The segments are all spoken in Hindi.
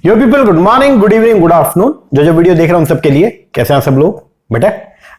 यो people, good morning, good evening, good afternoon. जो वीडियो देख रहे हैं उन सबके लिए कैसे हैं सब लोग बेटा?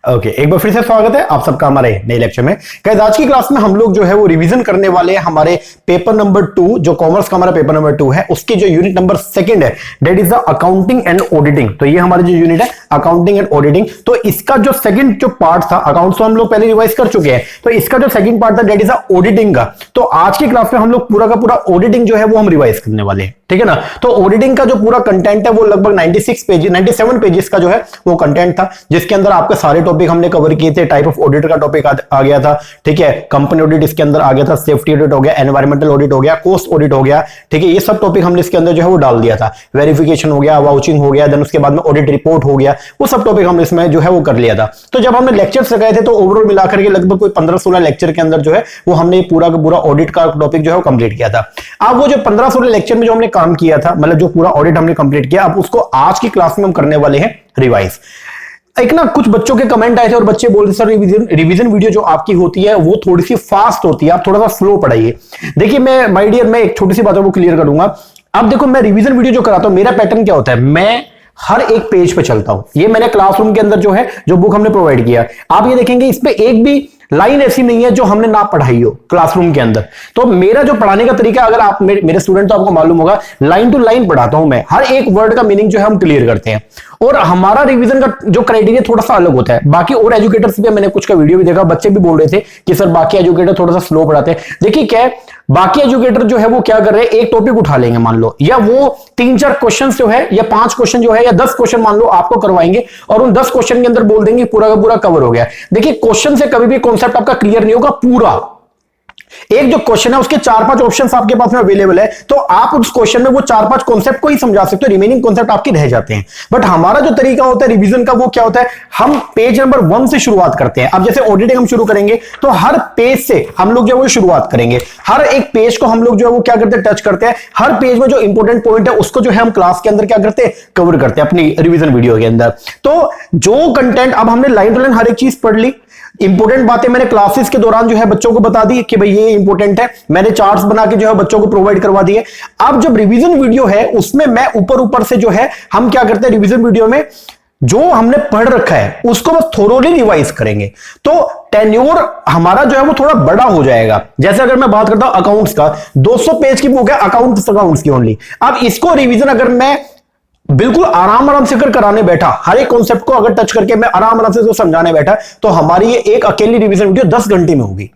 ओके, एक बार फिर से स्वागत है आप सबका हमारे नए लेक्चर में। गाइस, आज की क्लास में हम लोग जो है वो रिवीजन करने वाले हैं हमारे पेपर नंबर 2, जो कॉमर्स का हमारा पेपर नंबर 2 है, उसकी जो यूनिट नंबर 2 है, that is the accounting and auditing. तो ये हमारी जो यूनिट है अकाउंटिंग एंड ऑडिटिंग, तो इसका जो सेकंड जो पार्ट था, अकाउंट्स तो हम लोग पहले रिवाइज कर चुके हैं, तो इसका जो सेकंड पार्ट था दैट इज द ऑडिटिंग का। तो आज की क्लास में हम लोग पूरा का पूरा ऑडिटिंग जो है वो हम रिवाइज करने वाले हैं, ठीक है ना। तो ऑडिटिंग का जो पूरा कंटेंट है वो लगभग 97 पेजेस का जो है वो कंटेंट था, जिसके अंदर आपके सारे टॉपिक हमने कवर किए थे। टाइप ऑफ ऑडिट का टॉपिक आ गया था, ठीक है। कंपनी ऑडिट इसके अंदर आ गया था, सेफ्टी ऑडिट हो गया, एनवायरमेंटल ऑडिट हो गया, कॉस्ट ऑडिट हो गया, ठीक है। ये सब टॉपिक हमने इसके अंदर जो है वो डाल दिया था। वेरिफिकेशन हो गया, वाउचिंग हो गया, देन उसके बाद में ऑडिट रिपोर्ट हो गया, वो सब टॉपिक हमने इसमें जो है वो कर लिया था। तो जब हमने लेक्चर्स लगाए थे तो ओवरऑल मिलाकर के लगभग कोई 15-16 लेक्चर के अंदर जो है वो हमने पूरा का पूरा ऑडिट का टॉपिक जो है वो कंप्लीट किया था। अब वो जो 15-16 लेक्चर में जो हमने काम किया था, मतलब जो पूरा ऑडिट हमने कंप्लीट किया, अब उसको आज की क्लास में हम करने वाले हैं रिवाइज। एक ना कुछ बच्चों के कमेंट आए थे और बच्चे बोल रहे सर रिवीजन वीडियो जो आपकी होती है वो थोड़ी सी फास्ट होती है, आप थोड़ा सा स्लो पढ़ाइए। देखिए मैं माय डियर, मैं एक छोटी सी बात है वो क्लियर करूंगा। अब देखो, मैं रिवीजन वीडियो जो कराता हूं, मेरा पैटर्न क्या होता है, मैं हर एक पेज पे चलता हूं। ये मैंने क्लासरूम के अंदर जो है जो बुक हमने प्रोवाइड किया, आप ये देखेंगे इस पे एक भी लाइन ऐसी नहीं है जो हमने ना पढ़ाई हो क्लासरूम के अंदर। तो मेरा जो पढ़ाने का तरीका, अगर आप मेरे स्टूडेंट तो आपको मालूम होगा, लाइन टू लाइन पढ़ाता हूं मैं। हर एक वर्ड का मीनिंग जो है हम क्लियर करते हैं, और हमारा रिवीजन का जो क्राइटेरिया थोड़ा सा अलग होता है। बाकी और एजुकेटर्स भी, मैंने कुछ का वीडियो भी देखा, बच्चे भी बोल रहे थे कि सर बाकी एजुकेटर थोड़ा सा स्लो पढ़ाते हैं। देखिए क्या है, बाकी एजुकेटर जो है वो क्या कर रहे हैं, एक टॉपिक उठा लेंगे मान लो, या वो 3-4 क्वेश्चन जो है, या 5 क्वेश्चन जो है, या 10 क्वेश्चन मान लो आपको करवाएंगे, और उन 10 क्वेश्चन के अंदर बोल देंगे पूरा का पूरा कवर हो गया। देखिए क्वेश्चन से कभी भी कॉन्सेप्ट आपका क्लियर नहीं होगा पूरा। एक जो क्वेश्चन है उसके 4-5 ऑप्शंस आपके पास में अवेलेबल है, तो आप उस क्वेश्चन में वो 4-5 कॉन्सेप्ट को ही समझा सकते हो, रिमेनिंग कॉन्सेप्ट आपके रह जाते हैं। बट हमारा जो तरीका होता है रिवीजन का, वो क्या होता है, हम पेज नंबर 1 से शुरुआत करते हैं। अब जैसे ऑडिटिंग हम शुरू करेंगे तो हर पेज से हम लोग जो है वो शुरुआत करेंगे। हर एक पेज को हम लोग जो है वो क्या करते हैं, टच करते हैं। हर पेज में जो इंपॉर्टेंट पॉइंट है उसको जो है हम क्लास के अंदर क्या करते हैं, कवर करते हैं अपनी रिवीजन वीडियो के अंदर। तो जो कंटेंट, अब हमने लाइन टू लाइन हर एक चीज पढ़ ली, इंपोर्टेंट बातें मैंने क्लासेस के दौरान जो है बच्चों को बता दी कि भाई ये इंपोर्टेंट है, मैंने चार्ट्स बना के जो है बच्चों को प्रोवाइड करवा दिए। अब जब रिवीजन वीडियो है उसमें मैं ऊपर से जो है हम क्या करते हैं, रिवीजन वीडियो में जो हमने पढ़ रखा है उसको बस थोरोली रिवाइज करेंगे, तो टेन्योर हमारा जो है वो थोड़ा बड़ा हो जाएगा। जैसे अगर मैं बात करता हूं अकाउंट्स का, 200 पेज की बुक है अकाउंट्स की ओनली। अब इसको रिवीजन अगर मैं बिल्कुल आराम से कराने बैठा, हर एक कॉन्सेप्ट को अगर टच करके मैं आराम से समझाने बैठा, तो हमारी ये एक अकेली रिवीजन वीडियो 10 घंटे में होगी।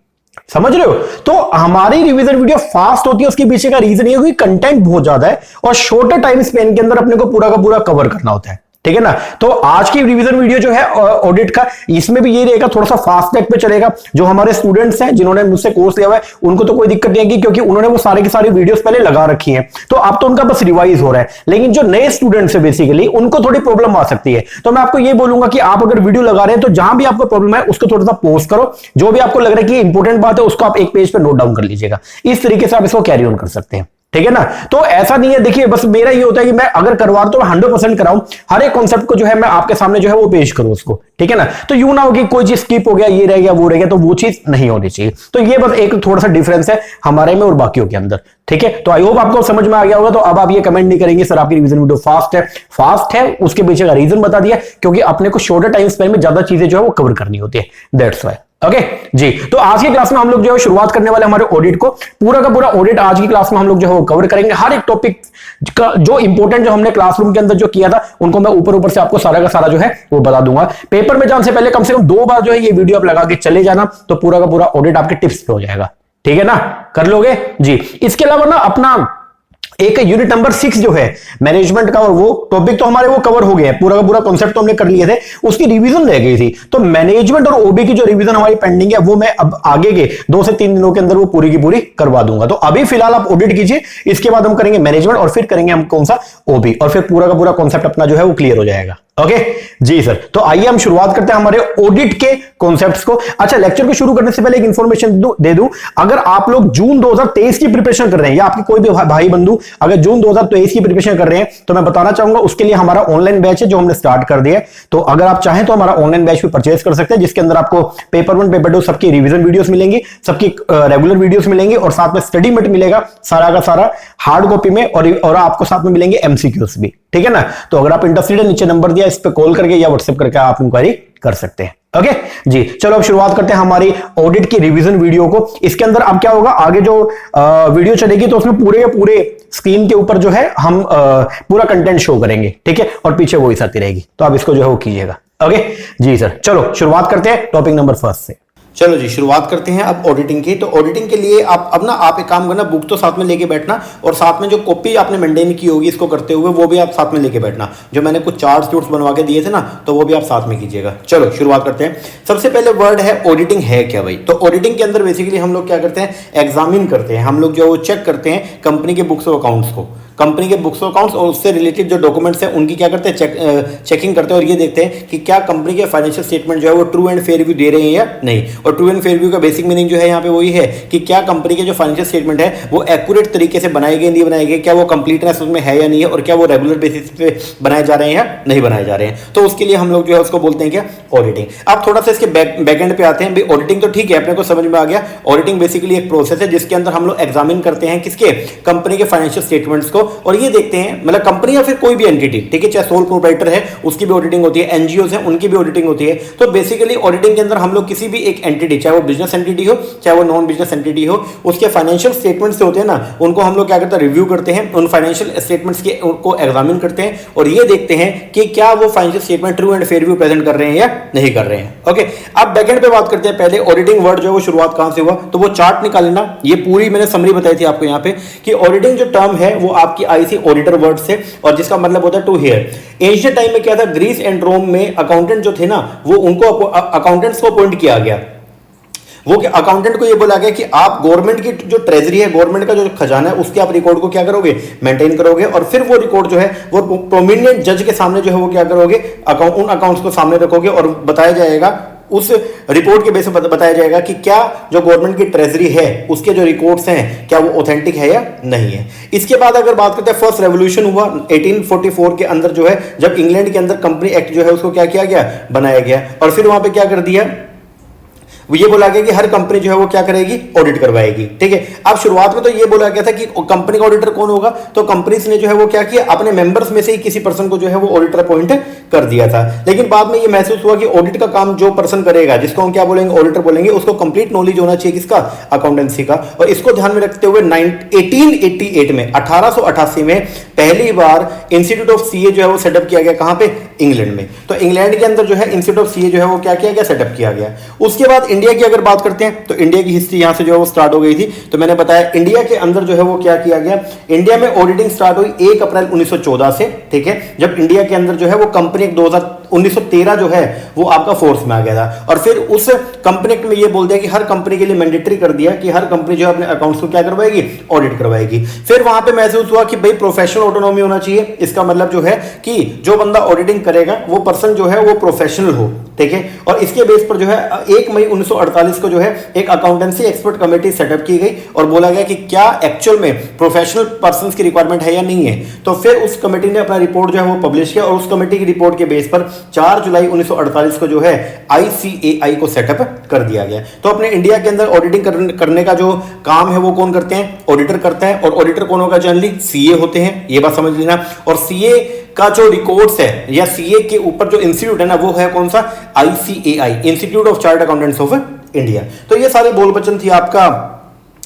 समझ रहे हो? तो हमारी रिवीजन वीडियो फास्ट होती है, उसके पीछे का रीजन ये है कि कंटेंट बहुत ज्यादा है और शॉर्टर टाइम स्पेन के अंदर अपने को पूरा का पूरा कवर करना होता है, ठीक है ना। तो आज की रिवीजन वीडियो जो है ऑडिट का, इसमें भी ये रहेगा, थोड़ा सा फास्ट ट्रैक पे चलेगा। जो हमारे स्टूडेंट्स हैं जिन्होंने मुझसे कोर्स लिया हुआ है उनको तो कोई दिक्कत नहीं आएगी, क्योंकि उन्होंने वो सारे की सारी वीडियोस पहले लगा रखी हैं, तो अब तो उनका बस रिवाइज हो रहा है। लेकिन जो नए स्टूडेंट्स है बेसिकली उनको थोड़ी प्रॉब्लम आ सकती है। तो मैं आपको ये बोलूंगा कि आप अगर वीडियो लगा रहे हैं तो जहां भी आपको प्रॉब्लम है उसको थोड़ा सा पॉज करो, जो भी आपको लग रहा है कि इंपॉर्टेंट बात है उसको आप एक पेज पे नोट डाउन कर लीजिएगा। इस तरीके से आप इसको कैरी ऑन कर सकते हैं, ठीक है ना। तो ऐसा नहीं है, देखिए बस मेरा ये होता है कि मैं अगर करवा तो 100% कराऊं, हर एक कॉन्सेप्ट को जो है मैं आपके सामने जो है वो पेश करूं उसको, ठीक है ना। तो यूं ना हो कि कोई चीज स्किप हो गया, ये रह गया वो रह गया, तो वो चीज नहीं होनी चाहिए। तो ये बस एक थोड़ा सा डिफरेंस है हमारे में और बाकियों के अंदर, ठीक है। तो आई होप आपको समझ में आ गया होगा। तो अब आप ये कमेंट नहीं करेंगे सर आपकी रिवीजन वीडियो फास्ट है, उसके पीछे का रीजन बता दिया, क्योंकि अपने को शॉर्टर टाइम स्पेन में ज्यादा चीजें जो है वो कवर करनी होती है, दैट्स व्हाई। ओके जी, तो आज की क्लास में हम लोग जो है शुरुआत करने वाले हमारे ऑडिट को, पूरा का पूरा ऑडिट आज की क्लास में हम लोग जो है वो कवर करेंगे। हर एक टॉपिक का जो इंपॉर्टेंट जो हमने क्लासरूम के अंदर जो किया था उनको मैं ऊपर से आपको सारा का सारा जो है वो बता दूंगा। पेपर में जाने से पहले कम से कम 2 बार जो है ये वीडियो आप लगा के चले जाना, तो पूरा का पूरा ऑडिट आपके टिप्स पे हो जाएगा, ठीक है ना। कर लोगे जी। इसके अलावा ना अपना एक यूनिट नंबर 6 जो है मैनेजमेंट का, और वो टॉपिक तो हमारे वो कवर हो गए हैं, पूरा का पूरा कॉन्सेप्ट तो हमने कर लिए थे, उसकी रिवीजन रह गई थी। तो मैनेजमेंट और ओबी की जो रिवीजन हमारी पेंडिंग है वो मैं अब आगे के 2 से 3 दिनों के अंदर वो पूरी की पूरी करवा दूंगा। तो अभी फिलहाल आप ऑडिट कीजिए, इसके बाद हम करेंगे मैनेजमेंट और फिर करेंगे हम कौन सा, ओबी, और फिर पूरा का पूरा कॉन्सेप्ट अपना जो है वो क्लियर हो जाएगा। ओके जी सर, तो आइए हम शुरुआत करते हैं हमारे ऑडिट के कॉन्सेप्ट्स को। अच्छा, लेक्चर को शुरू करने से पहले एक इंफॉर्मेशन दे दूं, अगर आप लोग जून 2023 की प्रिपरेशन कर रहे हैं या आपके कोई भी भाई बंधु अगर जून 2023 की प्रिपरेशन कर रहे हैं तो मैं बताना चाहूंगा उसके लिए हमारा ऑनलाइन बैच है जो हमने स्टार्ट कर दिया है। तो अगर आप चाहें तो हमारा ऑनलाइन बैच भी परचेज कर सकते हैं, जिसके अंदर आपको पेपर 1 पेपर 2 सबकी रिवीजन वीडियोस मिलेंगी, सबकी रेगुलर वीडियोस मिलेंगी और साथ में स्टडी मेट मिलेगा सारा का सारा हार्ड कॉपी में, और आपको साथ में मिलेंगे एमसीक्यूज भी, ठीक है ना। तो अगर आप इंटरेस्टेड है, नीचे नंबर दिया, इस पे कॉल करके या व्हाट्सएप करके आप इंक्वायरी कर सकते हैं। ओके जी, चलो अब शुरुआत करते हैं हमारी ऑडिट की रिवीजन वीडियो को। इसके अंदर अब क्या होगा, आगे जो वीडियो चलेगी तो उसमें पूरे के पूरे स्क्रीन के ऊपर जो है हम पूरा कंटेंट शो करेंगे, ठीक है, और पीछे वॉइस आती रहेगी, तो आप इसको जो है वो कीजिएगा। ओके जी सर, चलो शुरुआत करते हैं टॉपिक नंबर 1 से। चलो जी, शुरुआत करते हैं अब ऑडिटिंग की। तो ऑडिटिंग के लिए आप एक काम करना, बुक तो साथ में लेके बैठना और साथ में जो कॉपी आपने मेंटेन की होगी इसको करते हुए वो भी आप साथ में लेके बैठना। जो मैंने कुछ चार्ट्स बनवा के दिए थे ना, तो वो भी आप साथ में कीजिएगा। चलो शुरुआत करते हैं। सबसे पहले वर्ड है ऑडिटिंग है क्या भाई। तो ऑडिटिंग के अंदर बेसिकली हम लोग क्या करते हैं, एग्जामिन करते हैं, हम लोग जो चेक करते हैं कंपनी के बुक्स और अकाउंट्स को, कंपनी के बुक्स और अकाउंट्स और उससे रिलेटेड जो डॉक्यूमेंट्स हैं उनकी क्या करते हैं, चेकिंग करते हैं और ये देखते हैं कि क्या कंपनी के फाइनेंशियल स्टेटमेंट जो है वो ट्रू एंड फेयर व्यू दे रहे हैं या नहीं। और ट्रू एंड फेयर व्यू का बेसिक मीनिंग जो है यहाँ पे वही है कि क्या कंपनी के जो फाइनेंशियल स्टेटमेंट है वो एक्यूरेट तरीके से बनाए गए नहीं बनाए गए, क्या वो कंप्लीटनेस उसमें है या नहीं है, और क्या वो रेगुलर बेसिस पे बनाए जा रहे हैं या नहीं बनाए जा रहे हैं। तो उसके लिए हम लोग जो है उसको बोलते हैं क्या, ऑडिटिंग। अब थोड़ा सा इसके बैकएंड पे आते हैं। ऑडिटिंग तो ठीक है, अपने को समझ में आ गया। ऑडिटिंग बेसिकली एक प्रोसेस है जिसके अंदर हम लोग एग्जामिन करते हैं किसके, कंपनी के फाइनेंशियल स्टेटमेंट्स को, और ये देखते हैं मतलब कंपनी या फिर कोई भी एंटिटी, ठीक है, चाहे सोल प्रोप्राइटर है उसकी भी ऑडिटिंग होती है, एनजीओज है उनकी भी ऑडिटिंग होती है। तो बेसिकली ऑडिटिंग के अंदर हम लोग किसी भी एक एंटिटी, चाहे वो बिजनेस एंटिटी हो चाहे वो नॉन बिजनेस एंटिटी हो, उसके फाइनेंशियल स्टेटमेंट्स होते हैं ना, उनको हम लोग क्या करते हैं, रिव्यू करते हैं, उन फाइनेंशियल स्टेटमेंट्स के उनको एग्जामिन करते हैं और ये देखते हैं कि क्या वो financial statement true and fair view present कर रहे हैं या नहीं कर रहे हैं। ओके, अब बैकएंड पे बात करते हैं। पहले ऑडिटिंग वर्ड जो वो शुरुआत कहां से हुआ, तो वो चार्ट निकाल लेना। ये पूरी मैंने समरी बताई थी आपको यहाँ पे कि ऑडिटिंग जो टर्म है वो आपकी आई थी ऑडिटर वर्ड से, और जिसका मतलब होता है टू हियर। एंशिएंट टाइम में क्या था, ग्रीस एंड रोम में अकाउंटेंट जो थे ना वो उनको अकाउंटेंट्स को अपॉइंट किया गया। वो अकाउंटेंट को ये बोला गया कि आप गवर्नमेंट की जो ट्रेजरी है, गवर्नमेंट का जो खजाना है, उसके आप रिकॉर्ड को क्या करोगे, मेंटेन करोगे, और फिर वो रिकॉर्ड जो है वो प्रोमिनेंट जज के सामने जो है वो क्या करोगे, उन अकाउंट्स को सामने रखोगे और बताया जाएगा, उस रिपोर्ट के बेस पर बताया जाएगा कि क्या जो गवर्नमेंट की ट्रेजरी है उसके जो रिकॉर्ड्स हैं क्या वो ऑथेंटिक है या नहीं है। इसके बाद अगर बात करते हैं, फर्स्ट रेवोल्यूशन हुआ 1844 के अंदर जो है, जब इंग्लैंड के अंदर कंपनी एक्ट जो है उसको क्या किया गया, बनाया गया, और फिर वहां पे क्या कर दिया, ये बोला गया कि हर कंपनी जो है वो क्या करेगी, ऑडिट करवाएगी, ठीक है। अब शुरुआत में तो ये बोला गया था कि कंपनी का ऑडिटर कौन होगा, तो कंपनीज ने जो है वो क्या किया, अपने मेंबर्स में से ही किसी पर्सन को जो है वो ऑडिटर अपॉइंट कर दिया था। लेकिन बाद में ये महसूस हुआ कि ऑडिट का काम जो पर्सन करेगा, जिसको हम क्या बोलेंगे, ऑडिटर बोलेंगे, उसको कंप्लीट नॉलेज होना चाहिए किसका, अकाउंटेंसी का। और इसको ध्यान में रखते हुए 1888 में 1888 में पहली बार इंस्टीट्यूट ऑफ सीए जो है वो सेटअप किया गया, कहां पे, इंग्लैंड में। तो इंग्लैंड के अंदर जो है इंस्टीट्यूट ऑफ सीए जो है वो क्या किया गया, सेटअप किया गया। उसके बाद इंडिया की अगर बात करते हैं तो इंडिया की हिस्ट्री यहां से जो है वो स्टार्ट हो गई थी। तो मैंने बताया इंडिया के अंदर जो है वो क्या किया गया, इंडिया में ऑडिटिंग स्टार्ट हुई 1 अप्रैल 1914 से, ठीक है, जब इंडिया के अंदर जो है वो कंपनी 1913 जो है वो आपका फोर्स में आ गया था। और फिर उस कंपनी एक्ट में ये बोल दिया कि हर कंपनी के लिए मैंडेटरी कर दिया कि हर कंपनी जो है अपने अकाउंट्स को क्या करवाएगी, ऑडिट करवाएगी। फिर वहां पे महसूस हुआ कि भाई प्रोफेशनल ऑटोनॉमी होना चाहिए। इसका मतलब जो है कि जो बंदा ऑडिटिंग करेगा वो पर्सन जो है वो प्रोफेशनल हो, ठीक है। और इसके बेस पर जो है 1 मई 1948 को जो है एक अकाउंटेंसी एक्सपर्ट कमेटी सेटअप की गई और बोला गया कि क्या एक्चुअल में प्रोफेशनल पर्संस की रिक्वायरमेंट है या नहीं है। तो फिर उस कमेटी ने अपना रिपोर्ट जो है वो पब्लिश किया और उस कमेटी की रिपोर्ट के बेस पर 4 जुलाई 1948 को जो है ICAI को सेटअप कर दिया गया। तो अपने इंडिया के अंदर ऑडिटिंग करने का जो काम है वो कौन करते हैं, ऑडिटर करता है। और ऑडिटर कौन होगा, जनरली सीए होते हैं, ये बात समझ लेना। और सीए का जो रिकॉर्ड्स है या सीए के ऊपर जो इंस्टीट्यूट है ना वो है कौन सा, ICAI, institute of chartered accountants of India. तो ये सारी बोल बचन थी आपका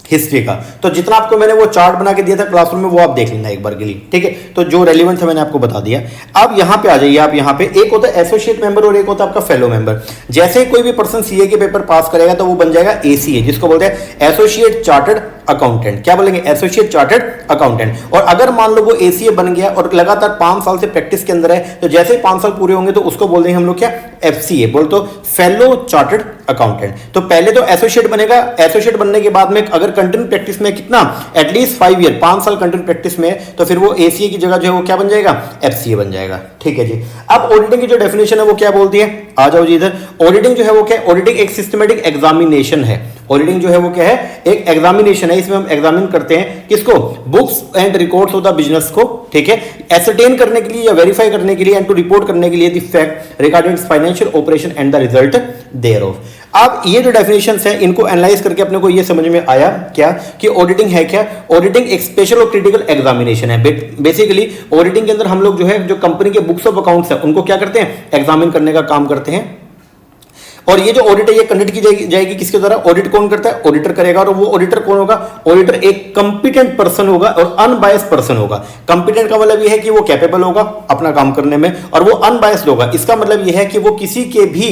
हिस्ट्री का। तो जितना आपको मैंने वो चार्ट बना के दिया था क्लासरूम में वो आप देख लेना एक बार के लिए, ठीक है। तो जो रेलिवेंट था मैंने आपको बता दिया। अब यहां पे आ जाइए आप, यहां पे एक होता है एसोसिएट मेंबर और एक होता है आपका फेलो मेंबर। जैसे ही कोई भी पर्सन सीए के पेपर पास करेगा तो वो बन जाएगा ACA, जिसको बोलते हैं एसोसिएट चार्टर्ड अकाउंटेंट। क्या बोलेंगे? Associate chartered accountant. और अगर मान लो वो एसीए बन गया और लगातार 5 साल से प्रैक्टिस के अंदर है, तो जैसे ही 5 साल पूरे होंगे तो उसको बोल देंगे हम लोग क्या? एफसीए। बोल तो फेलो चार्टर्ड अकाउंटेंट। तो पहले तो एसोसिएट बनेगा, एसोसिएट बनने के बाद में अगर कंटिन्यू प्रैक्टिस में कितना, एटलीस्ट 5 ईयर, 5 साल कंटिन्यू प्रैक्टिस में, तो फिर वो एसीए की जगह जो है वो क्या बन जाएगा? एफसीए बन जाएगा। ठीक है जी। अब ऑडिटिंग की जो डेफिनेशन है वो क्या बोलती है? आ जाओ जी इधर। ऑडिटिंग जो है वो क्या है? ऑडिटिंग एक सिस्टमेटिक एग्जामिनेशन है। ऑडिटिंग जो है वो क्या है? एक एग्जामिनेशन है। इसमें हम एग्जामिन करते हैं किसको? Books and records of the business को। ठीक है, एसरटेन करने के लिए या वेरीफाई करने के लिए एंड टू रिपोर्ट करने के लिए the fact regarding financial operation and the result thereof. अब ये जो डेफिनेशंस है इनको एनालाइज करके अपने को ये समझ में आया क्या कि ऑडिटिंग है क्या? ऑडिटिंग एक स्पेशल और क्रिटिकल एग्जामिनेशन है। बेसिकली ऑडिटिंग के अंदर हम लोग जो है जो कंपनी के बुक्स ऑफ अकाउंट्स है उनको क्या करते हैं? एग्जामिन करने का काम करते हैं। और ये जो ऑडिट है ये कंडक्ट की जाएगी किसके द्वारा? ऑडिट कौन करता है? ऑडिटर करेगा। और वो ऑडिटर कौन होगा? ऑडिटर एक कंपिटेंट पर्सन होगा और अनबायस्ड पर्सन होगा। कंपिटेंट का मतलब ये है कि वो कैपेबल होगा अपना काम करने में, और वो अनबायस्ड होगा। इसका मतलब ये है कि वो किसी के भी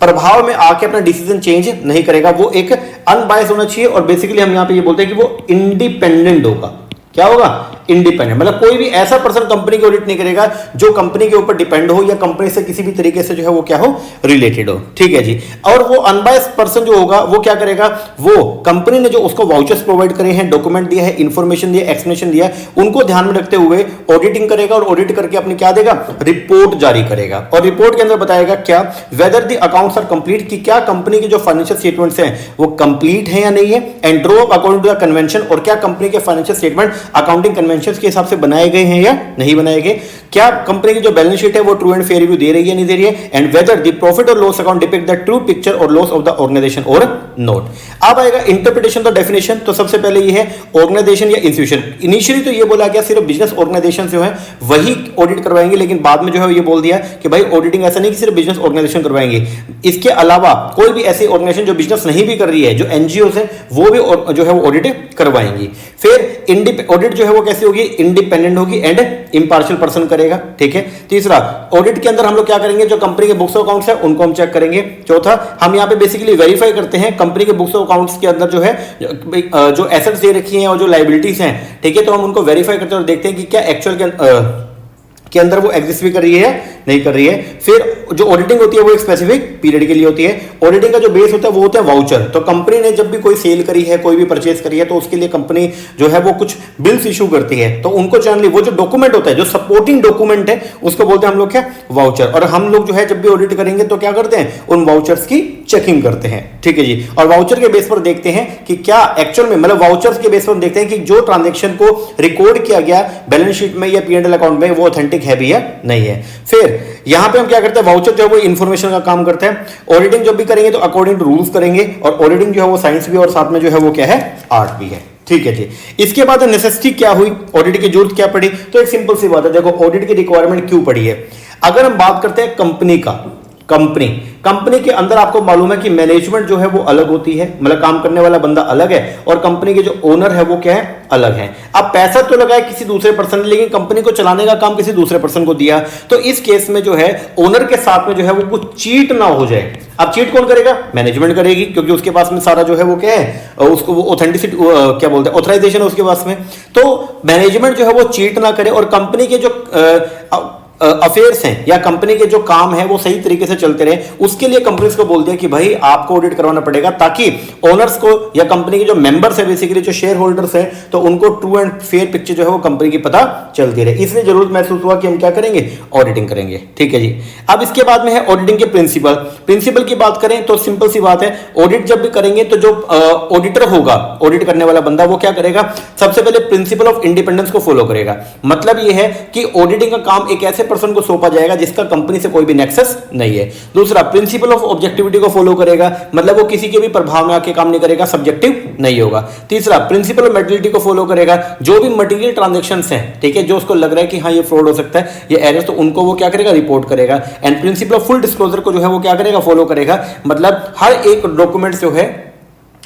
प्रभाव में आके अपना डिसीजन चेंज नहीं करेगा। वो एक अनबायस्ड होना चाहिए। और बेसिकली हम यहां पे ये बोलते हैं कि वो इंडिपेंडेंट होगा। क्या होगा? इंडिपेंडेंट। मतलब कोई भी ऐसा पर्सन कंपनी की ऑडिट नहीं करेगा जो कंपनी के ऊपर डिपेंड हो या कंपनी से किसी भी तरीके से जो है वो क्या हो? रिलेटेड हो। ठीक है जी। और वो अनबायस्ड पर्सन जो होगा वो क्या करेगा? वो कंपनी ने जो उसको वाउचर्स प्रोवाइड करे हैं, डॉक्यूमेंट दिया है, इंफॉर्मेशन दिया, एक्सप्लेनेशन दिया, उनको ध्यान में रखते हुए ऑडिटिंग करेगा। और ऑडिट करके अपनी क्या देगा? रिपोर्ट जारी करेगा। और रिपोर्ट के अंदर बताएगा क्या? Whether the accounts are complete, कि क्या कंपनी के जो फाइनेंशियल स्टेटमेंट्स हैं वो कंप्लीट है या नहीं है, and draw up according to the convention. और क्या कंपनी के फाइनेंशियल स्टेटमेंट अकाउंटिंग कन्वेंशन के हिसाब से बनाए गए हैं या नहीं बनाए गए। क्या कंपनी की जो बैलेंस शीट है वो ट्रू एंड फेयर व्यू दे रही है नहीं दे रही है, एंड वेदर द प्रॉफिट और loss account depict the true picture और लॉस ऑफ द ऑर्गेनाइजेशन और नोट। अब आएगा इंटरप्रिटेशन द डेफिनेशन। तो सबसे पहले ये है ऑर्गेनाइजेशन या इंस्टीट्यूशन। इनिशियली तो ये बोला गया सिर्फ बिजनेस ऑर्गेनाइजेशन जो है वही ऑडिट करवाएंगे, लेकिन बाद में जो है ये बोल दिया कि भाई ऑडिटिंग ऐसा नहीं कि सिर्फ बिजनेस ऑर्गेनाइजेशन करवाएंगे, इसके अलावा कोई भी ऐसी ऑर्गेनाइजेशन जो बिजनेस नहीं भी कर रही है, जो एनजीओ है, वो भी जो है वो ऑडिट करवाएंगी। फिर ऑडिट जो है वो कैसे होगी? इंडिपेंडेंट होगी एंड इंपार्शियल पर्सन करेगा। ठीक है। तीसरा, ऑडिट के अंदर हम लोग क्या करेंगे? जो कंपनी के बुक्स ऑफ अकाउंट्स है उनको हम चेक करेंगे। चौथा, हम यहां पे बेसिकली वेरीफाई करते हैं कंपनी के बुक्स ऑफ अकाउंट्स के अंदर जो है जो एसेट्स दे रखी हैं और जो लायबिलिटीज हैं, ठीक है, तो हम उनको वेरीफाई करते हैं और देखते हैं कि क्या एक्चुअल के अंदर वो एग्जिस्ट भी कर रही है नहीं कर रही है। फिर जो ऑडिटिंग होती है वो एक स्पेसिफिक पीरियड के लिए होती है। ऑडिटिंग का जो बेस होता है वो होता है वाउचर। तो कंपनी ने जब भी कोई सेल करी है, कोई भी परचेज करी है, तो उसके लिए कंपनी जो है वो कुछ बिल्स इशू करती है, तो उनको जनरली वो जो डॉक्यूमेंट होता है, जो सपोर्टिंग डॉक्यूमेंट है, उसको बोलते हैं हम लोग क्या? वाउचर। और हम लोग जो है जब भी ऑडिट करेंगे तो क्या करते हैं? उन वाउचर्स की चेकिंग करते हैं। ठीक है जी। और वाउचर के बेस पर देखते हैं कि क्या एक्चुअल में, मतलब वाउचर्स के बेस पर देखते हैं कि जो ट्रांजैक्शन को रिकॉर्ड किया गया बैलेंस शीट में या पी&एल अकाउंट में वो ऑथेंटिक है भी या नहीं है। फिर यहां पे हम क्या करते हैं? वाउचर जो है वो इंफॉर्मेशन का काम करते हैं। ऑडिटिंग जब भी करेंगे तो अकॉर्डिंग टू रूल्स करेंगे। और ऑडिटिंग जो है वो साइंस भी और साथ में जो है वो क्या है? आर्ट भी है। ठीक है जी। इसके बाद नेसेसिटी क्या हुई? ऑडिट की जरूरत क्या पड़ी? तो एक सिंपल सी बात है, देखो ऑडिट की रिक्वायरमेंट क्यों पड़ी है। अगर हम बात करते हैं कंपनी का, कंपनी के अंदर आपको मालूम है कि मैनेजमेंट जो है वो अलग होती है, मतलब काम करने वाला बंदा अलग है, और कंपनी के जो ओनर है वो क्या है? अलग है। अब पैसा तो लगा है किसी दूसरे पर्सन ने, लेकिन कंपनी को चलाने का काम किसी दूसरे पर्सन को दिया। तो इस केस में जो है ओनर के साथ में जो है वो कुछ चीट ना हो जाए। अब चीट कौन करेगा? मैनेजमेंट करेगी, क्योंकि उसके पास में सारा जो है वो क्या है? उसको वो ऑथेंटिसिटी क्या बोलते हैं? ऑथराइजेशन है उसके पास में। तो मैनेजमेंट जो है वो चीट ना करे और कंपनी के जो अफेयर्स हैं या कंपनी के जो काम है वो सही तरीके से चलते रहे, उसके लिए कंपनीज को बोल दिया कि भाई आपको ऑडिट करवाना पड़ेगा, ताकि ओनर्स को या कंपनी के जो मेंबर्स है, बेसिकली जो शेयर होल्डर्स हैं, तो उनको ट्रू एंड फेयर पिक्चर जो है वो कंपनी की पता चलती रहे। इसलिए जरूरत महसूस हुआ कि हम क्या करेंगे? ऑडिटिंग करेंगे। ठीक है जी। अब इसके बाद में है ऑडिटिंग के प्रिंसिपल की बात करें तो सिंपल सी बात है, ऑडिट जब भी करेंगे तो जो ऑडिटर होगा, ऑडिट करने वाला बंदा, वो क्या करेगा? सबसे पहले प्रिंसिपल ऑफ इंडिपेंडेंस को फॉलो करेगा। मतलब यह है कि ऑडिटिंग का काम एक ऐसे पर्सन को सौंपा जाएगा जिसका कंपनी से कोई भी नेक्सस नहीं है। दूसरा, प्रिंसिपल ऑफ ऑब्जेक्टिविटी को फॉलो करेगा, मतलब वो किसी के भी प्रभाव में आके काम नहीं करेगा, सब्जेक्टिव नहीं होगा। तीसरा, प्रिंसिपल ऑफ मेटेरियलिटी को फॉलो करेगा। जो भी मटेरियल ट्रांजैक्शंस हैं, ठीक है, जो उसको लग रहा है कि हाँ ये फ्रॉड हो सकता है, ये एरर्स, तो उनको वो क्या करेगा? रिपोर्ट करेगा। And principle of full disclosure को जो है वो क्या करेगा? फॉलो करेगा। मतलब हर एक डॉक्यूमेंट जो है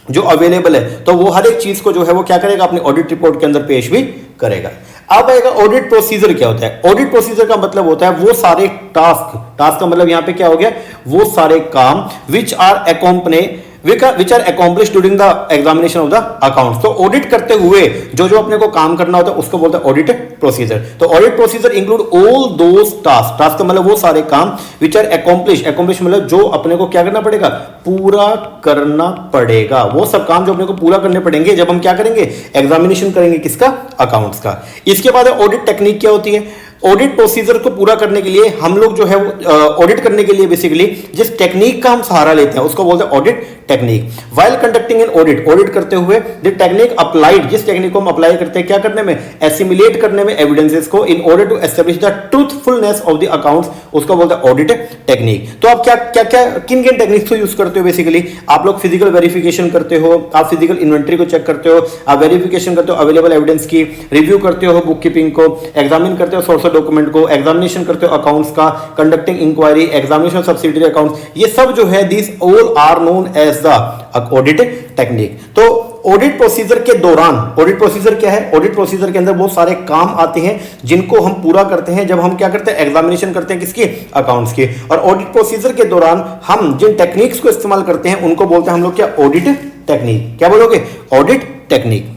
जो अवेलेबल है, तो वो हर एक चीज को जो है वो क्या करेगा? अपनी ऑडिट रिपोर्ट के अंदर पेश भी करेगा। अब आएगा ऑडिट प्रोसीजर क्या होता है। ऑडिट प्रोसीजर का मतलब होता है वो सारे टास्क का मतलब यहां पे क्या हो गया? वो सारे काम which are accompany which are accomplish during the examination of the accounts. तो ऑडिट करते हुए जो जो अपने को काम करना होता है उसको बोलते हैं ऑडिट प्रोसीजर। तो audit procedure include all those task, task का मतलब वो सारे काम विच आर अकॉम्प्लिश, अकॉम्प्लिश मतलब जो अपने को क्या करना पड़ेगा, पूरा करना पड़ेगा। वो सब काम जो अपने को पूरा करने पड़ेंगे जब हम क्या करेंगे, एग्जामिनेशन करेंगे किसका, अकाउंट्स का। इसके बाद ऑडिट टेक्निक क्या होती है, ऑडिट प्रोसीजर को पूरा करने के लिए हम लोग जो है ऑडिट करने के लिए बेसिकली जिस टेक्निक का हम सहारा लेते हैं उसको बोलते हैं audit technique. While conducting an audit, audit करते हुए द टेक्निक अप्लाइड, जिस टेक्निक को हम अप्लाई करते हैं क्या करने में, एसिमुलेट करने में एविडेंसेस को in order to establish the truthfulness of the accounts, उसको बोलते हैं ऑडिट टेक्निक। तो आप क्या क्या क्या किन किन टेक्निक्स को यूज करते हो, बेसिकली आप लोग फिजिकल वेरिफिकेशन करते हो, आप फिजिकल इन्वेंट्री को चेक करते हो, आप वेरिफिकेशन करते हो अवेलेबल एविडेंस की, रिव्यू करते हो बुक कीपिंग को, एग्जामिन करते हो सोर्स डॉक्यूमेंट को, एग्जामिनेशन करते हो अकाउंट्स का, conducting inquiry, examination subsidiary accounts, ये सब जो है this all are known as the audit technique. तो ऑडिट प्रोसीजर के दौरान, ऑडिट प्रोसीजर क्या है, ऑडिट प्रोसीजर के अंदर बहुत सारे काम आते हैं जिनको हम पूरा करते हैं जब हम क्या करते हैं, एग्जामिनेशन करते हैं किसकी, अकाउंट्स की। और ऑडिट प्रोसीजर के दौरान हम जिन टेक्निक्स को इस्तेमाल करते हैं उनको बोलते हैं हम लोग क्या, ऑडिट टेक्निक। क्या बोलोगे, ऑडिट टेक्निक।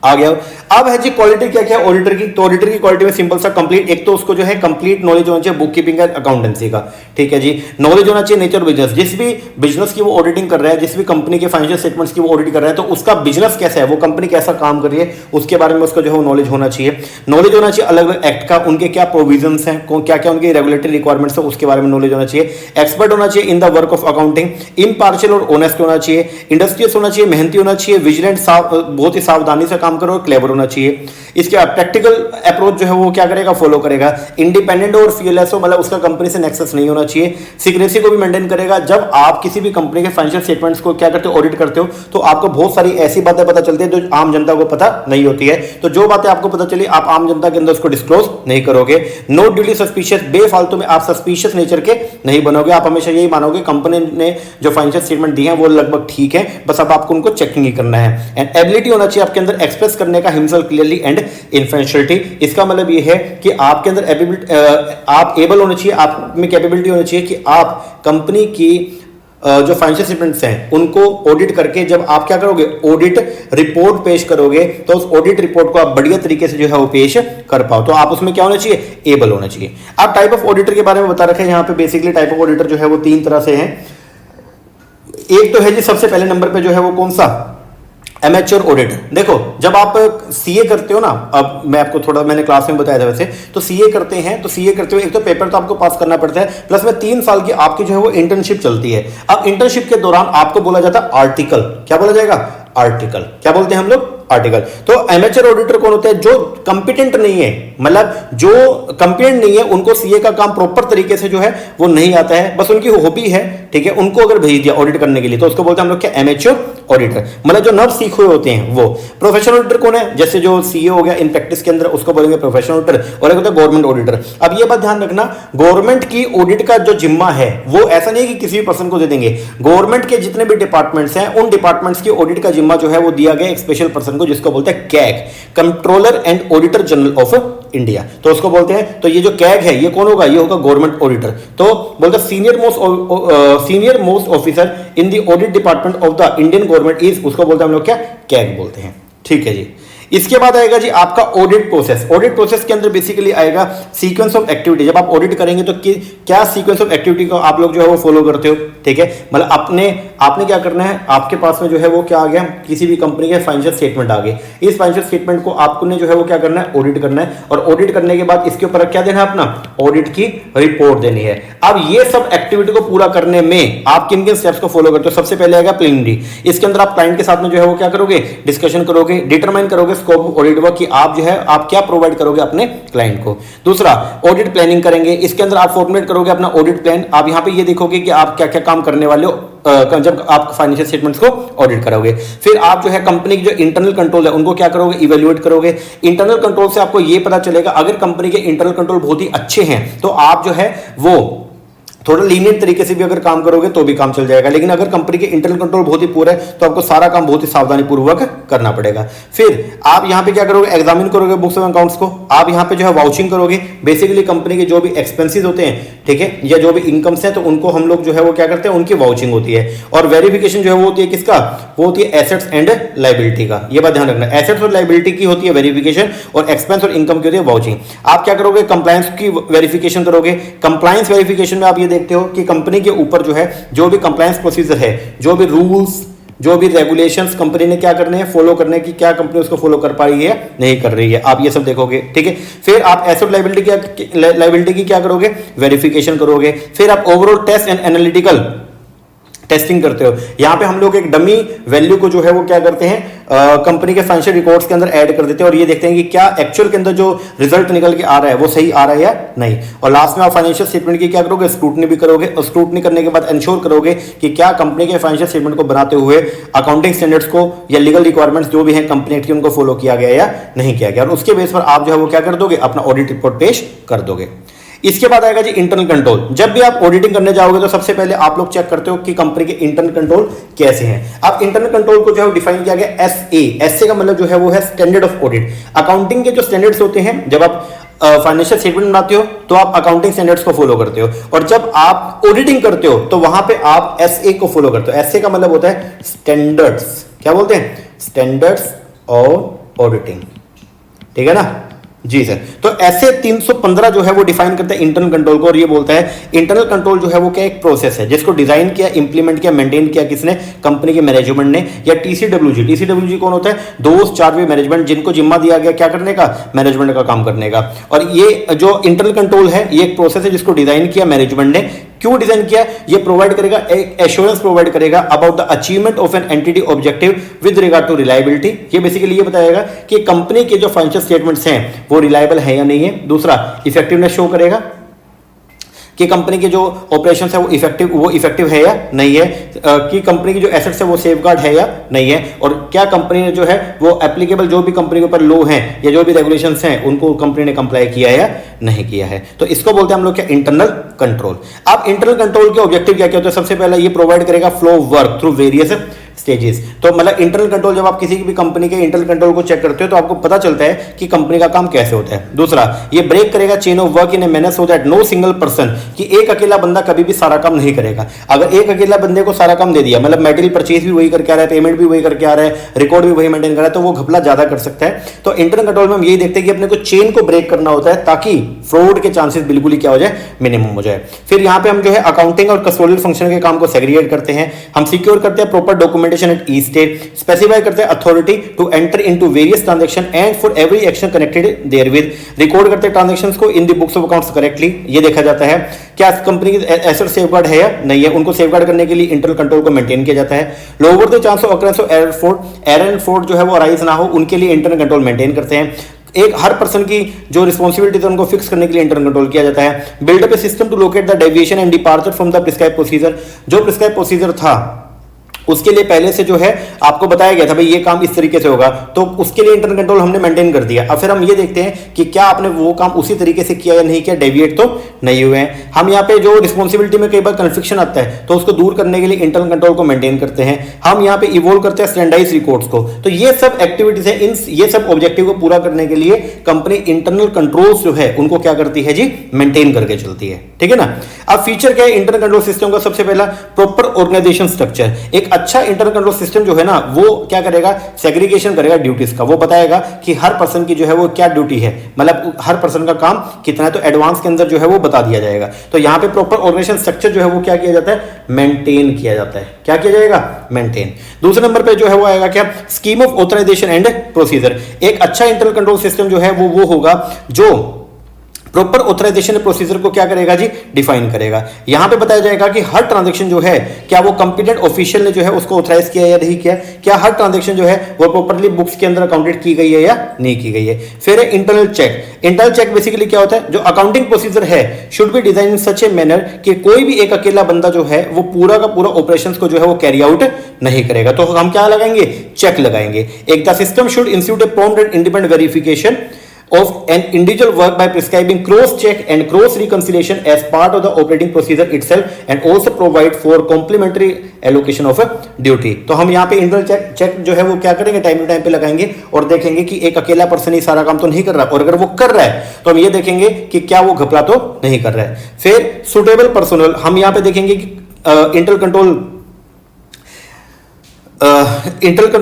आ गया। अब है जी क्वालिटी क्या क्या ऑडिटर की, तो ऑडिटर की क्वालिटी में सिंपल सा कंप्लीट, एक तो उसको जो है कंप्लीट नॉलेज होना चाहिए बुक कीपिंग एंड अकाउंटेंसी का, ठीक है जी। नॉलेज होना चाहिए नेचर बिजनेस, जिस भी बिजनेस की वो ऑडिटिंग कर रहा है, जिस भी कंपनी के फाइनेंशियल स्टेटमेंट्स की वो ऑडिट कर रहा है, तो उसका बिजनेस कैसा है, वो कंपनी कैसा काम कर रही है, उसके बारे में उसका जो है नॉलेज होना चाहिए। नॉलेज होना चाहिए अलग अलग एक्ट का, उनके क्या प्रोविजंस हैं, क्या क्या उनके रेगुलेटरी रिक्वायरमेंट्स है, उसके बारे में नॉलेज होना चाहिए। एक्सपर्ट होना चाहिए in the work of accounting, impartial और ऑनेस्ट होना चाहिए, इंडस्ट्रियस होना चाहिए, मेहनती होना चाहिए, विजिलेंट, बहुत ही सावधानी से काम करो और क्लेवर होना चाहिए। इसके बाद प्रैक्टिकल अप्रोच जो है वो क्या करेगा, फॉलो करेगा। इंडिपेंडेंट और फीयरलेस हो, मतलब उसका कंपनी से नेक्सस नहीं होना चाहिए। सीक्रेसी को भी मेंटेन करेगा। जब आप किसी भी कंपनी के फाइनेंशियल स्टेटमेंट्स को क्या करते हो, ऑडिट करते हो, तो आपको बहुत सारी ऐसी बातें पता चलती है जो आम जनता को पता नहीं होती है। तो जो बातें आपको पता चली आप आम जनता के अंदर उसको डिस्क्लोज नहीं करोगे। नो ड्यूली सस्पिशियस, बेफालतू में आप सस्पिशियस नेचर के नहीं बनोगे। आप हमेशा यही मानोगे कंपनी ने जो फाइनेंशियल स्टेटमेंट दिए हैं वो लगभग ठीक है, बस अब आपको उनको चेकिंग ही करना है। एंड एबिलिटी होना चाहिए आपके अंदर एक्सप्रेस करने का हिमसेल्फ क्लियरली एंड इन्फेंशियलिटी। इसका मतलब ये है कि आपके अंदर आप एबल होने चाहिए, आप में कैपेबिलिटी होनी चाहिए कि आप कंपनी की जो फाइनेंशियल स्टेटमेंट्स हैं उनको ऑडिट करके जब आप क्या करोगे, ऑडिट रिपोर्ट पेश करोगे, तो उस ऑडिट रिपोर्ट को आप बढ़िया तरीके से जो है वो पेश कर पाओ। तो आप उसमें क्या होना चाहिए, एबल होना चाहिए। आप टाइप ऑफ ऑडिटर के बारे में बता रखे हैं यहाँ पे। बेसिकली टाइप ऑफ ऑडिटर जो है वो 3 तरह से है। एक तो है जी सबसे पहले नंबर पे जो है वो कौन सा, एमेच्योर ऑडिटर। देखो जब आप सीए करते हो ना, अब मैं आपको थोड़ा, मैंने क्लास में बताया था वैसे, तो सीए करते हैं, तो सीए करते हुए एक तो पेपर तो आपको पास करना पड़ता है, प्लस में 3 साल की आपकी जो है वो इंटर्नशिप चलती है। अब इंटर्नशिप के दौरान आपको बोला जाता है आर्टिकल। क्या बोला जाएगा, आर्टिकल। क्या बोलते हैं हम लोग, आर्टिकल। तो एमेच्योर ऑडिटर कौन होता है, जो कंपिटेंट नहीं है, मतलब जो कंपिटेंट नहीं है, उनको सीए का काम प्रॉपर तरीके से जो है वो नहीं आता है, बस उनकी हॉबी है, ठीक है, उनको अगर भेज दिया ऑडिट करने के लिए तो उसको बोलते हैं हम लोग क्या, एमेच्योर ऑडिटर, मतलब जो नव सीखे हुए होते हैं वो। प्रोफेशनल ऑडिटर कौन है, जैसे जो सीए हो गया इन प्रैक्टिस के अंदर, उसको बोलेंगे प्रोफेशनल ऑडिटर। और एक होता है गवर्नमेंट ऑडिटर। अब ये बात ध्यान रखना, गवर्नमेंट की ऑडिट का जो जिम्मा है वो ऐसा नहीं है कि किसी भी पर्सन को दे देंगे। गवर्नमेंट के जितने भी डिपार्टमेंट्स हैं उन डिपार्टमेंट्स की ऑडिट का जिम्मा जो है वो दिया गया एक स्पेशल पर्सन को, जिसको बोलते हैं CAG, controller and auditor general of India, तो उसको बोलते हैं। तो ये जो कैग है ये कौन होगा, ये होगा गवर्नमेंट ऑडिटर। तो बोलते हैं senior most officer in the audit department of the Indian government is, उसको बोलते हैं हम लोग क्या, कैग बोलते हैं, ठीक है जी। इसके बाद आएगा जी आपका ऑडिट प्रोसेस। ऑडिट प्रोसेस के अंदर बेसिकली आएगा सीक्वेंस ऑफ एक्टिविटी। जब आप ऑडिट करेंगे तो क्या सीक्वेंस ऑफ एक्टिविटी को आप लोग जो है वो फॉलो करते हो, ठीक है, मतलब आपने क्या करना है, आपके पास में जो है वो क्या आ गया, किसी भी कंपनी के फाइनेंशियल स्टेटमेंट आ गए। इस फाइनेंशियल स्टेटमेंट को आपने जो है वो क्या करना है, ऑडिट करना है, और ऑडिट करने के बाद इसके ऊपर क्या देना है, अपना ऑडिट की रिपोर्ट देनी है। अब ये सब एक्टिविटी को पूरा करने में आप किन किन स्टेप्स को फॉलो करते हो। सबसे पहले आएगा प्रिलिमिनरी। इसके अंदर आप क्लाइंट के साथ में जो है वो क्या करोगे, डिस्कशन करोगे, डिटरमाइन करोगे स्कोप ऑडिट वर्क की, आप जो है आप क्या प्रोवाइड करोगे अपने क्लाइंट को। दूसरा ऑडिट प्लानिंग करेंगे। इसके अंदर आप फॉर्मुलेट करोगे अपना ऑडिट प्लान। आप यहां पे ये देखोगे कि आप क्या क्या काम करने वाले हो जब आप फाइनेंशियल स्टेटमेंट्स को ऑडिट करोगे। फिर आप जो है कंपनी की जो इंटरनल कंट्रोल है उनको क्या करोगे, इवेल्युएट करोगे। इंटरनल कंट्रोल से आपको ये पता चलेगा, अगर कंपनी के इंटरनल कंट्रोल बहुत ही अच्छे हैं तो आप जो है वो थोड़ा लीनियंट तरीके से भी अगर काम करोगे तो भी काम चल जाएगा। लेकिन अगर कंपनी के इंटरनल कंट्रोल बहुत ही पूरा है तो आपको सारा काम बहुत ही सावधानी पूर्वक करना पड़ेगा। फिर आप यहां पे क्या करोगे, एग्जामिन करोगे बुक्स ऑफ अकाउंट्स को। आप यहां पे जो है वाउचिंग करोगे, बेसिकली कंपनी के जो भी एक्सपेंसेस होते हैं, ठीक है, या जो भी इनकम्स हैं, तो उनको हम लोग जो है वो क्या करते हैं, उनकी वाउचिंग होती है। और वेरिफिकेशन जो है वो होती है किसका, वो होती है एसेट्स एंड लायबिलिटी का। ये बात ध्यान रखना, एसेट्स और लायबिलिटी की होती है वेरिफिकेशन और एक्सपेंस और इनकम की होती है वाउचिंग। आप क्या करोगे, कंप्लायंस की वेरिफिकेशन करोगे। कंप्लायंस वेरिफिकेशन में आप ये देखते हो कि कंपनी के ऊपर जो है जो भी कंप्लायंस प्रोसीजर है, जो भी रूल्स, जो भी रेगुलेशंस कंपनी ने क्या करने हैं, फॉलो करने की, क्या कंपनी उसको फॉलो कर पा रही है, नहीं कर रही है, आप ये सब देखोगे, ठीक है। फिर आप एसेट लायबिलिटी की क्या करोगे, वेरिफिकेशन करोगे। फिर आप overall test and analytical testing करते हो। यहां पे हम लोग एक डमी वैल्यू को जो है वो क्या करते हैं, कंपनी के फाइनेंशियल रिकॉर्ड्स के अंदर ऐड कर देते हैं और ये देखते हैं कि क्या एक्चुअल के अंदर जो रिजल्ट निकल के आ रहा है वो सही आ रहा है या नहीं। और लास्ट में आप फाइनेंशियल स्टेटमेंट की क्या करोगे, स्क्रूटनी भी करोगे। और स्क्रूटनी करने के बाद इंश्योर करोगे कि क्या कंपनी के फाइनेंशियल स्टेटमेंट को बनाते हुए अकाउंटिंग स्टैंडर्ड्स को या लीगल रिक्वायरमेंट्स जो भी है कंपनी की, उनको फॉलो किया गया या नहीं किया गया। और उसके बेस पर आप जो है वो क्या कर दोगे, अपना ऑडिट रिपोर्ट पेश कर दोगे। इसके बाद आएगा जी इंटरनल कंट्रोल। जब भी आप ऑडिटिंग करने जाओगे तो सबसे पहले आप लोग चेक करते हो कि कंपनी के इंटरनल कंट्रोल कैसे हैं। अब इंटरनल कंट्रोल को जो है डिफाइन किया गया एसए का मतलब जो है वो है स्टैंडर्ड ऑफ ऑडिट। अकाउंटिंग के जो स्टैंडर्ड्स होते हैं, जब आप फाइनेंशियल स्टेटमेंट बनाते हो तो आप अकाउंटिंग स्टैंडर्ड्स को फॉलो करते हो, और जब आप ऑडिटिंग करते हो तो वहां पे आप एसए को फॉलो करते हो। एसए का मतलब होता है स्टैंडर्ड्स, क्या बोलते हैं, स्टैंडर्ड्स ऑफ ऑडिटिंग, ठीक है ना जी सर। तो ऐसे 315 जो है वो डिफाइन करता है इंटरनल कंट्रोल को, और ये बोलता है इंटरनल कंट्रोल जो है वो क्या एक प्रोसेस है जिसको डिजाइन किया, इंप्लीमेंट किया, मेंटेन किया किसने, कंपनी के मैनेजमेंट ने, या टीसीडब्ल्यूजी। टीसीडब्ल्यूजी कौन होता है, दोस्त चार्ज वे मैनेजमेंट, जिनको जिम्मा दिया गया क्या करने का, मैनेजमेंट का काम करने का। और ये जो इंटरनल कंट्रोल है ये एक प्रोसेस है जिसको डिजाइन किया मैनेजमेंट ने। क्यों डिजाइन किया, ये प्रोवाइड करेगा, एक एश्योरेंस प्रोवाइड करेगा about the achievement of an entity objective with regard to reliability. ये बेसिकली ये बताएगा कि कंपनी के जो फाइनेंशियल स्टेटमेंट्स हैं वो रिलायबल है या नहीं है। दूसरा, इफेक्टिवनेस शो करेगा कि कंपनी के जो ऑपरेशन है वो इफेक्टिव है या नहीं है, कि कंपनी की जो एसेट्स है वो सेफगार्ड है या नहीं है, और क्या कंपनी ने जो है वो एप्लीकेबल जो भी कंपनी के ऊपर लॉ हैं या जो भी रेगुलेशंस हैं उनको कंपनी ने कंप्लाई किया है या नहीं किया है। तो इसको बोलते हैं हम लोग क्या, इंटरनल कंट्रोल। अब इंटरनल कंट्रोल के ऑब्जेक्टिव क्या क्या होते हैं, सबसे पहला ये प्रोवाइड करेगा flow work through various stages. तो मतलब इंटरनल कंट्रोल, जब आप किसी भी कंपनी के इंटरनल कंट्रोल को चेक करते हो तो आपको पता चलता है कि कंपनी का काम कैसे होता है। दूसरा, ये ब्रेक करेगा chain of work in a manner so that no single person, कि एक अकेला बंदा कभी भी सारा काम नहीं करेगा। अगर एक अकेला बंदे को सारा काम दे दिया, मतलब मेटेरियल परचेज भी वही करके आ रहा है, पेमेंट भी वही करके आ रहा है, रिकॉर्ड भी वही मेंटेन कर रहा है, तो वो घपला ज्यादा कर सकता है। तो इंटरनल कंट्रोल में हम यही देखते हैं कि अपने को चेन को ब्रेक करना होता है ताकि फ्रॉड के चांसेस बिल्कुल ही क्या हो जाए, मिनिमम हो जाए। फिर यहाँ पे हम जो है अकाउंटिंग और कस्टोडियल फंक्शन के काम को सेग्रीगेट करते हैं। हम सिक्योर करते हैं proper documentation at estate, specify करते हैं authority to enter into various transaction and for every action connected therewith, record करते हैं ट्रांजैक्शंस को in the books of accounts correctly. ये देखा जाता है क्या कंपनी की एसेट सेफगार्ड है या नहीं है, उनको सेफगार्ड करने के लिए इंटरनल कंट्रोल को मेंटेन किया जाता है। Lower the chance of occurrence of error and fraud जो है वो अराइज ना हो, उनके लिए इंटरनल कंट्रोल मेंटेन करते हैं। एक हर पर्सन की जो रिस्पॉन्सिबिलिटी है उनको फिक्स करने के लिए इंटरनल कंट्रोल किया जाता है। Build up a system to locate the deviation and departure from the prescribe procedure, जो प्रिस्क्राइब प्रोसीजर था उसके लिए पहले से जो है आपको बताया गया था भाई ये काम इस तरीके से होगा, तो उसके लिए इंटरनल कंट्रोल हमने मेंटेन कर दिया। अब फिर हम ये देखते हैं कि क्या आपने वो काम उसी तरीके से किया या नहीं किया, डेविएट तो नहीं हुए हैं। हम यहाँ पे जो रिस्पॉन्सिबिलिटी में कई बार कन्फ्लिक्शन आता है तो उसको दूर करने के लिए इंटरनल कंट्रोल को मेंटेन करते हैं। हम यहाँ पे इवोल्व करते हैं स्टैंडर्डाइज रिकॉर्ड्स को। तो ये सब एक्टिविटीज है, इन ये सब ऑब्जेक्टिव को पूरा करने के लिए कंपनी इंटरनल कंट्रोल्स जो है उनको क्या करती है जी, मेंटेन करके चलती है, ठीक है ना। अब फीचर क्या है इंटरनल कंट्रोल सिस्टम का, सबसे पहला प्रॉपर ऑर्गेनाइजेशन स्ट्रक्चर। एक अच्छा इंटरनल कंट्रोल सिस्टम जो है ना वो क्या करेगा, सेग्रीगेशन करेगा ड्यूटीज का। वो बताएगा कि हर पर्सन की जो है वो क्या ड्यूटी है, मतलब हर पर्सन का काम कितना है, तो एडवांस के अंदर जो है वो बता दिया जाएगा। तो यहां पे प्रॉपर ऑर्गेनाइजेशन स्ट्रक्चर जो है वो क्या किया जाता है, मेंटेन किया जाता है। क्या किया जाएगा, मेंटेन। दूसरे नंबर पे जो है वो आएगा क्या, scheme of authorization and procedure. एक अच्छा इंटरनल कंट्रोल सिस्टम जो है वो होगा जो प्रॉपर ऑथराइजेशन प्रोसीजर को क्या करेगा जी, डिफाइन करेगा। यहां पे बताया जाएगा कि हर ट्रांजैक्शन जो है क्या वो कंपिटेंट ऑफिशियल ने जो है उसको ऑथराइज किया या नहीं किया, क्या हर ट्रांजैक्शन जो है वो प्रॉपर्ली बुक्स के अंदर अकाउंटेड की गई है या नहीं की गई है। फिर है internal check. Internal check basically क्या होता है, जो अकाउंटिंग प्रोसीजर है should be design in such a manner कि कोई भी एक अकेला बंदा जो है वो पूरा का पूरा ऑपरेशंस को जो है वो कैरी आउट नहीं करेगा। तो हम क्या लगाएंगे, चेक लगाएंगे। एक the system should institute A prompt and independent verification of an individual work by prescribing cross check and cross reconciliation as part of the operating procedure itself and also provide for complementary allocation of a duty। तो हम यहाँ पे इंटरनल चेक जो है वो क्या करेंगे, टाइम टू टाइम पे लगाएंगे और देखेंगे कि एक अकेला पर्सन ही सारा काम तो नहीं कर रहा, और अगर वो कर रहा है तो हम ये देखेंगे कि क्या वो घपला तो नहीं कर रहा है। फिर सुटेबल पर्सनल, हम यहाँ पे देखेंगे कि इंटरनल कंट्रोल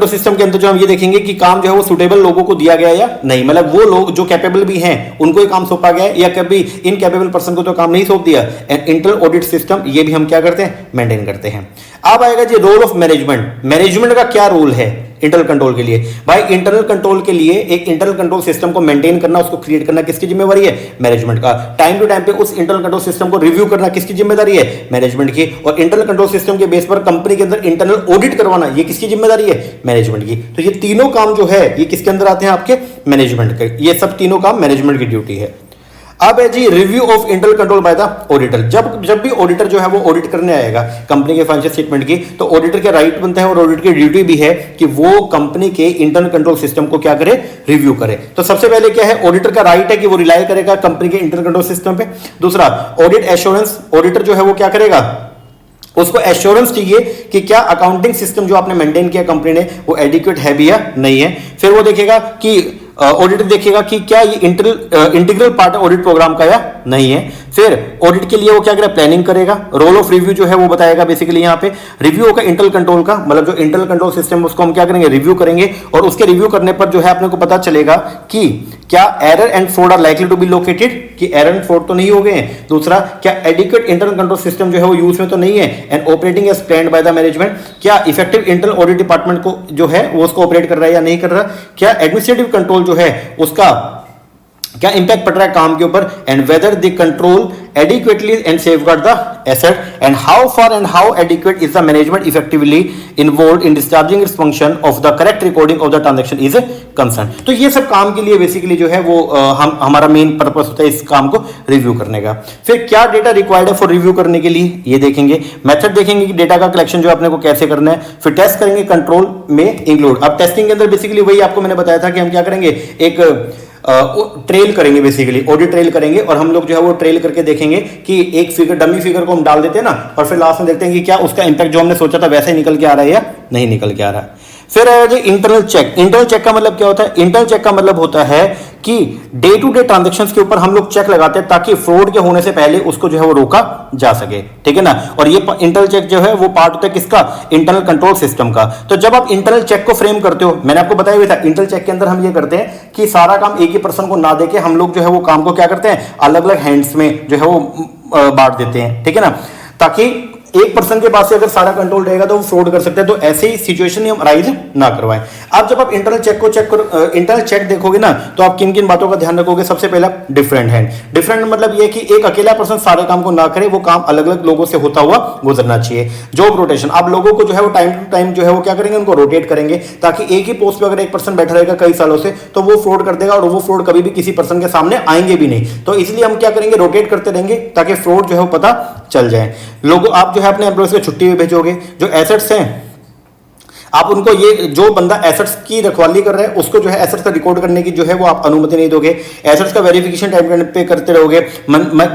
सिस्टम के अंदर जो हम ये देखेंगे कि काम जो है वो सुटेबल लोगों को दिया गया या नहीं, मतलब वो लोग जो कैपेबल भी हैं उनको ही काम सौंपा गया है या कभी इनकैपेबल पर्सन को तो काम नहीं सौंप दिया। एंड इंटरनल ऑडिट सिस्टम ये भी हम क्या करते हैं, मेंटेन करते हैं। अब आएगा जी रोल ऑफ मैनेजमेंट का क्या रोल है इंटरनल कंट्रोल के लिए। भाई इंटरनल कंट्रोल के लिए एक इंटरनल कंट्रोल सिस्टम को मेंटेन करना, उसको क्रिएट करना किसकी जिम्मेवारी है, मैनेजमेंट का। टाइम टू टाइम पे उस इंटरनल कंट्रोल सिस्टम को रिव्यू करना किसकी जिम्मेदारी है, मैनेजमेंट की। और इंटरनल कंट्रोल सिस्टम के बेस पर कंपनी के अंदर इंटरनल ऑडिट करवाना ये किसकी जिम्मेदारी है, मैनेजमेंट की। तो ये तीनों काम जो है ये किसके अंदर आते हैं, आपके मैनेजमेंट के। ये सब तीनों काम मैनेजमेंट की ड्यूटी है। अब है जी review of internal control by the auditor. जब भी ऑडिटर जो है वो ऑडिट करने आएगा कंपनी के फाइनेंशियल स्टेटमेंट की, तो ऑडिटर के राइट बनता है और ऑडिटर की ड्यूटी भी है कि वो कंपनी के इंटरनल कंट्रोल सिस्टम को क्या करे, रिव्यू करे। तो सबसे पहले क्या है, ऑडिटर का राइट है कि वो रिलाई करेगा कंपनी के इंटरनल कंट्रोल सिस्टम पे। दूसरा ऑडिट एश्योरेंस, ऑडिटर जो है वो क्या करेगा, उसको एश्योरेंस चाहिए कि क्या अकाउंटिंग सिस्टम जो आपने मेंटेन किया कंपनी ने वो एडिक्वेट है भी या नहीं है। फिर वो देखेगा कि ऑडिटर देखेगा कि क्या ये इंटीग्रल पार्ट ऑडिट प्रोग्राम का या नहीं है। फिर ऑडिट के लिए वो क्या करेगा, प्लानिंग करेगा। रोल ऑफ रिव्यू जो है वो बताएगा बेसिकली यहाँ पे। रिव्यू होगा इंटरनल कंट्रोल का, मतलब जो इंटरनल कंट्रोल सिस्टम उसको हम क्या करेंगे, रिव्यू करेंगे। और उसके रिव्यू करने पर जो है अपने को पता चलेगा कि क्या error and fraud are likely to be located, कि एरर एंड फ्रॉड तो नहीं हो गए हैं। दूसरा, क्या एडिक्वेट इंटरनल कंट्रोल सिस्टम जो है वो यूज में तो नहीं है and operating as planned by the management, क्या इफेक्टिव इंटरनल ऑडिट डिपार्टमेंट को जो है वो उसको ऑपरेट कर रहा है या नहीं कर रहा। क्या एडमिनिस्ट्रेटिव कंट्रोल जो है उसका क्या इंपैक्ट पड़ रहा है काम के ऊपर, and whether the control adequately and safeguard the asset, and how far and how adequate is the management effectively involved in discharging its function of the correct recording of the transaction is concerned। तो ये सब काम के लिए बेसिकली जो है वो हमारा मेन पर्पस होता है इस काम को रिव्यू करने का। फिर क्या डेटा रिक्वायर्ड है फॉर रिव्यू करने के लिए, ये देखेंगे। मेथड देखेंगे कि डेटा का कलेक्शन जो अपने को कैसे करना है। फिर टेस्ट करेंगे कंट्रोल में इंक्लूड। अब टेस्टिंग के अंदर बेसिकली वही आपको मैंने बताया था कि हम क्या करेंगे, एक ट्रेल करेंगे, बेसिकली ऑडिट ट्रेल करेंगे। और हम लोग जो है वो ट्रेल करके देखेंगे कि एक फिगर, डमी फिगर को हम डाल देते हैं ना, और फिर लास्ट में देखते हैं कि क्या उसका इंपैक्ट जो हमने सोचा था वैसे ही निकल के आ रहा है या नहीं निकल के आ रहा है। फिर है जो इंटरनल चेक। इंटरनल चेक का मतलब क्या होता है, इंटरनल चेक का मतलब होता है कि डे टू डे ट्रांजैक्शंस के ऊपर हम लोग चेक लगाते हैं ताकि फ्रॉड के होने से पहले उसको जो है वो रोका जा सके, ठीक है ना। और ये इंटरनल चेक जो है वो पार्ट होता है किसका, इंटरनल कंट्रोल सिस्टम का। तो जब आप इंटरनल चेक को फ्रेम करते हो, मैंने आपको बताया हुआ था इंटरनल चेक के अंदर हम ये करते हैं कि सारा काम एक ही पर्सन को ना देके हम लोग जो है वो काम को क्या करते हैं, अलग अलग हैंड्स में जो है वो बांट देते हैं, ठीक है ना, ताकि एक पर्सन के पास से अगर सारा कंट्रोल रहेगा तो वो फ्रॉड कर सकते हैं। तो ऐसे ही सिचुएशन हम राइज ना करवाएं। अब जब आप इंटरनल चेक देखोगे ना, तो आप किन किन बातों का ध्यान रखोगे। सबसे पहला डिफरेंट हैंड। डिफरेंट मतलब ये कि एक अकेला पर्सन सारे काम को ना करे, वो काम अलग अलग लोगों से होता हुआ गुजरना चाहिए। जॉब रोटेशन, आप लोगों को जो है वो टाइम टू टाइम जो है वो क्या करेंगे, उनको रोटेट करेंगे, ताकि एक ही पोस्ट पे अगर एक पर्सन बैठा रहेगा कई सालों से तो वो फ्रॉड कर देगा और वो फ्रॉड कभी भी किसी पर्सन के सामने आएंगे भी नहीं। तो इसलिए हम क्या करेंगे, रोटेट करते रहेंगे ताकि फ्रॉड जो है वो पता चल जाए। लोग आप जो है अपने एम्प्लॉयज को छुट्टी में भेजोगे, जो एसेट्स हैं आप उनको, ये जो बंदा एसेट्स की रखवाली कर रहा है उसको जो है एसेट्स का रिकॉर्ड करने की जो है वो आप अनुमति नहीं दोगे। एसेट्स का वेरिफिकेशन टाइम पे करते रहोगे।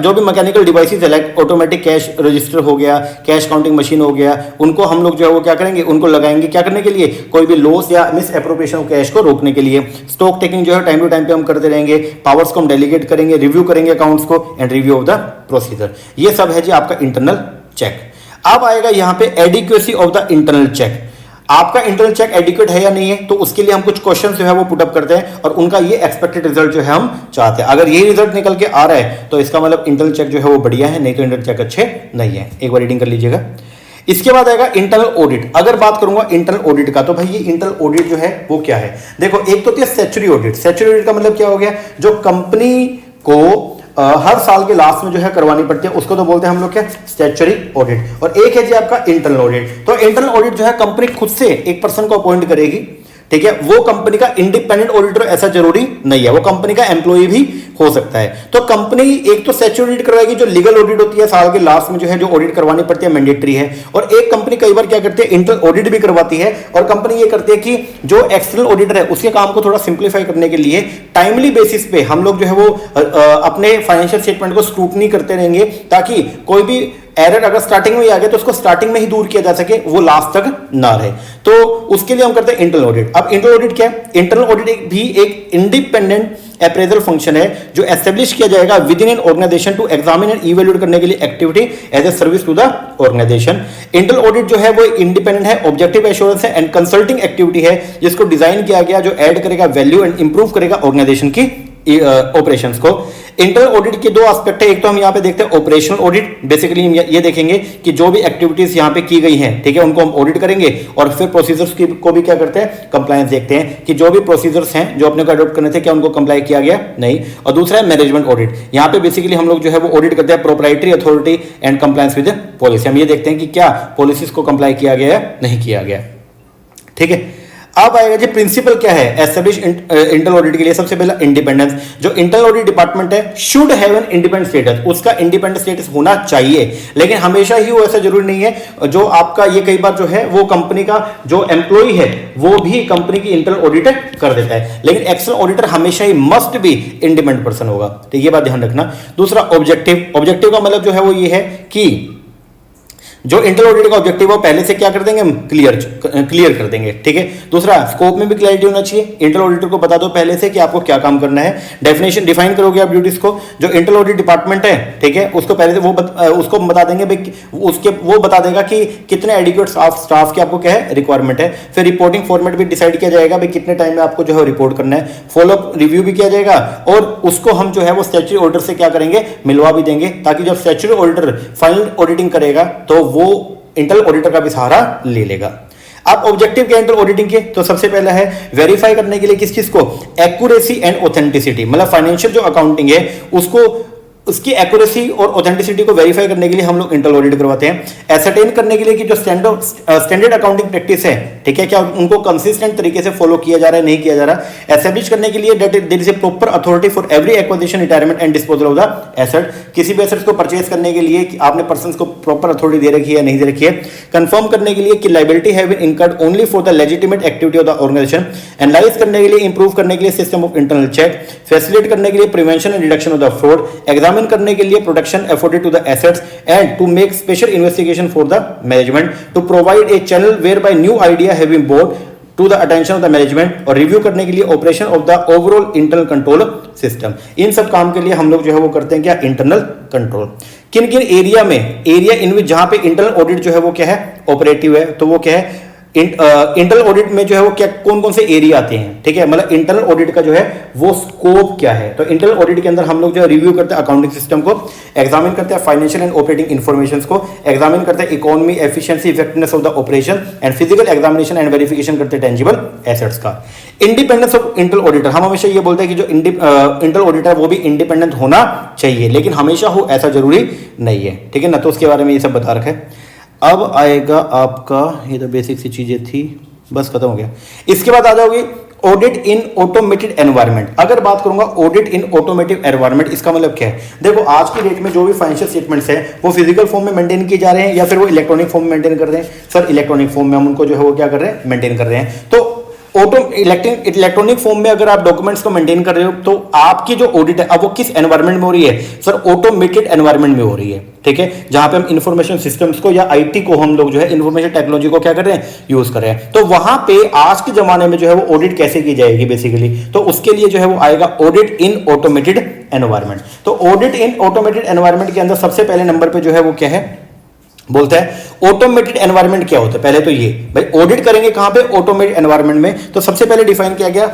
जो भी मैकेनिकल डिवाइसेस है लाइक ऑटोमेटिक कैश रजिस्टर हो गया, कैश काउंटिंग मशीन हो गया, उनको हम लोग जो है वो क्या करेंगे, उनको लगाएंगे क्या करने के लिए, कोई भी लॉस या मिस एप्रोप्रिएशन ऑफ कैश को रोकने के लिए। स्टॉक टेकिंग जो है टाइम टू टाइम पे हम करते रहेंगे। पावर्स को हम डेलीगेट करेंगे, रिव्यू करेंगे अकाउंट्स को and review of the procedure. ये सब है जी आपका इंटरनल चेक। अब आएगा यहाँ पे adequacy of the internal check. आपका इंटरनल चेक एडिक्वेट है या नहीं है, तो उसके लिए हम कुछ क्वेश्चन जो है वो पुट अप करते हैं और उनका ये एक्सपेक्टेड रिजल्ट जो है हम चाहते हैं। अगर ये रिजल्ट निकल के आ रहा है तो इसका मतलब इंटरनल चेक जो है वो बढ़िया है, नहीं तो इंटरनल चेक अच्छे नहीं है। एक बार रीडिंग कर लीजिएगा। इसके बाद आएगा इंटरनल ऑडिट। अगर बात करूंगा इंटरनल ऑडिट का, तो भाई ये इंटरनल ऑडिट जो है वो क्या है। देखो, एक तो होती है स्टैट्यूटरी ऑडिट। स्टैट्यूटरी ऑडिट का मतलब क्या हो गया, जो कंपनी को हर साल के लास्ट में जो है करवानी पड़ती है, उसको तो बोलते हैं हम लोग क्या, स्टैट्यूटरी ऑडिट। और एक है जी आपका इंटरनल ऑडिट। तो इंटरनल ऑडिट जो है कंपनी खुद से एक पर्सन को अपॉइंट करेगी, ठीक है, वो कंपनी का इंडिपेंडेंट ऑडिटर ऐसा जरूरी नहीं है, वो कंपनी का एम्प्लॉय भी हो सकता है। तो कंपनी एक तो स्टैट्यूटरी ऑडिट करवाएगी, जो लीगल ऑडिट होती है साल के लास्ट में जो है, जो ऑडिट करवानी पड़ती है, मैंडेटरी है। और एक कंपनी कई बार क्या करती है, इंटरनल ऑडिट भी करवाती है। और कंपनी ये करती है कि जो एक्सटर्नल ऑडिटर है उसके काम को थोड़ा सिंप्लीफाई करने के लिए टाइमली बेसिस पे हम लोग जो है वो अपने फाइनेंशियल स्टेटमेंट को स्क्रूटनी करते रहेंगे, ताकि कोई भी एरर अगर स्टार्टिंग में ही आ गया तो उसको स्टार्टिंग में ही दूर किया जा सके, वो लास्ट तक ना रहे। तो उसके लिए हम करते हैं इंटरनल ऑडिट। अब इंटरनल ऑडिट क्या है? इंटरनल ऑडिट भी एक इंडिपेंडेंट अप्रेजल फंक्शन है जो एस्टेब्लिश किया जाएगा within an organization to examine and evaluate करने के लिए activity as a service to the organization. Internal audit जो है वो इंडिपेंडेंट है, ऑब्जेक्टिव एश्योरेंस है एंड कंसल्टिंग एक्टिविटी है, जिसको डिजाइन किया गया जो ऐड करेगा वैल्यू एंड इंप्रूव करेगा ऑर्गेनाइजेशन की ऑपरेशंस को। इंटरनल ऑडिट के दो एस्पेक्ट है, एक तो हम यहां पे देखते हैं ऑपरेशनल ऑडिट। बेसिकली हम ये देखेंगे कि जो भी एक्टिविटीज यहां पे की गई हैं, ठीक है, उनको हम ऑडिट करेंगे और फिर प्रोसीजर्स को भी क्या करते हैं, कंप्लायंस देखते हैं कि जो भी प्रोसीजर्स हैं जो अपने को अडॉप्ट करने थे, क्या उनको कंप्लाई किया गया, नहीं। और दूसरा है मैनेजमेंट ऑडिट। यहां पे बेसिकली हम लोग जो है वो ऑडिट करते हैं proprietary authority and compliance with policy. हम ये देखते हैं कि क्या पॉलिसीज को कंप्लाई किया गया है, नहीं किया गया, ठीक है। अब आएगा जी प्रिंसिपल क्या है एस्टैब्लिश इंटरनल ऑडिट के लिए। सबसे पहला इंडिपेंडेंस। जो इंटरनल ऑडिट डिपार्टमेंट है should have an independent status, उसका इंडिपेंडेंट स्टेटस होना चाहिए, लेकिन हमेशा ही वो ऐसा जरूरी नहीं है। जो आपका ये कई बार जो है वो कंपनी का जो एम्प्लॉय है वो भी कंपनी की इंटरनल ऑडिट कर देता है, लेकिन एक्सटर्नल ऑडिटर हमेशा ही मस्ट भी इंडिपेंडेंट पर्सन होगा, तो ये बात ध्यान रखना। दूसरा ऑब्जेक्टिव। ऑब्जेक्टिव का मतलब जो है वो ये है कि जो इंटरनल ऑडिट का ऑब्जेक्टिव है वो पहले से क्या कर देंगे, हम क्लियर कर देंगे, ठीक है। दूसरा स्कोप में भी क्लैरिटी होना चाहिए। इंटरनल ऑडिटर को बता दो पहले से कि आपको क्या काम करना है। डेफिनेशन डिफाइन करोगे आप ड्यूटीज को। जो इंटरनल ऑडिट डिपार्टमेंट है, ठीक है, उसको पहले से उसको बता देंगे भाई, उसके वो बता देगा कि कितने एडिक्वेट स्टाफ की आपको क्या है रिक्वायरमेंट है। फिर रिपोर्टिंग फॉर्मेट भी डिसाइड किया जाएगा भाई कितने टाइम में आपको जो है रिपोर्ट करना है। फॉलोअप रिव्यू भी किया जाएगा और उसको हम जो है वो स्टैट्यूटरी ऑडिटर से क्या करेंगे, मिलवा भी देंगे, ताकि जब स्टैट्यूटरी ऑडिटर फाइनल ऑडिटिंग करेगा तो वो इंटरनल ऑडिटर का भी सहारा ले लेगा। अब ऑब्जेक्टिव क्या इंटरनल ऑडिटिंग के, तो सबसे पहला है वेरीफाई करने के लिए किस चीज को, एक्यूरेसी एंड ऑथेंटिसिटी। मतलब फाइनेंशियल जो अकाउंटिंग है उसको, उसकी एक्यूरेसी और ऑथेंटिसिटी को वेरीफाई करने के लिए हम लोग इंटरनल ऑडिट करवाते हैं। एसरटेन करने के लिए कि जो स्टैंडर्ड अकाउंटिंग प्रैक्टिस है, ठीक है, क्या उनको कंसिस्टेंट तरीके से फॉलो किया जा रहा है, नहीं किया जा रहा। एस्टैब्लिश करने के लिए that there is a proper authority for every acquisition, retirement and disposal of the asset. किसी भी एसेट्स को परचेज करने के लिए आपने पर्संस को प्रॉपर अथॉरिटी दे रखी है, नहीं दे रखी है। कंफर्म करने के लिए कि liability have been incurred only for the legitimate activity of the organization. Analyze करने के लिए, इंप्रूव करने के लिए system of internal check. Facilitate करने के लिए prevention and reduction of the fraud. Examine करने के लिए protection afforded to the assets and to make special investigation for the management, to provide a channel whereby new idea have been brought to the attention of the management, और रिव्यू करने के लिए operation of the overall internal control system. इन सब काम के लिए हम लोग जो है वो करते हैं क्या, इंटरनल कंट्रोल। किन किन एरिया में, एरिया इन विच जहां पे इंटरनल ऑडिट जो है वो क्या है, ऑपरेटिव है, तो वो क्या है इंटरनल ऑडिट में जो है वो क्या, कौन कौन से एरिया आते हैं, ठीक है। मतलब इंटरनल ऑडिट का जो है वो स्कोप क्या है, तो इंटरनल ऑडिट के अंदर हम लोग जो है रिव्यू करते हैं अकाउंटिंग सिस्टम को, एग्जामिन करते हैं फाइनेंशियल एंड ऑपरेटिंग इंफॉर्मेशन को, एग्जामिन करते हैं economy, efficiency, effectiveness of the operation and physical examination and verification करते हैं टेंजिबल एसेट्स का। इंडिपेंडेंस ऑफ इंटरनल ऑडिटर, हम हमेशा ये बोलते हैं कि जो इंटरनल ऑडिटर वो भी इंडिपेंडेंट होना चाहिए, लेकिन हमेशा हो ऐसा जरूरी नहीं है, ठीक है ना। तो उसके बारे में ये सब बता रखा है। अब आएगा आपका, ये तो बेसिक सी चीजें थी, बस खत्म हो गया। इसके बाद आ जाओगे ऑडिट इन ऑटोमेटेड एनवायरनमेंट। अगर बात करूंगा ऑडिट इन ऑटोमेटिव एनवायरनमेंट, इसका मतलब क्या है, देखो आज की डेट में जो भी फाइनेंशियल स्टेटमेंट्स है वो फिजिकल फॉर्म में मेंटेन किए जा रहे हैं या फिर वो इलेक्ट्रॉनिक फॉर्म में मेंटेन कर रहे हैं। सर इलेक्ट्रॉनिक फॉर्म में हम उनको जो है वो क्या कर रहे हैं, मेंटेन कर रहे हैं। तो इलेक्ट्रॉनिक फॉर्म में अगर आप डॉक्यूमेंट्स को मेंटेन कर रहे हो तो आपकी जो ऑडिट है अब वो किस एनवायरनमेंट में हो रही है, सर ऑटोमेटेड एनवायरनमेंट में हो रही है, ठीक है, जहां पे हम इंफॉर्मेशन सिस्टम्स को या आईटी को हम लोग जो है इंफॉर्मेशन टेक्नोलॉजी को क्या कर रहे हैं, यूज कर रहे हैं। तो वहां पे आज के जमाने में जो है वो ऑडिट कैसे की जाएगी बेसिकली, तो उसके लिए जो है वो आएगा ऑडिट इन ऑटोमेटेड एनवायरनमेंट। तो ऑडिट इन ऑटोमेटेड एनवायरनमेंट के अंदर सबसे पहले नंबर पे जो है वो क्या है, बोलता है ऑटोमेटेड एनवायरनमेंट क्या होता है। पहले तो ये भाई ऑडिट करेंगे कहां पे, ऑटोमेटेड एनवायरनमेंट में। तो सबसे पहले डिफाइन किया गया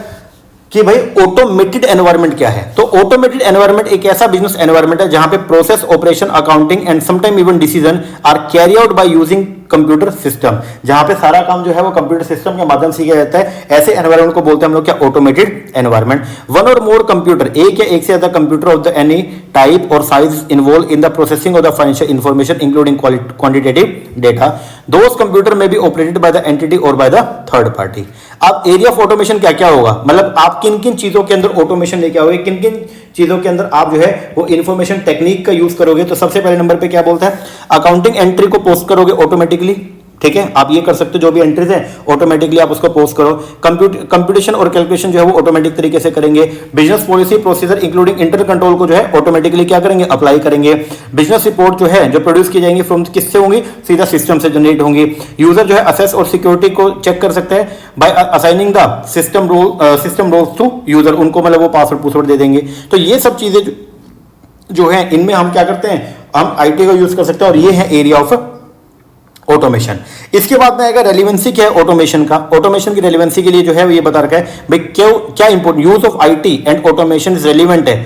कि भाई ऑटोमेटेड एनवायरनमेंट क्या है। तो ऑटोमेटेड एनवायरनमेंट एक ऐसा बिजनेस एनवायरनमेंट है जहां पे process, operation, accounting and sometime even decision are carry out by using computer system, जहां पे सारा काम जो है वो कंप्यूटर सिस्टम के माध्यम से किया जाता है। ऐसे एनवायरमेंट को बोलते हैं हम लोग क्या, automated environment. One or more computer, एक या एक से ज्यादा computer of the any type और size involve in the processing of the financial information including quantitative data, those computer may be operated by the entity और बाय द थर्ड पार्टी। अब एरिया ऑफ ऑटोमेशन क्या क्या होगा, मतलब आप किन किन चीजों के अंदर ऑटोमेशन लेके आओगे, किन किन चीजों के अंदर आप जो है वो इंफॉर्मेशन टेक्निक का यूज करोगे। तो सबसे पहले नंबर पे क्या बोलता है, अकाउंटिंग एंट्री को पोस्ट करोगे ऑटोमेटिकली, ठीक है, आप ये कर सकते हो, जो भी एंट्रीज है ऑटोमेटिकली आप उसको पोस्ट करो। कंप्यूटेशन और कैलकुलेशन जो है वो ऑटोमेटिक तरीके से करेंगे। Business policy procedure including internal control को जो है ऑटोमेटिकली क्या करेंगे, अप्लाई करेंगे। बिजनेस रिपोर्ट जो है जो प्रोड्यूस की जाएंगी फ्रॉम किससे होंगी, सीधा सिस्टम से जनरेट होंगी। यूजर जो है असेस और सिक्योरिटी को चेक कर सकते हैं by assigning the system roles to user, उनको मतलब वो पासवर्ड दे देंगे। तो ये सब चीजें जो है इनमें हम क्या करते हैं, हम आईटी का यूज कर सकते हैं, और ये है एरिया ऑफ ऑटोमेशन। इसके बाद में आएगा रेलिवेंसी क्या है ऑटोमेशन का। ऑटोमेशन की रेलिवेंसी के लिए जो है ये बता रखा है भाई क्यों क्या important, use of IT and automation is relevant है,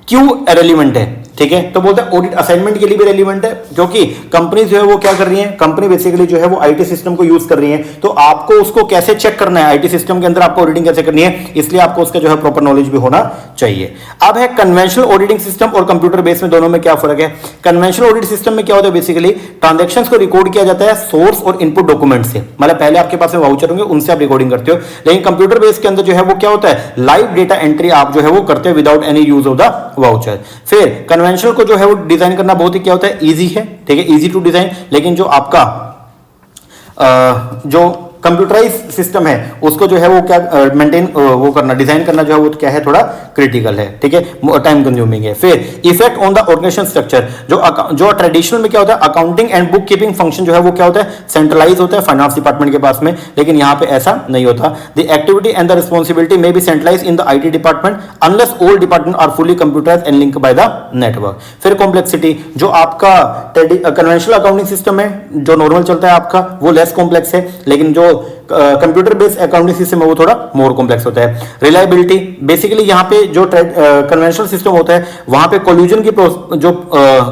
क्यों रेलिवेंट है, ठीक है। तो बोलते हैं ऑडिट असाइनमेंट के लिए भी रेलिवेंट है, क्योंकि कंपनी जो है वो क्या कर रही है, कंपनी बेसिकली जो है वो आईटी सिस्टम को यूज कर रही है, तो आपको उसको कैसे चेक करना है, आईटी सिस्टम के अंदर आपको ऑडिटिंग कैसे करनी है, इसलिए आपको उसका जो है प्रॉपर नॉलेज भी होना चाहिए। अब है कन्वेंशनल ऑडिटिंग सिस्टम और कंप्यूटर बेस में दोनों में क्या फर्क है। कन्वेंशनल ऑडिट सिस्टम में क्या होता है, बेसिकली ट्रांजेक्शंस को रिकॉर्ड किया जाता है सोर्स और इनपुट डॉक्यूमेंट से, मतलब पहले आपके पास में वाउचर होंगे उनसे आप रिकॉर्डिंग करते हो, लेकिन कंप्यूटर बेस के अंदर जो है वो क्या होता है, लाइव डेटा एंट्री आप जो है वो करते हो without any use of the voucher. फिर कन्वेंशनल को जो है वो डिजाइन करना बहुत ही क्या होता है, इजी है, ठीक है, इजी टू डिजाइन, लेकिन जो आपका जो कंप्यूटराइज सिस्टम है उसको जो है वो क्या मेंटेन वो करना, डिजाइन करना जो है वो क्या है, थोड़ा क्रिटिकल है, ठीक है, टाइम कंज्यूमिंग है। फिर effect on the organization structure, जो ट्रेडिशनल में क्या होता है, accounting and book keeping function जो है वो क्या होता है, सेंट्रलाइज होता है फाइनेंस डिपार्टमेंट के पास में, लेकिन यहाँ पे ऐसा नहीं होता। The activity and the responsibility may be centralize in the IT department unless all department are fully computerized and linked by the network. फिर कॉम्प्लेक्सिटी, जो आपका कन्वेंशनल अकाउंटिंग सिस्टम है जो नॉर्मल चलता है आपका वो लेस कॉम्प्लेक्स है, लेकिन जो कंप्यूटर बेस्ड अकाउंटिंग सिस्टम है वो थोड़ा मोर कॉम्प्लेक्स होता है। रिलायबिलिटी, बेसिकली यहाँ पे जो कन्वेंशनल सिस्टम होता है वहां पे कोल्यूजन की जो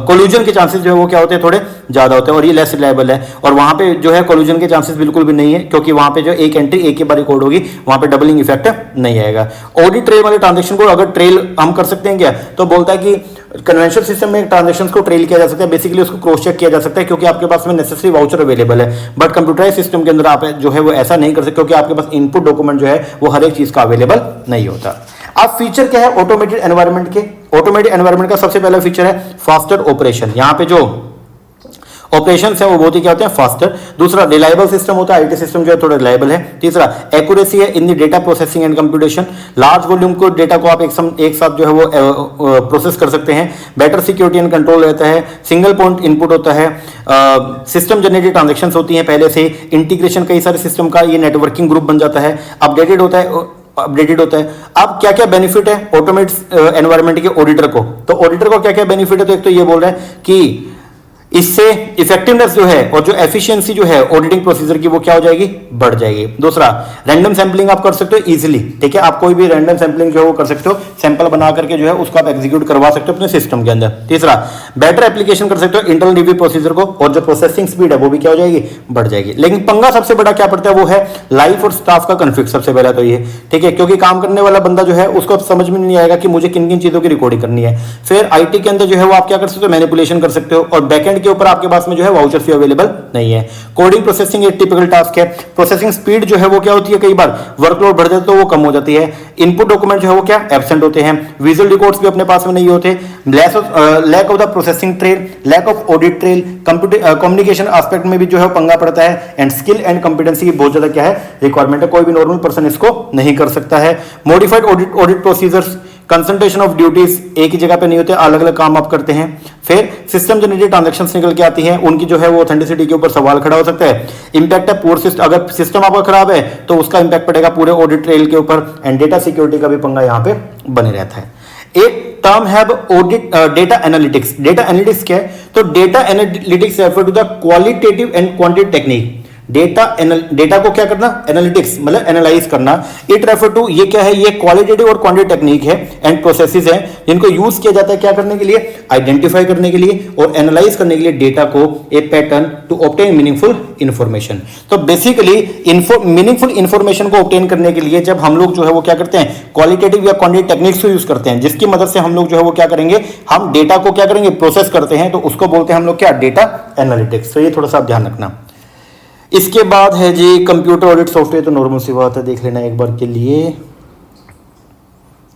कोल्यूजन के चांसेस जो है वो क्या होते हैं, थोड़े ज्यादा होते हैं, और ये लेस रिलायबल है। और वहां पे जो है कोल्यूजन के चांसेस बिल्कुल भी नहीं है, क्योंकि वहां पे जो एक एंट्री एक ही बार रिकॉर्ड होगी, वहां पे डबलिंग इफेक्ट नहीं आएगा। ऑडिट ट्रेल वाले ट्रांजेक्शन को अगर ट्रेल हम कर सकते हैं क्या, तो बोलता है कि कन्वेंशनल सिस्टम में ट्रांजैक्शंस को ट्रेल किया जा सकता है, बेसिकली उसको क्रॉस चेक किया जा सकता है, क्योंकि आपके पास में नेसेसरी वाउचर अवेलेबल है। बट कंप्यूटराइज सिस्टम के अंदर आप जो है वो ऐसा नहीं कर सकते, क्योंकि आपके पास इनपुट डॉक्यूमेंट जो है वो हर एक चीज का अवेलेबल नहीं होता। अब फीचर क्या है ऑटोमेटेड एनवायरनमेंट के, ऑटोमेटेड एनवायरनमेंट का सबसे पहला फीचर है फास्टर ऑपरेशन। यहाँ पे जो ऑपरेशंस है वो बहुत ही क्या होते हैं, फास्टर। दूसरा रिलायबल सिस्टम होता है, आईटी सिस्टम जो है थोड़ा रिलायबल है। तीसरा एक्यूरेसी है in the data processing and computation, large volume को डेटा को आप एक साथ जो है वो प्रोसेस कर सकते हैं। बेटर सिक्योरिटी एंड कंट्रोल रहता है, सिंगल पॉइंट इनपुट होता है, सिस्टम जनरेटेड ट्रांजेक्शंस होती हैं पहले से, इंटीग्रेशन कई सारे सिस्टम का ये नेटवर्किंग ग्रुप बन जाता है, अपडेटेड होता है। अब क्या क्या बेनिफिट है ऑटोमेटेड एनवायरनमेंट के ऑडिटर को, तो ऑडिटर को क्या क्या बेनिफिट है, तो एक तो ये बोल रहा है कि इससे इफेक्टिवनेस जो है और जो एफिशिएंसी जो है ऑडिटिंग प्रोसीजर की वो क्या हो जाएगी, बढ़ जाएगी। दूसरा रैंडम सैंपलिंग आप कर सकते हो इजीली, ठीक है, आप कोई भी रैंडम सैंपलिंग जो है वो कर सकते हो, सैंपल बना करके जो है उसको आप एग्जीक्यूट करवा सकते हो अपने सिस्टम के अंदर। तीसरा बेटर एप्लीकेशन कर सकते हो इंटरनल रिव्यू प्रोसीजर को, और जो प्रोसेसिंग स्पीड है वो भी क्या हो जाएगी, बढ़ जाएगी। लेकिन पंगा सबसे बड़ा क्या पड़ता है वो है लाइफ और स्टाफ का कन्फ्लिक्ट, सबसे पहला तो ये, ठीक है, क्योंकि काम करने वाला बंदा जो है उसको समझ में नहीं आएगा कि मुझे किन किन चीजों की रिकॉर्डिंग करनी है। फिर आईटी के अंदर जो है वो आप क्या कर सकते हो, मैनिपुलेशन कर सकते हो, और बैकएंड के ऊपर आपके पास में है वाउचर्स भी अवेलेबल नहीं है। कोडिंग प्रोसेसिंग एक टिपिकल टास्क है, प्रोसेसिंग स्पीड जो है वो क्या होती है, कई बार वर्कलोड बढ़ जाता है तो वो कम हो जाती है। इनपुट डॉक्यूमेंट जो है वो क्या एब्सेंट होते हैं, विजुअल रिकॉर्ड्स भी अपने पास में नहीं होते, lack of the processing trail, lack of audit trail, communication aspect में भी जो है पंगा पड़ता है, एंड स्किल एंड कॉम्पिटेंसी की बहुत ज्यादा क्या है रिक्वायरमेंट है, कोई भी नॉर्मल पर्सन इसको नहीं कर सकता है। Modified audit procedures, concentration of duties एक ही जगह पे नहीं होते, अलग अलग काम आप करते हैं। फिर सिस्टम जनरेटेड ट्रांजैक्शंस निकल के आती हैं, उनकी जो है वो ऑथेंटिसिटी के ऊपर सवाल खड़ा हो सकता है। इंपैक्ट है पूरे सिस्टम, अगर सिस्टम आपका खराब है तो उसका इंपैक्ट पड़ेगा पूरे ऑडिट ट्रेल के ऊपर, एंड डेटा सिक्योरिटी का भी पंगा यहाँ पे बने रहता है। एक टर्म है audit data analytics. Data analytics क्या है, तो data analytics refer to the qualitative and quantitative technique data को क्या करना, एनालिटिक्स मतलब एनालाइज करना। इट रेफर टू, ये क्या है, ये क्वालिटेटिव और क्वांटिटेटिव टेक्निक है एंड प्रोसेसेस है जिनको यूज किया जाता है क्या करने के लिए, आइडेंटिफाई करने के लिए और एनालाइज करने के लिए डेटा को, a pattern to obtain meaningful information. तो बेसिकली मीनिंगफुल इंफॉर्मेशन को ऑब्टेन करने के लिए जब हम लोग जो है वो क्या करते हैं, क्वालिटेटिव या क्वांटिटेटिव टेक्निक्स को यूज करते हैं, जिसकी मदद से हम लोग जो है वो क्या करेंगे, हम डेटा को क्या करेंगे, प्रोसेस करते हैं, तो उसको बोलते हैं हम लोग क्या, डेटा एनालिटिक्स। तो ये थोड़ा सा आप ध्यान रखना। इसके बाद है जी कंप्यूटर ऑडिट सॉफ्टवेयर, तो नॉर्मल सी बात है, देख लेना एक बार के लिए।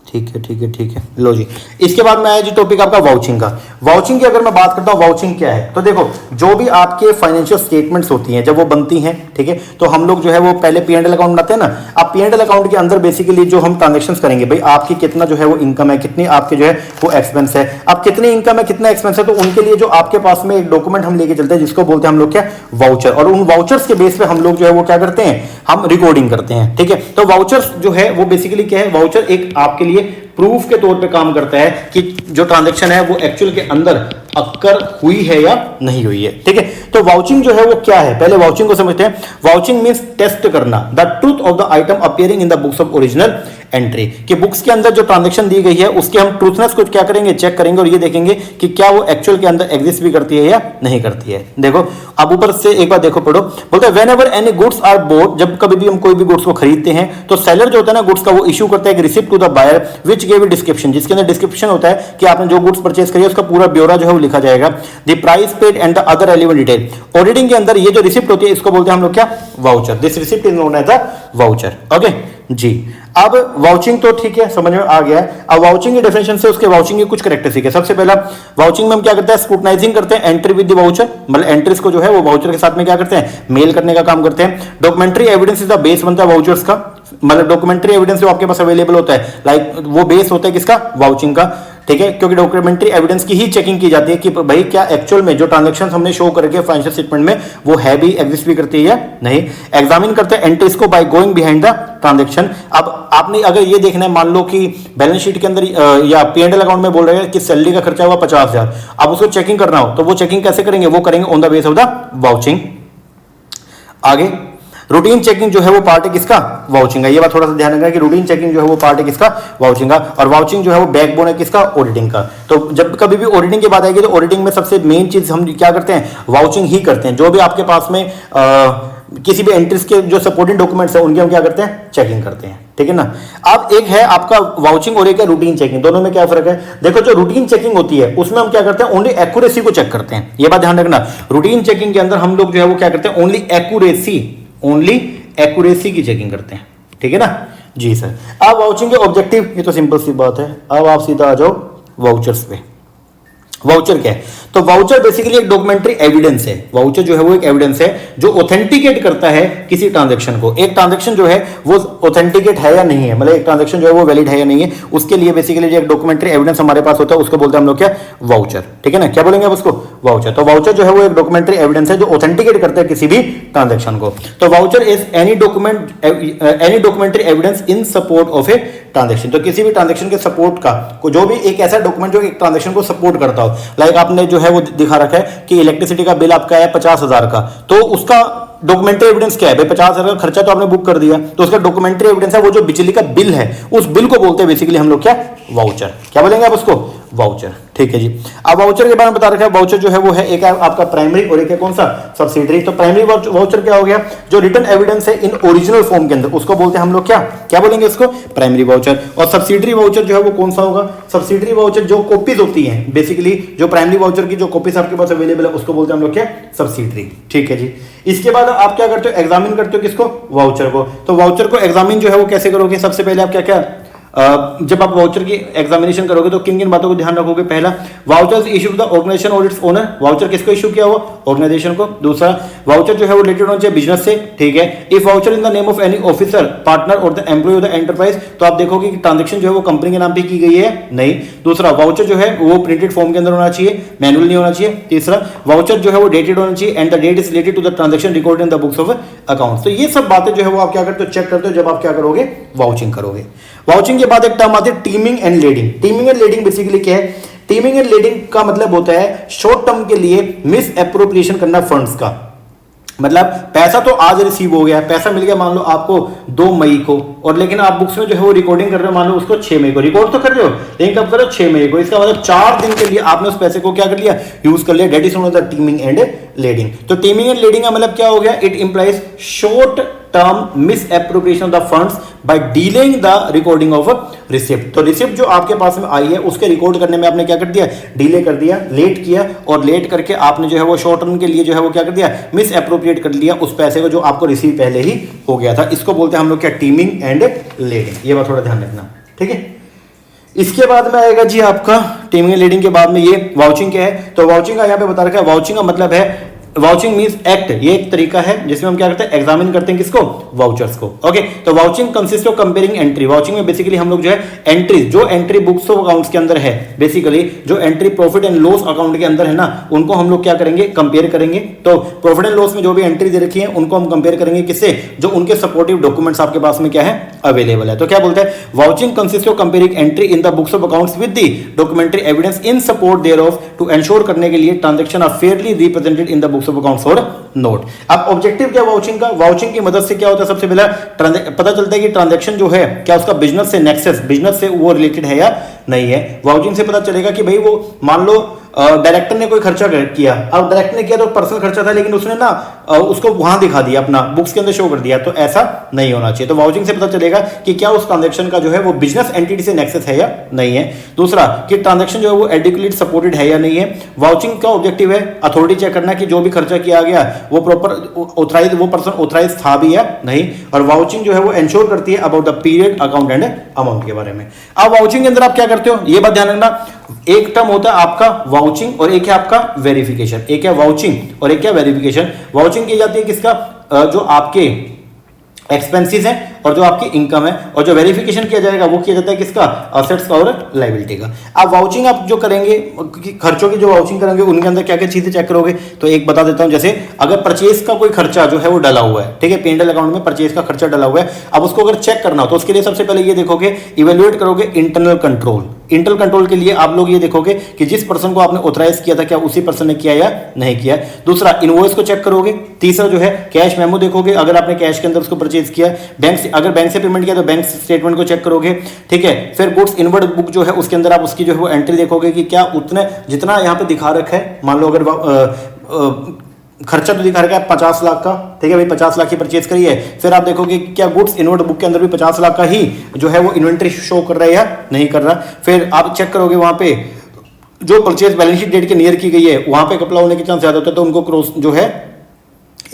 ठीक है लो जी। इसके बाद में आया जी टॉपिक आपका वाउचिंग का। वाउचिंग की अगर मैं बात करता हूं, वाउचिंग क्या है, तो देखो जो भी आपके फाइनेंशियल स्टेटमेंट्स होती हैं जब वो बनती हैं, ठीक है, तो हम लोग जो है वो पहले P&L अकाउंट बनाते हैं ना। अब P&L अकाउंट के अंदर बेसिकली जो हम ट्रांजेक्शंस करेंगे, भाई आपकी कितना जो है वो इनकम है, कितनी आपके जो है वो एक्सपेंस है, अब कितनी इनकम है कितना एक्सपेंस है, तो उनके लिए जो आपके पास में एक डॉक्यूमेंट हम लेके चलते हैं जिसको बोलते हैं हम लोग क्या, वाउचर। और उन वाउचर्स के बेस पे हम लोग जो है वो क्या करते हैं, हम रिकॉर्डिंग करते हैं, ठीक है। तो वाउचर्स जो है वो बेसिकली क्या है, वाउचर एक आपके लिए प्रूफ के तौर पे काम करता है कि जो ट्रांजैक्शन है वो एक्चुअल के अंदर अक्कर हुई है या नहीं हुई है, ठीक है। तो वाउचिंग जो है वो क्या है, पहले वाउचिंग को समझते हैं। वाउचिंग मींस टेस्ट करना the truth of the item appearing in the books of original entry, कि बुक्स के अंदर जो ट्रांजैक्शन दी गई है उसके हम ट्रूथनेस को क्या करेंगे, चेक करेंगे और ये देखेंगे कि क्या वो एक्चुअल के अंदर एग्जिस्ट भी करती है या नहीं करती है। देखो अब ऊपर से एक बार देखो, पढ़ो, बोलते हैं whenever any goods are bought, जब कभी भी हम कोई भी गुड्स को खरीदते हैं तो सेलर जो होता है ना गुड्स का, वो इशू करता है एक receipt to the buyer which give a description, जिसके अंदर डिस्क्रिप्शन होता है कि आपने जो गुड्स परचेज करी है उसका पूरा ब्यौरा जो है वो लिखा जाएगा, the price paid and the other relevant detail. Auditing के अंदर ये जो रिसिप्ट होती है इसको बोलते हैं हम लोग क्या, voucher. This receipt is known as the voucher, okay जी। अब वाउचिंग तो ठीक है, समझ में आ गया। अब वाउचिंग की डेफिनेशन से उसके वाउचिंग के कुछ कैरेक्टरिस्टिक है। सबसे पहला, वाउचिंग में हम क्या करते हैं, स्क्रूटनाइजिंग करते हैं एंट्री विद द वाउचर, मतलब एंट्रीज को जो है वो वाउचर के साथ में क्या करते हैं, मेल करने का काम करते हैं। Documentary evidence is the base बनता है वाउचर्स का, मतलब डॉक्यूमेंट्री एविडेंस जो आपके पास अवेलेबल होता है, लाइक वो बेस होता है किसका, वाउचिंग का, ठीक है, क्योंकि डॉक्यूमेंट्री एविडेंस की ही चेकिंग की जाती है कि भाई क्या एक्चुअल में जो ट्रांजैक्शंस हमने शो करके फाइनेंशियल स्टेटमेंट में वो है भी, एग्जिस्ट भी करती है या नहीं। एग्जामिन करते हैं एंट्रीज को by going behind the transaction. अब आपने अगर ये देखना है, मान लो कि बैलेंस शीट के अंदर या P&L अकाउंट में बोल रहे हैं कि सैलरी का खर्चा हुआ 50,000, अब उसको चेकिंग करना हो तो वो चेकिंग कैसे करेंगे, वो करेंगे on the base of the vouching. आगे रूटीन चेकिंग जो है वो पार्ट है किसका, वाउचिंग का। ये बात थोड़ा सा ध्यान रखना कि रूटीन चेकिंग जो है वो पार्ट है किसका, वाउचिंग का। और वाउचिंग जो है वो बैकबोन है किसका, ऑडिटिंग का। तो जब कभी भी ऑडिटिंग की बात आएगी तो ऑडिटिंग में सबसे मेन चीज हम क्या करते हैं, वाउचिंग ही करते हैं। जो भी आपके पास में किसी भी एंट्रीज के जो सपोर्टिंग डॉक्यूमेंट्स है उनकी हम क्या करते हैं, चेकिंग करते हैं, ठीक है ना। अब एक है आपका वाउचिंग और एक है रूटीन चेकिंग, दोनों में क्या फर्क है। देखो जो रूटीन चेकिंग होती है उसमें हम क्या करते हैं, ओनली एक्यूरेसी को चेक करते हैं, ये बात ध्यान रखना। रूटीन चेकिंग के अंदर हम लोग जो है वो क्या करते हैं, ओनली एक्यूरेसी की चेकिंग करते हैं, ठीक है ना जी सर। अब वाउचिंग के ऑब्जेक्टिव, ये तो सिंपल सी बात है। अब आप सीधा आ जाओ वाउचर्स पे। वाउचर क्या है, तो वाउचर बेसिकली एक डॉक्यूमेंट्री एविडेंस है। वाउचर जो है वो एक एविडेंस है जो ऑथेंटिकेट करता है किसी ट्रांजैक्शन को। एक ट्रांजैक्शन जो है वो ऑथेंटिकेट है या नहीं है, मतलब एक ट्रांजैक्शन जो है वो वैलिड है या नहीं है, उसके लिए बेसिकली जो एक डॉक्यूमेंट्री एविडेंस हमारे पास होता है उसको बोलते हैं हम लोग क्या, वाउचर, ठीक है ना। क्या बोलेंगे आप उसको, वाउचर। तो वाउचर जो है वो एक डॉक्यूमेंट्री एविडेंस है जो ऑथेंटिकेट करता है किसी भी ट्रांजैक्शन को। तो voucher is any documentary evidence in support of a transaction. तो किसी भी ट्रांजैक्शन के सपोर्ट का जो भी एक ऐसा डॉक्यूमेंट जो एक ट्रांजैक्शन को सपोर्ट करता हो, लाइक आपने जो है वो दिखा रखा है कि इलेक्ट्रिसिटी का बिल आपका है 50,000 का, तो उसका डॉक्यूमेंट्री एविडेंस क्या है, भाई 50,000 का खर्चा तो आपने बुक कर दिया, तो उसका डॉक्यूमेंट्री एविडेंस है वो जो बिजली का बिल है, उस बिल को बोलते हैं बेसिकली हम लोग क्या, वाउचर। क्या बोलेंगे आप उसको, वाउचर, ठीक है जी। अब वाउचर के बारे में बता रखा है, वाउचर जो है वो है एक है आपका प्राइमरी और एक है कौन सा, सब्सिडरी। तो प्राइमरी वाउचर क्या हो गया, जो रिटन एविडेंस है इन ओरिजिनल फॉर्म के अंदर, उसको बोलते हैं हम लोग क्या बोलेंगे उसको, प्राइमरी वाउचर। और सब्सिडरी वाउचर जो है वो कौन सा होगा, सब्सिडरी वाउचर जो कॉपीज होती हैं बेसिकली, जो प्राइमरी वाउचर की जो कॉपीज आपके पास अवेलेबल है उसको बोलते हैं हम लोग क्या, सब्सिडरी, ठीक है जी। इसके बाद आप क्या करते हो, एग्जामिन करते हो किसको, वाउचर को। तो वाउचर को एग्जामिन जो है वो कैसे करोगे, सबसे पहले आप क्या जब आप वाउचर की एग्जामिनेशन करोगे तो किन किन बातों को ध्यान रखोगे। पहला, वाउचर इशू द ऑर्गेनाइजेशन और इट्स ओनर, वाउचर किसको इशू किया हुआ, ऑर्गेनाइजेशन को। दूसरा, वाउचर जो है वो रिलेटेड होना चाहिए बिजनेस से, ठीक है। If voucher in the name of any officer, partner और the employee of the enterprise, तो आप देखोगे कि ट्रांजैक्शन जो है वो कंपनी के नाम पे की गई है, नहीं। दूसरा, वाउचर जो है वो प्रिंटेड फॉर्म के अंदर होना चाहिए, मैनुअल नहीं होना चाहिए। तीसरा, वाउचर जो है वो डेटेड होना चाहिए and the date is related to the transaction recorded in the books of accounts. तो ये सब बातें जो है वो आप क्या करते हो, चेक करते हो जब आप क्या करोगे, वाउचिंग करोगे। वाउचिंग के बाद एक टर्म आती है teeming and leading. Teeming and leading basically क्या है, टीमिंग एंड लीडिंग का मतलब होता है शॉर्ट टर्म के लिए मिस एप्रोप्रिएशन करना फंड्स का। मतलब पैसा तो आज रिसीव हो गया, पैसा मिल गया मान लो आपको 2 मई को, और लेकिन आप बुक्स में जो है वो रिकॉर्डिंग कर रहे हो मान लो उसको 6 मई को, रिकॉर्ड तो कर रहे हो लेकिन कब करो 6 मई को। इसका मतलब 4 दिन के लिए आपने उस पैसे को क्या कर लिया, यूज कर लिया। That is known as the teeming and lading. तो टीमिंग एंड लीडिंग का मतलब क्या हो गया, it implies short term misappropriation of the funds by delaying the recording of receipt. तो रिसिप्ट जो आपके पास में आई है उसके रिकॉर्ड करने में आपने क्या कर दिया, डिले कर दिया, लेट किया, और लेट करके आपने जो है वो शॉर्ट टर्म के लिए जो है वो क्या कर दिया, मिस एप्रोप्रिएट कर लिया उस पैसे को जो आपको रिसीव पहले ही हो गया था। इसको बोलते हैं हम लोग क्या, टीमिंग एंड लीडिंग। ये बात थोड़ा ध्यान रखना, ठीक है। इसके बाद में आएगा जी आपका टीमिंग एंड लीडिंग के बाद में ये वाउचिंग क्या है। तो वाउचिंग का यहाँ पे बता रखा है, वाउचिंग का मतलब है, वाउचिंग मींस एक्ट, ये एक तरीका है जिसमें हम क्या करते हैं, एग्जामिन करते हैं किसको, वाउचर्स को। ओके, तो vouching consist of comparing entry. Vouching में बेसिकली हम लोग जो है एंट्रीज, जो एंट्री बुक्स ऑफ अकाउंट्स के अंदर है, बेसिकली जो entry profit and loss account के अंदर है ना, उनको हम लोग क्या करेंगे, कंपेयर करेंगे। तो प्रॉफिट एंड लॉस में जो भी एंट्री दे रखी है उनको हम कंपेयर करेंगे किससे, जो उनके सपोर्टिव डॉक्यूमेंट्स आपके पास में क्या है, अवेलेबल है। तो क्या बोलते हैं, vouching consist of comparing entry in the books of accounts with the documentary evidence in support thereof to ensure करने के लिए transaction are fairly represented in the books of accounts और नोट। अब ऑब्जेक्टिव क्या वाउचिंग का, वाउचिंग की मदद से क्या होता है, सबसे पहला पता चलता है कि ट्रांजैक्शन जो है क्या उसका बिजनेस से नेक्सस, बिजनेस से वो रिलेटेड है या नहीं है। वाउचिंग से पता चलेगा कि भाई वो मान लो डायरेक्टर ने कोई खर्चा किया, अब डायरेक्टर ने किया तो पर्सनल खर्चा था लेकिन उसने ना उसको वहां दिखा दिया, अपना बुक्स के अंदर शो कर दिया, तो ऐसा नहीं होना चाहिए। तो वाउचिंग से पता चलेगा कि क्या उस ट्रांजैक्शन का जो है वो बिजनेस एंटिटी से नेक्सस है या नहीं है। दूसरा कि ट्रांजैक्शन जो है वो एडिक्वेटली सपोर्टेड है या नहीं है। वाउचिंग का ऑब्जेक्टिव है अथॉरिटी चेक करना कि जो भी खर्चा किया गया वो प्रॉपर ऑथराइज, वो पर्सन ऑथराइज था भी या नहीं। और वाउचिंग जो है वो एंश्योर करती है about the period, account and amount के बारे में। अब वाउचिंग के अंदर आप क्या करते हो, ये बात ध्यान रखना, एक टर्म होता है आपका वाउचिंग और एक है आपका वेरिफिकेशन। एक है वाउचिंग और एक है वेरिफिकेशन। वाउचिंग की जाती है किसका, जो आपके एक्सपेंसेस हैं और जो आपकी इनकम है, और जो वेरिफिकेशन किया जाएगा वो किया जाता है किसका, असेट्स का और लायबिलिटी का। अब वाउचिंग आप जो करेंगे, खर्चों की जो वाउचिंग करेंगे उनके अंदर क्या क्या चीजें चेक करोगे, तो एक बता देता हूं, जैसे अगर परचेज का कोई खर्चा जो है वो डला हुआ है, ठीक है, P&L अकाउंट में परचेज का खर्चा डला हुआ है, अब उसको अगर चेक करना हो तो उसके लिए सबसे पहले ये देखोगे, इवेल्युएट करोगे इंटरनल कंट्रोल। इंटरनल कंट्रोल के लिए आप लोग ये देखोगे कि जिस पर्सन को आपने ऑथराइज किया था क्या उसी पर्सन ने किया या नहीं किया। दूसरा इनवॉइस को चेक करोगे। तीसरा जो है कैश मेमो देखोगे, अगर आपने कैश के अंदर उसको परचेज किया, बैंक से अगर बैंक से पेमेंट किया तो बैंक स्टेटमेंट को चेक करोगे, ठीक है। फिर गुड्स इनवर्ड बुक जो है उसके अंदर आप उसकी जो है वो एंट्री देखोगे कि क्या उतने जितना यहाँ पे दिखा रखा है, मान लो अगर खर्चा तो दिखा रखा है 50 लाख का, ठीक है भाई, 50 लाख की परचेज करी है, फिर आप देखोगे क्या गुड्स इनवर्ड बुक के अंदर भी 50 लाख का ही जो है वो इन्वेंट्री शो कर रहा है या नहीं कर रहा। फिर आप चेक करोगे वहां पे जो परचेज बैलेंस शीट डेट के नियर की गई है वहां पे कपड़ा होने के चांस ज्यादा होता है, तो उनको क्रॉस जो है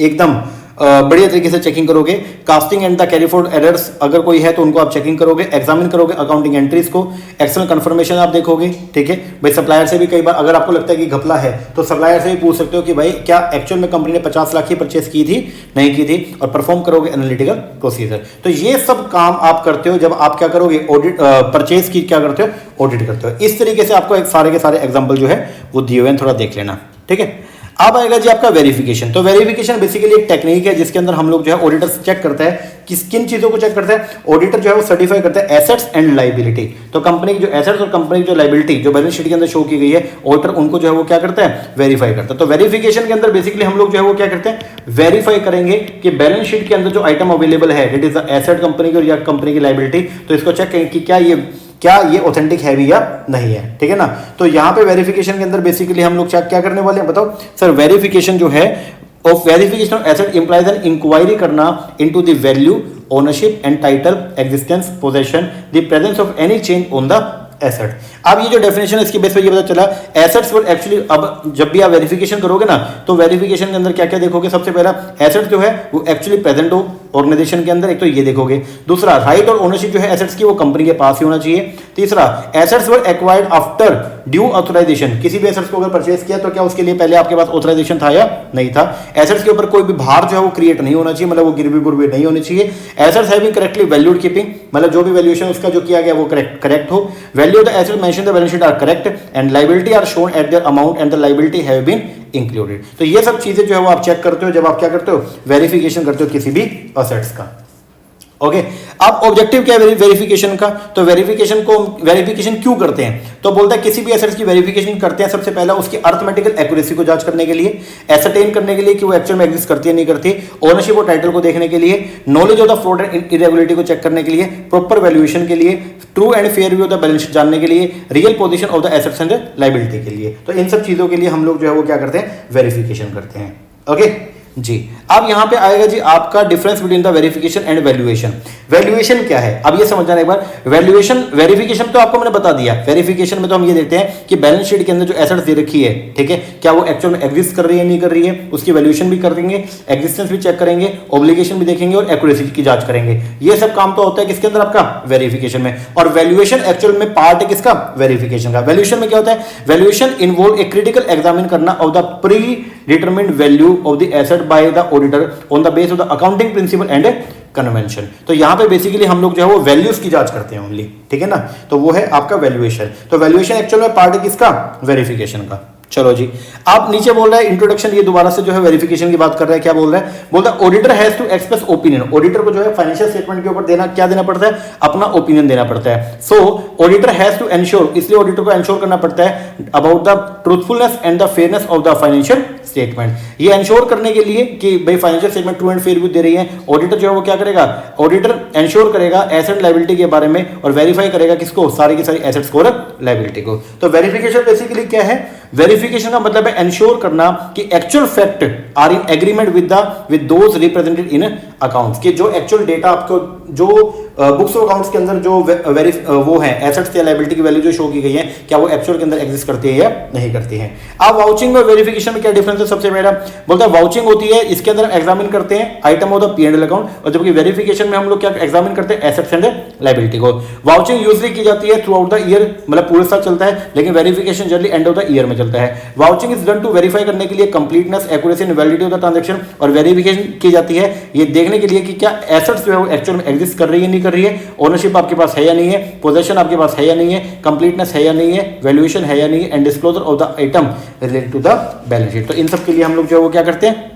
एकदम बढ़िया तरीके से चेकिंग करोगे। Casting and the carry forward errors अगर कोई है तो उनको आप चेकिंग करोगे, एग्जामिन करोगे अकाउंटिंग एंट्रीज को, एक्सटर्नल कंफर्मेशन आप देखोगे, ठीक है भाई। सप्लायर से भी कई बार अगर आपको लगता है कि घपला है तो सप्लायर से भी पूछ सकते हो कि भाई क्या एक्चुअल में कंपनी ने 50 लाख की परचेस की थी, नहीं की थी, और परफॉर्म करोगे एनालिटिकल प्रोसीजर। तो ये सब काम आप करते हो जब आप क्या करोगे, ऑडिट, परचेस की क्या करते हो, ऑडिट करते हो। इस तरीके से आपको सारे के सारे एग्जाम्पल जो है वो दिए हुए हैं, थोड़ा देख लेना, ठीक है। अब आएगा जी आपका वेरिफिकेशन। तो वेरिफिकेशन बेसिकली एक टेक्निक है जिसके अंदर हम लोग जो है ऑडिटर चेक करता है किन चीजों को चेक करता है, ऑडिटर जो है वो सर्टिफाई करता है एसेट्स एंड लायबिलिटी। तो कंपनी की जो एसेट्स और कंपनी की जो लायबिलिटी जो बैलेंस शीट के अंदर शो की गई है, ऑडिटर उनको जो है वो क्या करता है, वेरीफाई करता है। तो वेरिफिकेशन के अंदर बेसिकली हम लोग जो है वो क्या करते हैं, वेरीफाई करेंगे कि बैलेंस शीट के अंदर जो आइटम अवेलेबल है, that is the asset company की और या कंपनी की लायबिलिटी, तो इसको चेक करेंगे कि क्या ये ऑथेंटिक है भी या नहीं है, ठीक है ना। तो यहाँ पे वेरिफिकेशन के अंदर बेसिकली हम लोग क्या करने वाले हैं, बताओ सर। वेरिफिकेशन जो है of verification of asset implies an inquiry करना into the value, ownership and title, existence, possession, the presence of any change on the asset. अब ये जो डेफिनेशन है इसके बेस पे ये पता चला, एसेट्स वो एक्चुअली, अब जब भी आप वेरिफिकेशन करोगे ना तो वेरिफिकेशन के अंदर क्या क्या देखोगे, सबसे पहला एसेट्स जो है वो एक्चुअली प्रेजेंट हो ऑर्गेनाइजेशन के अंदर, एक तो ये देखोगे। दूसरा राइट और ओनरशिप जो है एसेट्स की वो कंपनी के पास ही होना चाहिए। तीसरा एसेट्स वर एक्वायर्ड आफ्टर ड्यू ऑथराइजेशन, किसी भी एसेट्स को अगर परचेस किया तो क्या उसके लिए पहले आपके पास ऑथराइजेशन था या नहीं था। एसेट्स के ऊपर कोई भी भार जो है वो क्रिएट नहीं होना चाहिए, मतलब वो गिरवी गुरवी नहीं होनी चाहिए। Assets having correctly valued keeping, मतलब जो भी वैल्यूएशन उसका जो किया गया वो करेक्ट हो। Value of the asset mention the balance sheet are correct and liability are shown at their amount and the liability have been included. तो ये सब चीजें जो है वो आप चेक करते हो जब आप क्या करते हो, वेरिफिकेशन करते हो किसी भी असेट्स का। ओके। अब ऑब्जेक्टिव क्या है वेरिफिकेशन का, तो वेरिफिकेशन क्यों करते हैं, तो बोलता है किसी भी एसेट्स की वेरिफिकेशन करते हैं सबसे पहला उसकी अर्थमेटिकल एक्यूरेसी को जांच करने के लिए, एसरटेन करने के लिए कि वो एक्चुअल में एग्जिस्ट करती है नहीं करती, ओनरशिप और टाइटल को देखने के लिए, knowledge of the fraud and irregularity को चेक करने के लिए, प्रॉपर वैल्यूएशन के लिए, true and fair view of the balance sheet जानने के लिए, real position of the assets and liability के लिए। तो इन सब चीजों के लिए हम लोग जो है वो क्या करते हैं, वेरिफिकेशन करते हैं। ओके जी। अब यहां पे आएगा जी आपका difference between the verification and valuation. Valuation क्या है, अब ये समझना एक बार। वैल्यूएशन, वेरिफिकेशन तो आपको मैंने बता दिया। वेरिफिकेशन में तो हम ये देखते हैं कि बैलेंस शीट के अंदर जो एसेट्स दे रखी है, ठीक है, क्या वो एक्चुअल में एग्जिस्ट कर रही है नहीं कर रही है, उसकी वैल्यूएशन भी कर देंगे, एग्जिस्टेंस भी चेक करेंगे, ऑब्लिगेशन भी देखेंगे और एक्यूरेसी की जांच करेंगे। ये सब काम तो होता है किसके अंदर, आपका वेरिफिकेशन में। और वैल्यूएशन एक्चुअल में पार्ट है किसका, वेरिफिकेशन का। वैल्यूएशन में क्या होता है, valuation involve a critical examine करना of the predetermined value of the asset by the auditor on the base of the accounting principle and convention. तो यहां पे बेसिकली हम लोग जो है वो वैल्यूज की जांच करते हैं ओनली, ठीक है ना। तो वो है आपका वैल्यूएशन। तो वैल्यूएशन एक्चुअल में पार्ट है किसका, वेरिफिकेशन का। चलो जी, आप नीचे बोल रहा है इंट्रोडक्शन, ये दोबारा से जो है वेरिफिकेशन की बात कर रहा है। क्या बोल रहा है, बोलता है auditor has to express opinion. Auditor को जो है फाइनेंशियल स्टेटमेंट के ऊपर क्या देना पड़ता है, अपना ओपिनियन देना पड़ता है। So auditor has to ensure, इसलिए ऑडिटर को एंश्योर करना पड़ता है about the truthfulness and the fairness of the financial statement. ये एंश्योर करने के लिए कि भाई financial statement true and fair view दे रही है, ऑडिटर जो है वो क्या करेगा, ऑडिटर एंश्योर करेगा एसेट लायबिलिटी के बारे में और वेरीफाई करेगा किसको, सारी की सारी एसेट्स को और लायबिलिटी को। तो वेरिफिकेशन बेसिकली क्या है, वेरिफिकेशन का मतलब है एंश्योर करना कि actual fact are in agreement with those represented in accounts, कि जो एक्चुअल डेटा आपको जो बुक्स ऑफ अकाउंट्स के अंदर जो वो है एसेट्स या लायबिलिटी की वैल्यू जो शो की गई है, क्या वो एक्चुअल के अंदर एग्जिस्ट करती है या नहीं करती है। अब वाउचिंग और वेरिफिकेशन में क्या डिफरेंस है, सबसे पहला बोलता है वाउचिंग होती है, इसके अंदर एग्जामिन करते हैं item of the P&L account, और जबकि वेरिफिकेशन में हम लोग क्या एग्जामिन करते हैं, एसेट्स एंड लायबिलिटी को। वाउचिंग यूजली की जाती है थ्रू आउट द ईयर, मतलब पूरे साल चलता है, लेकिन verification generally end of the year में चलता है। Vouching is done to verify करने के लिए completeness, accuracy and validity of the transaction, और वेरिफिकेशन की जाती है ये देखने के लिए कि क्या एसेट्स जो है वो एक्चुअल में एग्जिस्ट कर रही है नहीं कर रही है, ओनरशिप आपके पास है या नहीं है, पोजेशन आपके पास है या नहीं है, कंप्लीटनेस है या नहीं है, वैल्यूएशन है या नहीं है, and disclosure of the item related to the balance sheet. तो इन सब के लिए हम लोग जो है वो क्या करते हैं,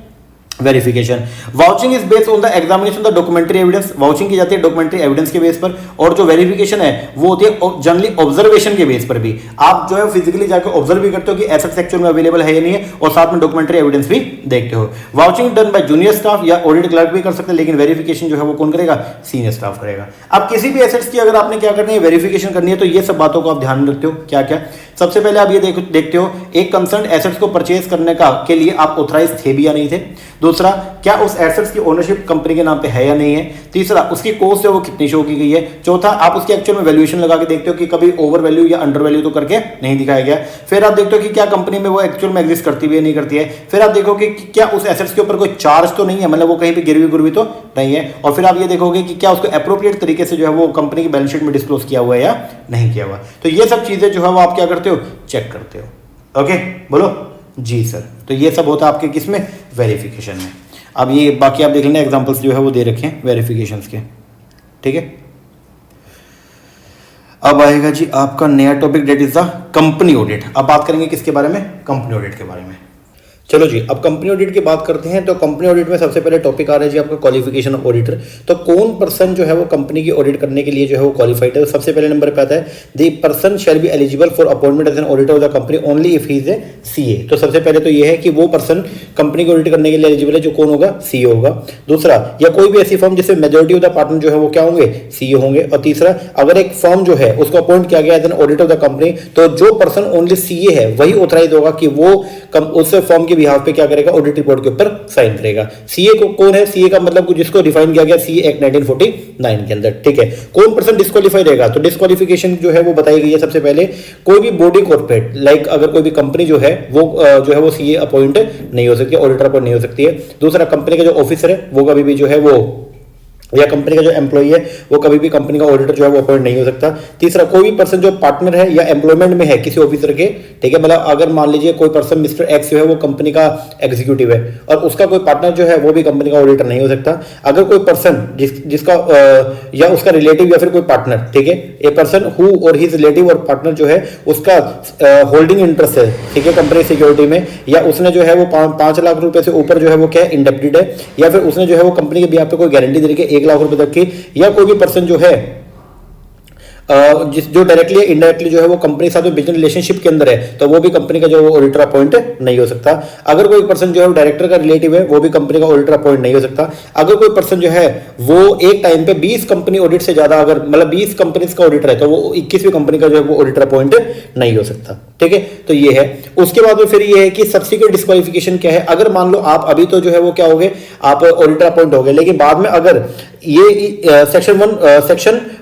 verification. Vouching is based on the examination the documentary evidence, vouching की जाती है डॉक्यूमेंट्री एविडेंस के बेस पर, और जो वेरिफिकेशन है वो होती है जनरली ऑब्जर्वेशन के बेस पर भी। आप जो है फिजिकली जाकर ऑब्जर्व भी करते हो कि एसेट्स एक्चुअल में अवेलेबल है या नहीं है, और साथ में डॉक्यूमेंट्री एविडेंस भी देखते हो। Vouching done by junior staff या ऑडिट क्लर्क भी कर सकते हैं, लेकिन वेरिफिकेशन जो है वो कौन करेगा, सीनियर स्टाफ करेगा। अब किसी भी एसेट्स की अगर आपने क्या करनी है, वेरिफिकेशन करनी है, तो ये सब बातों को आप ध्यान में रखते हो। क्या क्या, सबसे पहले आप ये देखते हो एक कंसर्न एसेट्स को परचेज करने का के लिए आप ऑथराइज थे भी या नहीं थे। दूसरा, क्या उस एसेट्स की ओनरशिप कंपनी के नाम पे है या नहीं है। तीसरा, उसकी कॉस्ट है वो कितनी शो की गई है। चौथा, आप उसकी एक्चुअल में वैल्यूएशन लगा के देखते हो कि कभी ओवर वैल्यू या अंडर वैल्यू तो करके नहीं दिखाया गया। फिर आप देखते हो कि क्या कंपनी में वो एक्चुअल में एग्जिस्ट करती है नहीं करती है। फिर आप देखोगे कि क्या उस एसेट्स के ऊपर कोई चार्ज तो नहीं है, मतलब वो कहीं पे गिरवी गुरवी तो नहीं है। और फिर आप ये देखोगे कि क्या उसको अप्रोप्रिएट तरीके से जो है वो कंपनी की बैलेंस शीट में डिस्क्लोज किया हुआ है या नहीं किया हुआ। तो ये सब चीजें जो है वो आप क्या करते हो, चेक करते हो। ओके, बोलो जी सर। तो ये सब होता है आपके किसमें, वेरिफिकेशन में। अब ये बाकी आप देख लेना, एग्जांपल्स जो है वो दे रखे हैं वेरिफिकेशंस के, ठीक है। अब आएगा जी आपका नया topic, that is the company audit. अब बात करेंगे किसके बारे में, कंपनी ऑडिट के बारे में। चलो जी, अब कंपनी ऑडिट की बात करते हैं। तो कंपनी ऑडिट में सबसे पहले टॉपिक आ रहा है जी आपका क्वालिफिकेशन ऑफ ऑडिटर। तो कौन पर्सन जो है वो कंपनी की ऑडिट करने के लिए जो है वो क्वालिफाइड है। तो सबसे पहले नंबर पे आता है the person shall be eligible for appointment as an auditor of the company only if he is a CA. तो सबसे पहले तो ये है कि वो पर्सन कंपनी को ऑडिट करने के लिए एलिजिबल है जो कौन होगा, सीए होगा। दूसरा, या कोई भी ऐसी फर्म जिससे मेजोरिटी ऑफ द पार्टनर जो है वो क्या होंगे, सीए होंगे। और तीसरा, अगर एक फर्म जो है उसको अपॉइंट किया गया as an auditor of the company, तो जो पर्सन ओनली सीए है वही ऑथराइज होगा कि वो उस फर्म के बिहाफ पे क्या करेगा, ऑडिट रिपोर्ट के ऊपर साइन करेगा। सीए को कौन है, सीए का मतलब जिसको डिफाइन किया गया सीए एक्ट 1949 के अंदर, ठीक है। कौन पर्सन डिस्क्वालीफाई रहेगा, तो डिस्क्वालिफिकेशन जो है वो बताई गई है। सबसे पहले कोई भी बॉडी कॉर्पोरेट लाइक अगर कोई भी कंपनी जो है वो सीए अपॉइंट नहीं हो सकती, ऑडिटर अपॉइंट नहीं हो सकती है। दूसरा, कंपनी का जो ऑफिसर है वो कभी भी जो है वो, या कंपनी का जो एम्प्लॉई है वो कभी भी कंपनी का ऑडिटर जो है वो अपॉइंट नहीं हो सकता। तीसरा, कोई भी पर्सन जो पार्टनर है या एम्प्लॉयमेंट में है किसी ऑफिसर के, ठीक है, मतलब अगर मान लीजिए कोई पर्सन मिस्टर एक्स जो है वो कंपनी का एग्जीक्यूटिव है और उसका कोई पार्टनर जो है वो भी कंपनी का ऑडिटर नहीं हो सकता। अगर कोई पर्सन जिसका या उसका रिलेटिव या फिर कोई पार्टनर, ठीक है, ए पर्सन हु और हिज रिलेटिव और पार्टनर जो है उसका होल्डिंग इंटरेस्ट है, ठीक है, कंपनी सिक्योरिटी में, या उसने जो है वो 5 लाख रुपए से ऊपर जो है वो क्या इंडेप्टेड है, या फिर उसने जो है वो कंपनी के बिहाफ पे कोई गारंटी दे रही है 1,00,000 रुपए तक की, या कोई भी पर्सन जो है जो डायरेक्टली या इनडायरेक्टली जो है वो कंपनी के साथ में बिजनेस रिलेशनशिप के अंदर है, तो वो भी कंपनी का जो ऑडिटर अपॉइंट नहीं हो सकता। अगर कोई पर्सन जो है डायरेक्टर का रिलेटिव है, वो भी कंपनी का ऑडिटर अपॉइंट नहीं हो सकता। अगर कोई पर्सन जो है वो एक टाइम पे 20 कंपनी ऑडिट से ज्यादा, अगर मतलब 20 कंपनीज का ऑडिटर है, तो वो 21वीं कंपनी का जो है वो ऑडिटर अपॉइंट नहीं हो सकता। ठीक है, तो ये है। उसके बाद में फिर ये है कि सब्सिक्वेंट डिस्क्वालिफिकेशन क्या है। अगर मान लो आप अभी तो जो है वो क्या हो गए, आप ऑडिटर अपॉइंट हो गए, लेकिन बाद में अगर ये सेक्शन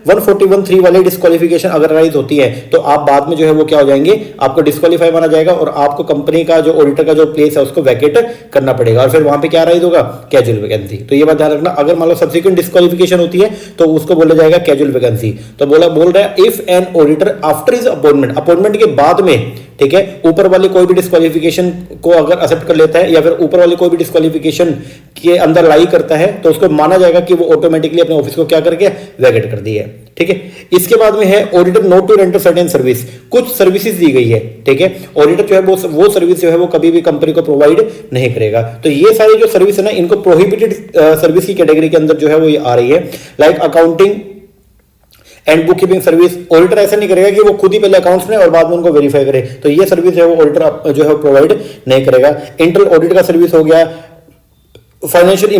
141(3) वाले डिस्क्वालिफिकेशन अगर राइज होती है, तो आप बाद में जो है वो क्या हो जाएंगे, आपको डिस्क्वालीफाई माना जाएगा और आपको कंपनी का जो ऑडिटर का जो प्लेस है उसको वैकेट करना पड़ेगा, और फिर वहां पे क्या राइज होगा, कैजुअल वैकेंसी। तो ये बात ध्यान रखना। अगर मान लो सब्सिक्वेंट डिस्क्वालिफिकेशन होती है तो उसको बोला जाएगा कैजुअल वैकेंसी। तो बोल रहा है if an auditor after his appointment के बाद में, ठीक है, ऊपर वाली कोई भी डिस्क्वालिफिकेशन को अगर एक्सेप्ट कर लेता है या फिर ऊपर वाली कोई भी डिस्क्वालिफिकेशन के अंदर लाई करता है, तो उसको माना जाएगा कि वो ऑटोमेटिकली अपने ऑफिस को क्या करके वैकेट कर दी है। ठीक है, इसके बाद में है auditor not to render certain service. कुछ सर्विसेज दी गई है, ठीक है, ऑडिटर जो है वो सर्विस जो है वो कभी भी कंपनी को प्रोवाइड नहीं करेगा। तो ये सारी जो सर्विस है ना, इनको प्रोहिबिटेड सर्विस की कैटेगरी के अंदर जो है वो ये आ रही है। Like accounting and book keeping service, auditor ऐसा नहीं करेगा कि वो खुद ही पहले अकाउंट्स में और बाद में उनको वेरीफाई करे, तो ये सर्विस है वो ऑडिटर जो है प्रोवाइड नहीं करेगा। इंटरनल ऑडिट का सर्विस हो गया, फाइनेंशियल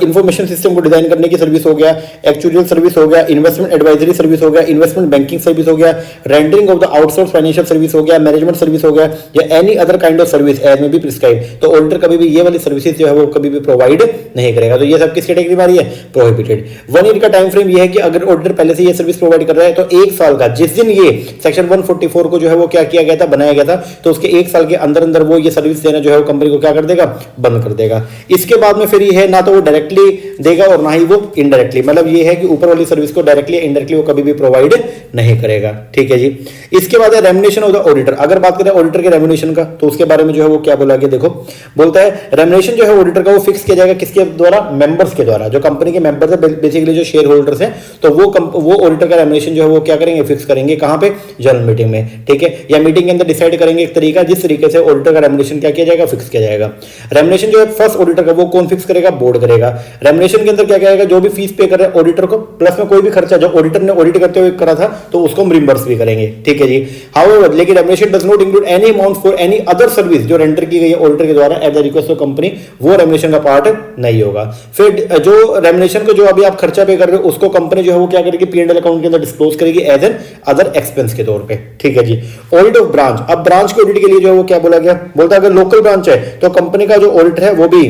इंफॉर्मेशन सिस्टम को डिजाइन करने की सर्विस हो गया, एक्चुअल सर्विस हो गया, इन्वेस्टमेंट एडवाइजरी सर्विस हो गया, इन्वेस्टमेंट बैंकिंग सर्विस हो गया, rendering of the outsource financial service हो गया, मैनेजमेंट सर्विस हो गया, या any other kind of service as may be prescribe. तो ऑडिटर कभी भी ये वाली सर्विसेज जो है वो कभी भी प्रोवाइड नहीं करेगा। तो ये सब किस कैटेगरी में आ रही है, प्रोहिबिटेड। 1 ईयर का टाइम फ्रेम ये है कि अगर ऑडिटर पहले से ये सर्विस प्रोवाइड कर रहा है तो 1 साल का, जिस दिन ये सेक्शन 144 को जो है वो क्या किया गया था, बनाया गया था, तो उसके 1 साल के अंदर अंदर वो ये सर्विस देना जो है वो कंपनी को क्या कर देगा, बंद कर देगा। इसके बाद में फिर ये है, ना तो वो डायरेक्टली देगा और ना ही वो इनडायरेक्टली, मतलब ये है कि ऊपर वाली सर्विस को डायरेक्टली इनडायरेक्टली वो कभी भी प्रोवाइड नहीं करेगा। ठीक है जी। इसके बाद है रेम्युनरेशन ऑफ द ऑडिटर। अगर बात करें ऑडिटर के रेम्युनरेशन का, तो उसके बारे में जो है वो क्या बोला गया, देखो बोलता है रेम्युनरेशन जो है ऑडिटर का वो फिक्स किया जाएगा किसके द्वारा, मेंबर्स के द्वारा। जो कंपनी के मेंबर्स है, बेसिकली जो शेयर होल्डर्स हैं, तो वो ऑडिटर का रेम्युनरेशन जो है वो क्या करेंगे, फिक्स करेंगे। कहां पे, जनरल मीटिंग में। ठीक है, या मीटिंग के अंदर डिसाइड करेंगे एक तरीका जिस तरीके से ऑडिटर का रेम्युनरेशन क्या किया जाएगा, फिक्स किया जाएगा। रेम्युनरेशन जो है फर्स्ट ऑडिटर का वो कौन फिक्स करेगा, बोर्ड करेगा। रेम्युनरेशन के अंदर क्या कहेगा, जो भी फीस पे कर रहे हैं ऑडिटर को, प्लस में कोई भी खर्चा जो ऑडिटर ने ऑडिट करते हुए करा था, तो उसको हम रिम्बर्स भी करेंगे। ठीक है जी। हाउएवर, लेकिन remuneration does not include any amount for any other service जो रेंडर की गई है ऑडिटर के द्वारा at the request of company, वो रेम्युनरेशन का पार्ट नहीं होगा। फिर जो रेम्युनरेशन को जो अभी आप खर्चा पे कर रहे हो उसको कंपनी जो है वो क्या करेगी, P&L अकाउंट के अंदर डिस्क्लोज करेगी एज एन अदर एक्सपेंस के तौर पे। ठीक है जी। ऑडिट ऑफ ब्रांच, अब ब्रांच के ऑडिट के लिए जो है वो क्या बोला गया, बोलता है अगर लोकल ब्रांच है तो कंपनी का जो ऑडिटर है वो भी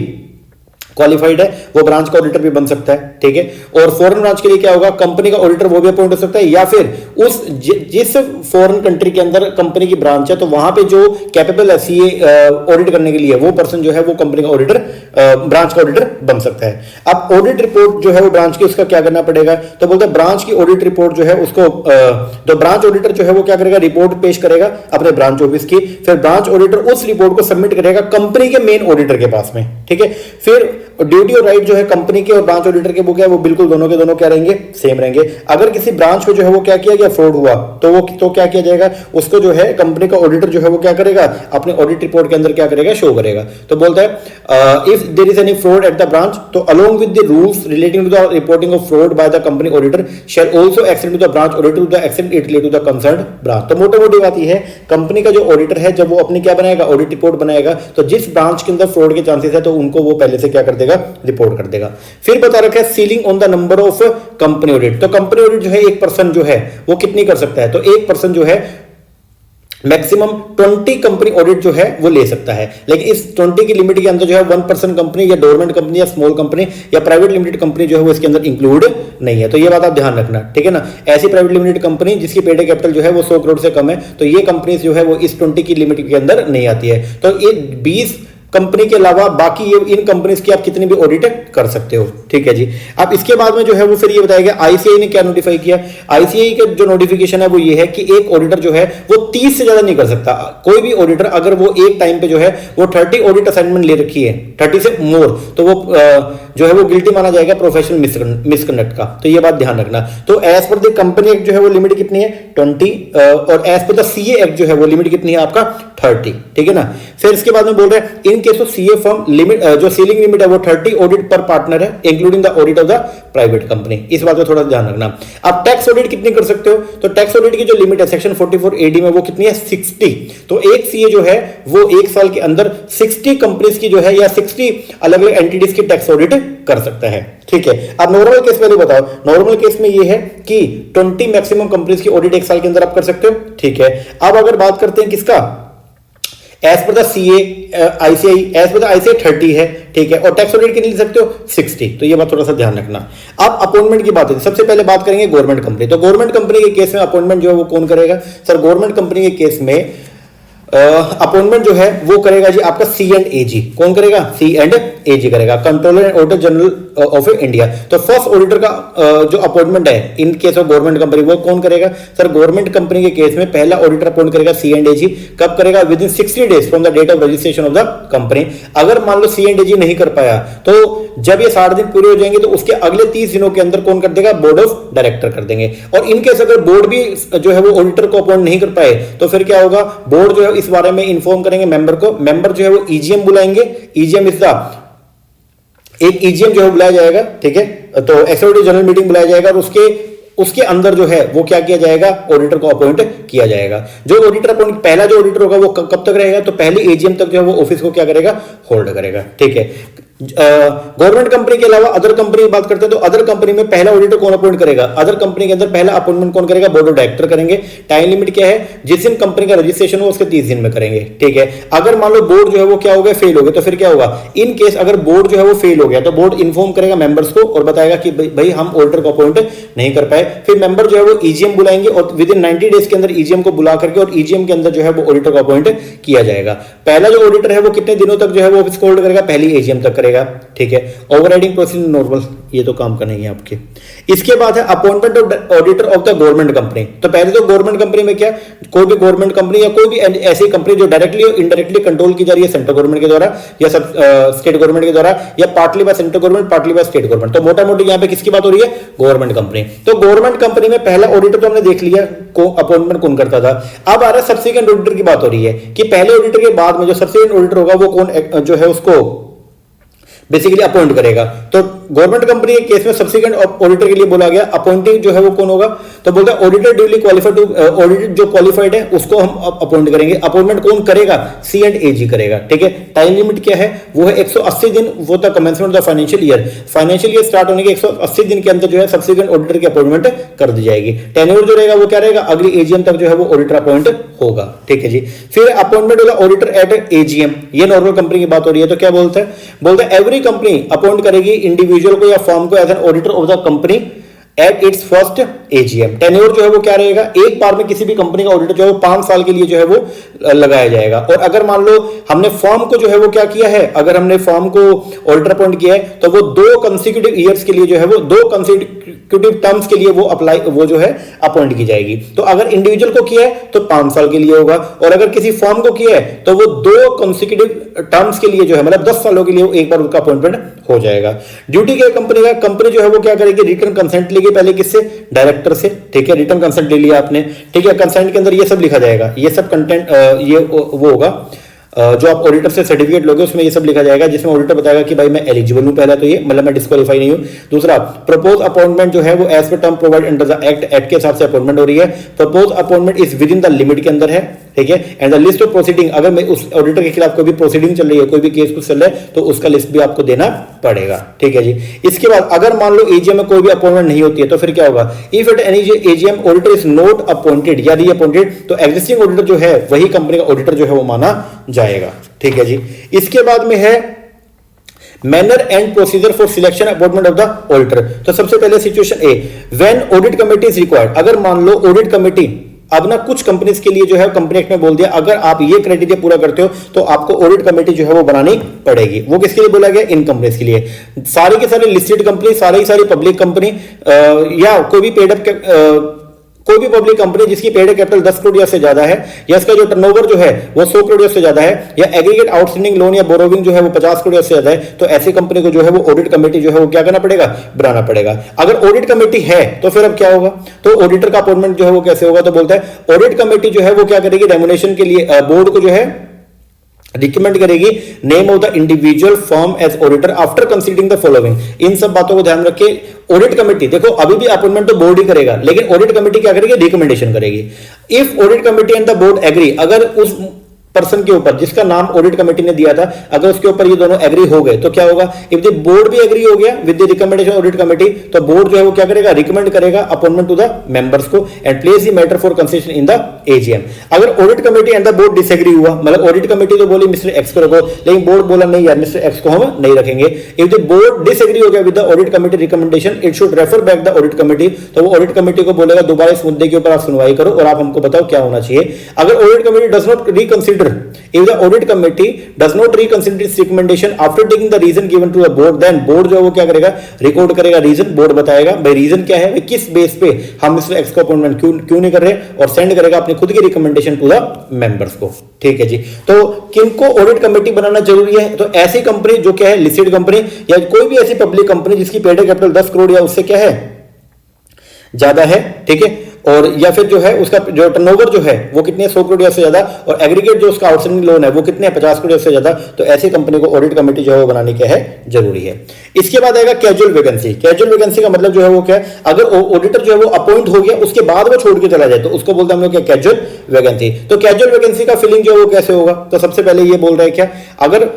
क्वालिफाइड है, वो ब्रांच का ऑडिटर भी बन सकता है। ठीक है, और फॉरेन ब्रांच के लिए क्या होगा, कंपनी का ऑडिटर वो भी अपॉइंट हो सकता है, या फिर उस जिस फॉरेन कंट्री के अंदर कंपनी की ब्रांच है तो वहां पे जो कैपेबल है सीए ऑडिट करने के लिए, वो पर्सन जो है वो कंपनी का ऑडिटर, ब्रांच का ऑडिटर बन सकता है। अब ऑडिट रिपोर्ट जो है वो ब्रांच की, उसका क्या करना पड़ेगा, तो बोलते हैं ब्रांच की ऑडिट रिपोर्ट जो है उसको तो ब्रांच ऑडिटर जो है वो क्या करेगा, रिपोर्ट पेश करेगा अपने ब्रांच ऑफिस की, फिर ब्रांच ऑडिटर उस रिपोर्ट को सबमिट करेगा कंपनी के मेन ऑडिटर के पास में। ठीक है, फिर ड्यूटी और राइट जो है कंपनी के और ब्रांच ऑडिटर के बुक है वो बिल्कुल दोनों के दोनों क्या रहेंगे, सेम रहेंगे। अगर किसी ब्रांच में जो है वो क्या किया गया, फ्रॉड हुआ, तो क्या किया जाएगा, उसको जो है कंपनी का ऑडिटर जो है वो क्या करेगा, अपने ऑडिट रिपोर्ट के अंदर क्या करेगा, शो करेगा। तो बोलता है if there is any fraud at the branch, तो along with the rules relating to the reporting of fraud by the company auditor shall also extend to the branch auditor to the extent it relate to the concerned branch. तो मोटी बात ये है, कंपनी का जो ऑडिटर है जब वो अपनी क्या बनाएगा, ऑडिट रिपोर्ट बनाएगा, तो जिस ब्रांच के अंदर फ्रॉड के चांसेस है तो उनको वो पहले से क्या कर देगा, रिपोर्ट कर देगा। फिर बता रखा है ceiling on the number of company audit. तो कंपनी ऑडिट जो है एक पर्सन जो है वो कितनी कर सकता है, तो एक पर्सन जो है मैक्सिमम 20 कंपनी ऑडिट जो है वो ले सकता है, लेकिन इस 20 की लिमिट के अंदर जो है 1% कंपनी या गवर्नमेंट कंपनी या स्मॉल कंपनी या प्राइवेट लिमिटेड कंपनी जो है वो इसके अंदर इंक्लूड नहीं है। तो ये बात आप ध्यान रखना, ठीक है ना। ऐसी प्राइवेट लिमिटेड कंपनी जिसकी पेड कैपिटल जो है वो 100 करोड़ से कम है, तो ये कंपनी जो है वो इस 20 की लिमिट के अंदर नहीं आती है। तो ये 20 कंपनी के अलावा बाकी ये इन कंपनीज की आप कितनी भी ऑडिट कर सकते हो। ठीक है जी। अब इसके बाद में जो है वो फिर ये बताया गया आईसीआई ने क्या नोटिफाई किया। आईसीआई का जो नोटिफिकेशन है वो ये है कि एक ऑडिटर जो है वो 30 से ज्यादा नहीं कर सकता। कोई भी ऑडिटर अगर वो एक टाइम पे जो है वो 30 ऑडिट असाइनमेंट ले रखी है, 30 से मोर, तो वो जो है वो गिल्टी माना जाएगा प्रोफेशनल मिसकंडक्ट का। तो ये बात ध्यान रखना। तो as per the company act जो है वो लिमिट कितनी है, 20, और as per the CA act जो है वो लिमिट कितनी है आपका, 30। ठीक है ना। फिर इसके बाद में बोल रहे हैं इन case of CA firm limit जो सीलिंग लिमिट है वो 30 ऑडिट पर पार्टनर है including the audit of the private company. इस बात पे थोड़ा ध्यान रखना। आप टैक्स ऑडिट कितनी कर सकते हो? तो टैक्स ऑडिट की जो लिमिट है सेक्शन 44 एडी में वो कितनी है? 60। तो एक सीए जो है वो एक साल के अंदर 60 कंपनीज की जो है या 60 अलग अलग एंटिटीज की टैक्स ऑडिट कर सकता है। ठीक है, अब नॉर्मल केस पहले बताओ। नॉर्मल केस में ये है कि 20 मैक्सिमम कंपनीज की ऑडिट एक साल के अंदर आप कर सकते हो। ठीक है, अब अगर बात करते हैं किसका, as per the CA ICI, as per the ICI 30 है। ठीक है, और टैक्स ऑडिट कितनी ले सकते हो? 60। तो ये बात थोड़ा सा ध्यान रखना। अब अपॉइंटमेंट की बात है, सबसे पहले बात करेंगे गवर्नमेंट कंपनी। तो गवर्नमेंट कंपनी के केस में अपॉइंटमेंट जो है वो कौन करेगा? सर गवर्नमेंट कंपनी के केस में अपॉइंटमेंट जो है वो करेगा जी आपका सी एंड ए जी। कौन करेगा? सी एंड ए जी करेगा, controller and auditor general of India. तो फर्स्ट ऑडिटर का जो अपॉइंटमेंट है इन केस ऑफ गवर्नमेंट कंपनी वो कौन करेगा? सर गवर्नमेंट कंपनी के केस में पहला ऑडिटर अपॉइंट करेगा सी एंड ए जी। कब करेगा? Within 60 days from the date of registration of the company. अगर मान लो सी एंड ए जी नहीं कर पाया तो जब ये 60 दिन पूरे हो जाएंगे तो उसके अगले 30 दिनों के अंदर कौन कर देगा? बोर्ड ऑफ डायरेक्टर कर देंगे। और इन केस अगर बोर्ड भी जो है वो ऑडिटर को अपॉइंट नहीं कर पाए तो फिर क्या होगा? बोर्ड जो है इस बारे में इन्फॉर्म करेंगे मेंबर को। मेंबर जो है वो ईजीएम बुलाएंगे। ईजीएम इज द एक ईजीएम जो है बुलाया जाएगा। ठीक है, तो एक्स्ट्राऑर्डिनरी जनरल मीटिंग बुलाया जाएगा और उसके अंदर जो है वो क्या किया जाएगा? ऑडिटर को अपॉइंट किया जाएगा। जो ऑडिटर अपॉइंट पहला जो ऑडिटर होगा वो कब तक रहेगा? तो पहले एजीएम तक जो है वो ऑफिस को क्या करेगा? होल्ड करेगा। ठीक है, गवर्नमेंट कंपनी के अलावा अदर कंपनी की बात करते हैं तो अदर कंपनी में पहला ऑडिटर कौन अपॉइंट करेगा? अदर कंपनी के अंदर पहला अपॉइंटमेंट कौन करेगा? बोर्ड ऑफ डायरेक्टर करेंगे। टाइम लिमिट क्या है? जिस दिन कंपनी का रजिस्ट्रेशन हो उसके 30 दिन में करेंगे। ठीक है, अगर मान लो बोर्ड जो है वो क्या हो गया? फेल हो गया, तो फिर क्या होगा? इन केस अगर बोर्ड जो है वो फेल हो गया तो बोर्ड इन्फॉर्म करेगा मेंबर्स को और बताएगा कि भाई हम ऑडिटर को अपॉइंट नहीं कर पाए। फिर मेंबर जो है वो ईजीएम बुलाएंगे और विद इन 90 डेज के अंदर ईजीएम को बुला करके और ईजीएम के अंदर जो है वो ऑडिटर को अपॉइंट किया जाएगा। पहला जो ऑडिटर है वो कितने दिनों तक जो है वो ऑफिस को होल्ड करेगा? पहली एजीएम तक करेगा। ठीक है, ओवरराइडिंग प्रोसीजर नॉर्मल, ये तो काम का नहीं है आपके। इसके बाद है appointment of auditor of the government company. तो पहले तो गवर्नमेंट कंपनी में क्या, कोई भी गवर्नमेंट कंपनी या कोई भी ऐसी कंपनी जो डायरेक्टली और इनडायरेक्टली कंट्रोल की जा रही है सेंट्रल गवर्नमेंट के द्वारा या सब स्टेट गवर्नमेंट के द्वारा या partly by central government partly by state government. तो मोटा मोटी यहां पे किसकी बात हो रही है? Government company. तो गवर्नमेंट कंपनी में पहला ऑडिटर तो हमने देख लिया अपॉइंटमेंट कौन करता था। अब आ रहा है सब्सिक्वेंट ऑडिटर की बात हो रही है कि पहले ऑडिटर के बाद में जो सब्सिक्वेंट ऑडिटर होगा वो कौन जो है उसको बेसिकली अपॉइंट करेगा। तो गवर्नमेंट कंपनी के केस में सब्सिक्वेंट ऑडिटर के लिए बोला गया अपॉइंटिंग जो है वो कौन होगा? तो बोलता है auditor duly qualified to audit जो क्वालिफाइड है उसको हम अपॉइंट करेंगे। अपॉइंटमेंट कौन करेगा? सी एंड ए जी करेगा। ठीक है, टाइम लिमिट क्या है? वो है 180 दिन। वो था commencement of the financial year. Financial year start होने के 180 दिन के अंदर जो है सब्सिक्वेंट ऑडिटर की अपॉइंटमेंट कर दी जाएगी। टेन्योर जो रहेगा वो क्या रहेगा? अगली एजीएम तक जो है वो ऑडिटर अपॉइंट होगा। ठीक है जी, फिर अपॉइंटमेंट होगा ऑडिटर एट एजीएम। ये नॉर्मल कंपनी की बात हो रही है। तो क्या बोलता है? बोलता है एवरी कंपनी अपॉइंट करेगी इंडिविजुअल को या फर्म को as an auditor of the company at its first AGM. Tenure जो है वो क्या रहेगा? एक बार में किसी भी कंपनी का ऑडिटर जो है वो 5 साल के लिए जो है वो लगाया जाएगा। और अगर मान लो हमने फर्म को जो है वो क्या किया है, अगर हमने फर्म को ऑडिटर अपॉइंट किया है तो वो 2 कंसेक्यूटिव ईयर्स के लिए जो है वो 2 कंसेक्यूटिव टर्म्स के लिए वो जो है अपॉइंट की जाएगी। तो अगर इंडिविजुअल को किया है तो 5 साल के लिए होगा और अगर किसी फर्म को किया है तो वो 2 कंसेक्यूटिव टर्म्स के लिए जो है मतलब 10 सालों के लिए एक बार उनका अपॉइंटमेंट हो जाएगा। ड्यूटी क्या कंपनी का? कंपनी जो है वो क्या करेगी? रिटर्न कंसेंट लेगी पहले किससे? डायरेक्टर से। ठीक है, रिटर्न कंसेंट ले लिया आपने। ठीक है, कंसेंट के अंदर ये सब लिखा जाएगा। ये सब कंटेंट ये वो होगा जो आप ऑडिटर से सर्टिफिकेट लोगे उसमें ये सब लिखा जाएगा जिसमें ऑडिटर बताएगा कि भाई मैं एलिजिबल हूं। पहला तो ये मतलब मैं डिस्क्वालीफाई नहीं हूं। दूसरा, प्रपोज अपॉइंटमेंट जो है वो as per term provide under the act के हिसाब से अपॉइंटमेंट हो रही है। Propose appointment is within the limit के अंदर है। ठीक है, and the list of proceeding, अगर मैं उस ऑडिटर के खिलाफ कोई भी प्रोसीडिंग चल रही है, कोई भी केस कुछ चल रहा है तो उसका लिस्ट भी आपको देना पड़ेगा। ठीक है जी, इसके बाद अगर मान लो एजीएम में कोई भी अपॉइंटमेंट नहीं होती है तो फिर क्या होगा? If at any AGM auditor is not appointed या रीअपॉइंटेड तो एग्जिस्टिंग ऑडिटर जो है वही कंपनी का ऑडिटर जो है वो माना जाएगा। ठीक है जी, इसके बाद में है manner and procedure for selection appointment of the auditor. तो सबसे पहले situation A, when audit committee is required. अगर मान लो ऑडिट कमेटी, अब ना कुछ कंपनीज के लिए जो है कंपनी एक्ट में बोल दिया अगर आप ये क्राइटेरिया पूरा करते हो तो आपको ऑडिट कमेटी जो है वो बनानी पड़ेगी। वो किसके लिए बोला गया? इन कंपनीज के लिए। सारी के सारे लिस्टेड कंपनी, सारी पब्लिक कंपनी या कोई भी पेड अप कोई भी पब्लिक कंपनी जिसकी पेड कैपिटल 10 करोड़ या से ज्यादा है या इसका जो टर्नओवर जो है वो 100 करोड़ से ज्यादा है या एग्रीगेट आउटस्टैंडिंग लोन या बोरोविंग जो है वो 50 करोड़ से ज्यादा है तो ऐसी कंपनी को जो है वो ऑडिट कमेटी जो है वो क्या करना पड़ेगा? बनाना पड़ेगा। अगर ऑडिट कमेटी है तो फिर अब क्या होगा? तो ऑडिटर का अपॉइंटमेंट जो है वो कैसे होगा? तो बोलता है ऑडिट कमेटी जो है वो क्या करेगी? रेम्युनरेशन के लिए बोर्ड को जो है रिकमेंड करेगी name of the individual firm as auditor after considering the following. इन सब बातों को ध्यान रखिए। ऑडिट कमेटी देखो अभी भी अपॉइंटमेंट तो बोर्ड ही करेगा, लेकिन ऑडिट कमेटी क्या करेगी, रिकमेंडेशन करेगी। If audit committee and the board agree, अगर उस पर्सन के ऊपर जिसका नाम ऑडिट कमेटी ने दिया था, अगर उसके ऊपर ये दोनों एग्री हो गए तो क्या होगा, इफ द बोर्ड भी एग्री हो गया with the recommendation audit committee, तो बोर्ड जो है वो क्या करेगा, रिकमेंड करेगा अपॉइंटमेंट टू द मेंबर्स को and place the matter for consideration in the AGM. अगर audit committee and the board disagree हुआ, मतलब ऑडिट कमेटी तो बोली मिस्टर एक्स को रखो, लेकिन बोर्ड बोला नहीं यार मिस्टर एक्स को हम नहीं रखेंगे। इफ द बोर्ड डिसएग्री हो गया with the audit committee recommendation, it should refer back the audit committee, तो वो ऑडिट कमेटी को बोलेगा दोबारा इस मुद्दे के ऊपर आप सुनवाई करो और आप हमको बताओ क्या होना चाहिए। अगर audit committee does not reconsider, if the audit committee does not reconsider its recommendation after taking the reason given to the board, then board जो है वो क्या करेगा, रिकॉर्ड करेगा रीजन, बोर्ड बताएगा भाई रीजन क्या है, किस बेस पे हम मिस्टर एक्स को अपॉइंटमेंट क्यों नहीं कर रहे, और सेंड करेगा अपनी खुद की रिकमेंडेशन टू द मेंबर्स को। ठीक है जी। तो किनको ऑडिट कमेटी बनाना जरूरी है, तो ऐसी कंपनी जो क्या है लिस्टेड कंपनी या कोई भी ऐसी पब्लिक कंपनी जिसकी पेड कैपिटल 10 करोड़ या उससे क्या है ज्यादा है, ठीक है, और या फिर जो है उसका जो टर्नओवर जो है वो कितने 100 करोड़ से ज्यादा, और एग्रीगेट जो उसका आउटस्टैंडिंग लोन है वो कितने 50 करोड़ से ज्यादा, तो ऐसी कंपनी को ऑडिट कमेटी जो है वो बनानी क्या है जरूरी है। इसके बाद आएगा कैजुअल वैकेंसी। कैजुअल वैकेंसी का मतलब जो है वो क्या है, अगर ऑडिटर जो है वो अपॉइंट हो गया उसके बाद वो छोड़ के चला जाए तो उसको बोलते हैं हम लोग क्या, कैजुअल वैकेंसी। तो कैजुअल वैकेंसी का फिलिंग जो है वो कैसे होगा, तो सबसे पहले ये बोल रहा है क्या, अगर